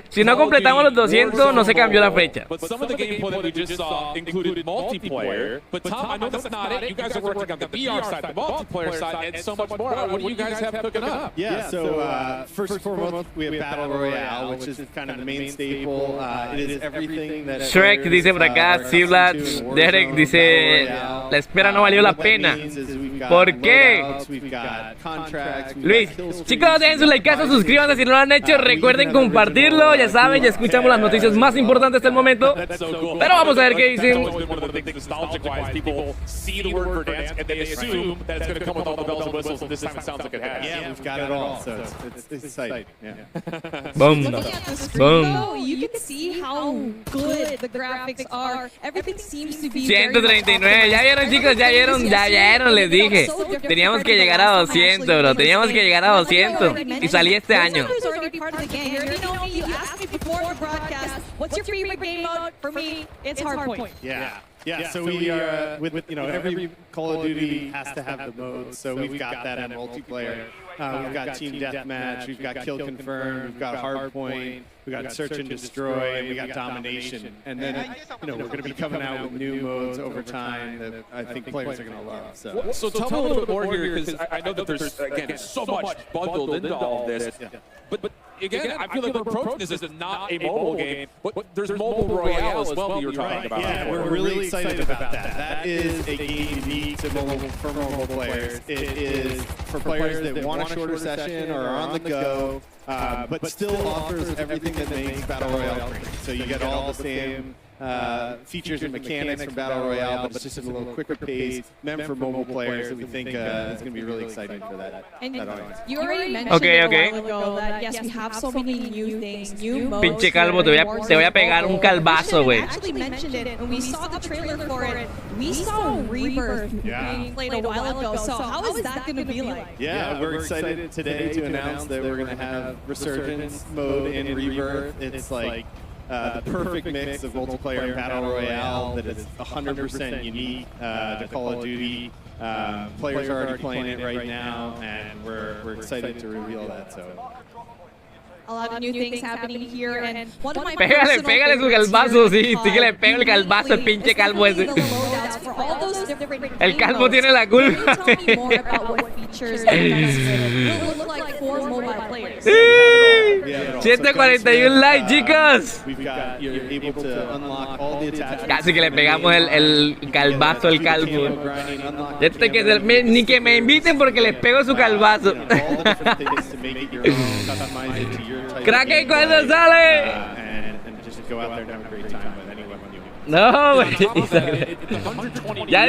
Si no completamos los 200, no se cambió la fecha. But some of the gameplay that we just saw included multiplayer. But Tom, I know that's not it. You guys are working on the VR side, the multiplayer side, and so much more. What do you guys have cooking up? Yeah, so first and foremost, we have Battle Royale, which is kind of the main staple. It is everything that Shrek dice por acá, Siblat, Derek dice, la espera no valió la pena. ¿Por qué? Luis, chicos, dejen su likeazo, suscríbanse si no lo han hecho, recuerden compartirlo, ya saben, ya escuchamos las noticias más importantes del momento, pero vamos a ver qué dicen. Boom, boom. 139, ya vieron, chicos, ya vieron, les dije, teníamos que llegar a 200, bro, teníamos que llegar a 200 y salí este año. Yeah, so we are with every Call of Duty has to have the modes, so we've got that in multiplayer. We've got Team Deathmatch, we've got Kill Confirm, we've got Hardpoint, we've got Search and Destroy, and we got Domination. And then, we're going to be coming out with new modes over time that I think players are going to love. So tell me a little bit more here, because I know that there's, again, so much bundled into all of this. But again, I feel like we're approaching this as not a mobile game, but there's mobile royale as well that you were talking about. Yeah, we're really excited about that. That is a game unique to for mobile players. It is for players that want a shorter session or are on the go, but still offers everything that makes Battle Royale great. So you get all the same features and mechanics from Battle Royale, but just at a little quicker pace, meant for mobile players that we think is going to be really exciting for that audience. You already mentioned a while ago that yes, we have so many new things, new modes. Pinche calvo, te voy a pegar un calvazo, güey. Actually mentioned it, and we saw the trailer for it. We saw Rebirth being played a while ago. So how is that going to be like? Yeah, we're excited today to announce that we're going to have Resurgence mode in Rebirth. It's like the perfect mix of multiplayer and Battle Royale that is 100% unique to Call of Duty. Players are already playing it right now, and we're excited to reveal that. So. A lot of new things happening here, and one of my Pégale su calvazo, sí que le pego el calvazo, el pinche calvo ese. El calvo tiene la culpa. 141 likes, chicos. Casi que le pegamos el calvazo al calvo. Ni que me inviten porque les pego su calvazo. Kraken, ¿cuándo sale? No, güey. Ya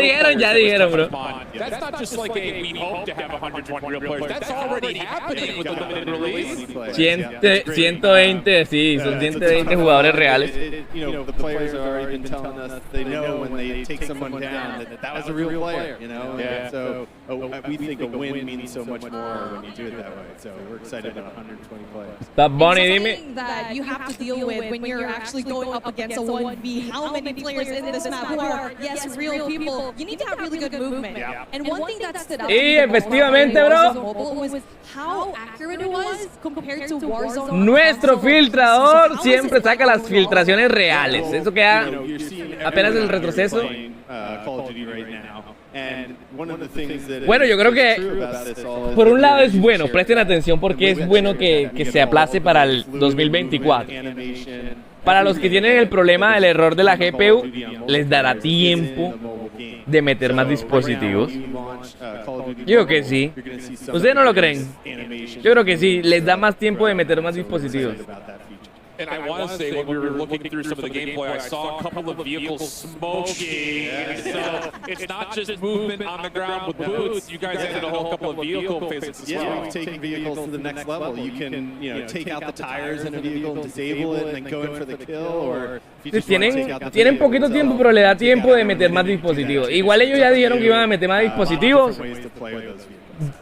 dijeron, bro. That's not just like a we hope to have 120 real players. That's already happening with the limited release. 120, sí, son 120 jugadores reales. The players have already been telling us they know when they take someone down that was a real player, Yeah. So we think a win means so much more when you do it that way. So we're excited about 120 players. Bad Bunny, dime. That you have to deal with when you're actually going up against a 1v. How many players in this map who are, yes, real people? You need to have really good movement. And one thing that stood out efectivamente, bro, was how accurate it was compared to Warzone. Nuestro filtrador siempre saca las filtraciones reales. Eso queda apenas el retroceso. Call of Duty right now. Bueno, yo creo que por un lado es bueno, presten atención porque es bueno que se aplace para el 2024. Para los que tienen el problema del error de la GPU, les dará tiempo de meter más dispositivos. Yo creo que sí. ¿Ustedes no lo creen? Yo creo que sí, les da más tiempo de meter más dispositivos. And I want to say, when we were looking through some of the gameplay, I saw a couple of vehicles smoking. So it's not just movement on the ground with boots. You guys added a whole couple of vehicle physics as well. Yeah, we've taken vehicles to the next level. You can, take out the tires in a vehicle, disable it, and then go in for the kill, or Tienen poquito tiempo, pero le da tiempo de meter más dispositivos. Igual ellos ya dijeron que iban a meter más dispositivos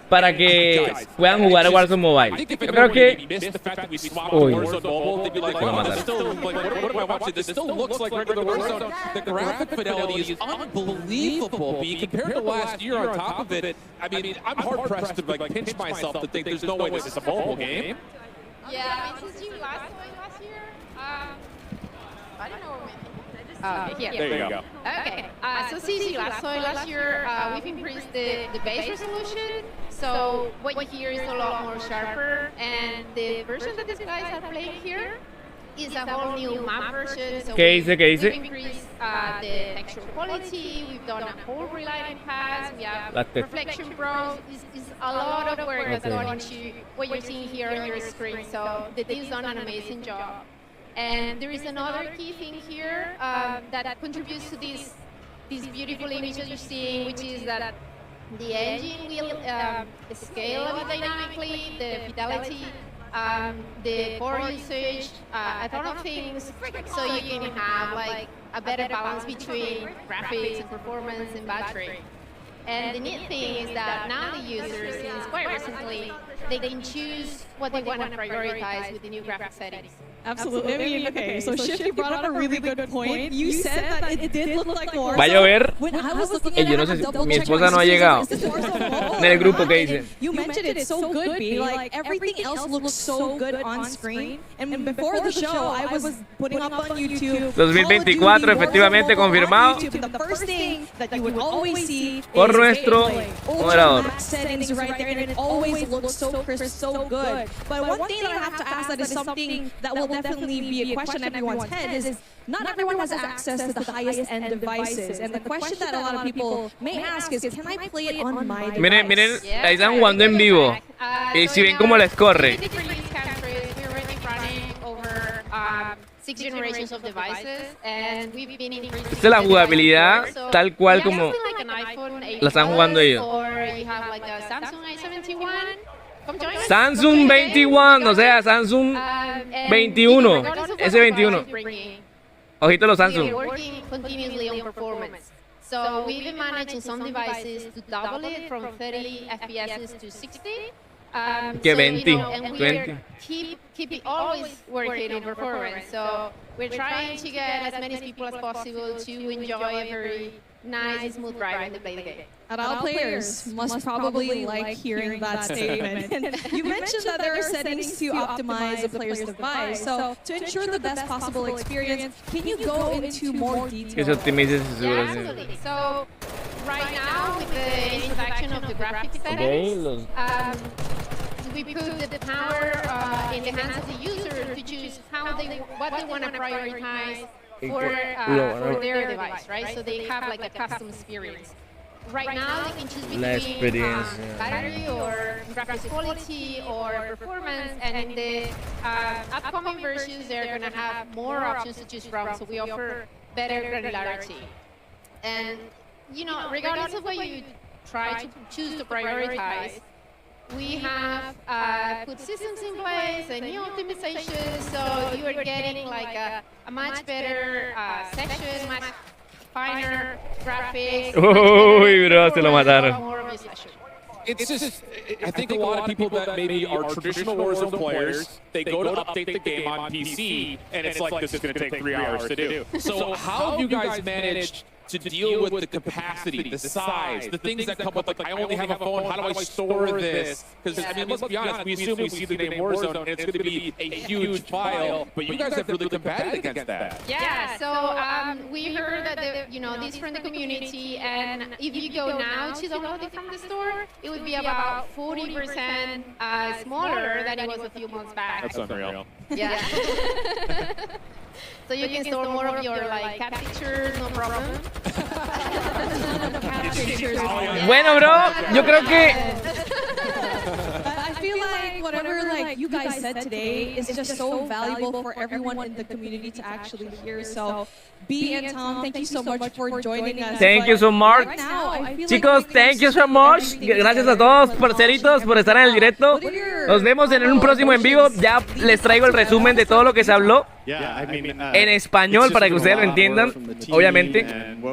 para que puedan jugar a Warzone Mobile. Yo creo que... Uy. This still looks like regular Warzone. The graphic fidelity is unbelievable. But compared to last year on top of it, I mean, I'm hard-pressed to pinch myself to think there's no way this is a mobile game. Yeah, since you last year, I don't know. Here. There you go. Okay. So since you last year, we've increased the base resolution. So what you hear is a lot more sharper. And the version that these guys are playing here is a whole new map version. So ¿Qué dice? we've increased the texture quality. We've done a whole relighting pass. We have reflection bros. It's a lot of work that's gone into what you're seeing here on your screen. So the team's done an amazing job. And there is another key thing here that contributes to this beautiful image that you're seeing, which is that the engine will scale a bit dynamically, the fidelity, the power usage, a ton of things, so you can have like a better balance between graphics and performance and battery. And the neat thing is that now the users, since quite recently, they can choose what they want to prioritize with the new graphic settings. Absolutely. I mean, okay, so Shifty brought up a really good point. You said that it did look like Warzone. Va a llover. When I was looking at Yo no sé si mi esposa no ha llegado. En el grupo que dice. You mentioned it so good, B. Like everything else looks so good on screen. And before the show, I was putting up on YouTube. 2024 efectivamente confirmado The first thing that you would always see por nuestro moderador. Settings right there, and it always looks so crisp, so good. But one thing that I have to ask that is something that will definitely be a question in everyone's head is not everyone has access to the highest end devices. And the question that a lot of people may ask is, can I play it on my device? Miren, ahí están jugando en vivo. Y si ven cómo les corre. Esta es la jugabilidad tal cual como la están jugando ellos. Samsung 21, o sea, Samsung 21, S21. Ojito los Samsung. So we've been managing some devices to double it from 30 FPS to 60. Que 20, 20. Keep it always working in performance. So we're trying to get as many people as possible to enjoy a very nice, smooth ride when they play the game. And all players must probably like hearing that statement. And you mentioned that there are settings to optimize a player's device. So to ensure the best possible experience, can you go into more detail? Que se optimice Absolutely. So right now, with the introduction of the graphics settings, we put the power in the hands of the user to choose what they want to prioritize for their device, right? So they have like a custom experience. Right now, they can choose between battery or graphics quality or performance, and in the upcoming versions, they're going to have more options to choose from, so we offer better granularity. And, regardless of what you try to choose to prioritize, we have put systems in place and new optimizations, so you are getting like a much better section, much finer graphics. Uy, bro, se lo mataron. It's just, I think a lot of people that maybe are traditional Warzone players, they go to update the game on PC, and it's like, this is going to take 3 hours to do. So how have you guys managed to deal with the capacity, the size, the things that come with, like, I only have a phone, how do I store this? Because, I mean, let's be honest, we assume we see the name Warzone, and it's going to be a huge file, but you guys have really combated against that. Yeah, so we heard that, this from the community, and if you go now to download it from the store, it would be about 40% smaller than it was a few months back. That's unreal. Yeah. So you can store more of your cat pictures, no problem. Bueno, bro, yo creo que I feel like whatever you guys said today is just so valuable for everyone in the community to actually hear. So, B and Tom, thank you so much for joining us. Thank you so much. Chicos, thank you so much. Gracias a todos, parceritos, por estar en el directo. Nos vemos en un próximo en vivo. Ya les traigo el resumen de todo lo que se habló. En español para que ustedes lo entiendan, obviamente,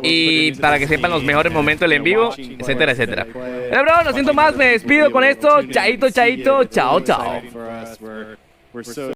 y para que sepan los mejores momentos del en vivo, etcétera, etcétera. Pero bro, no siento más, me despido con esto. Chaito, chaito, chao, chao.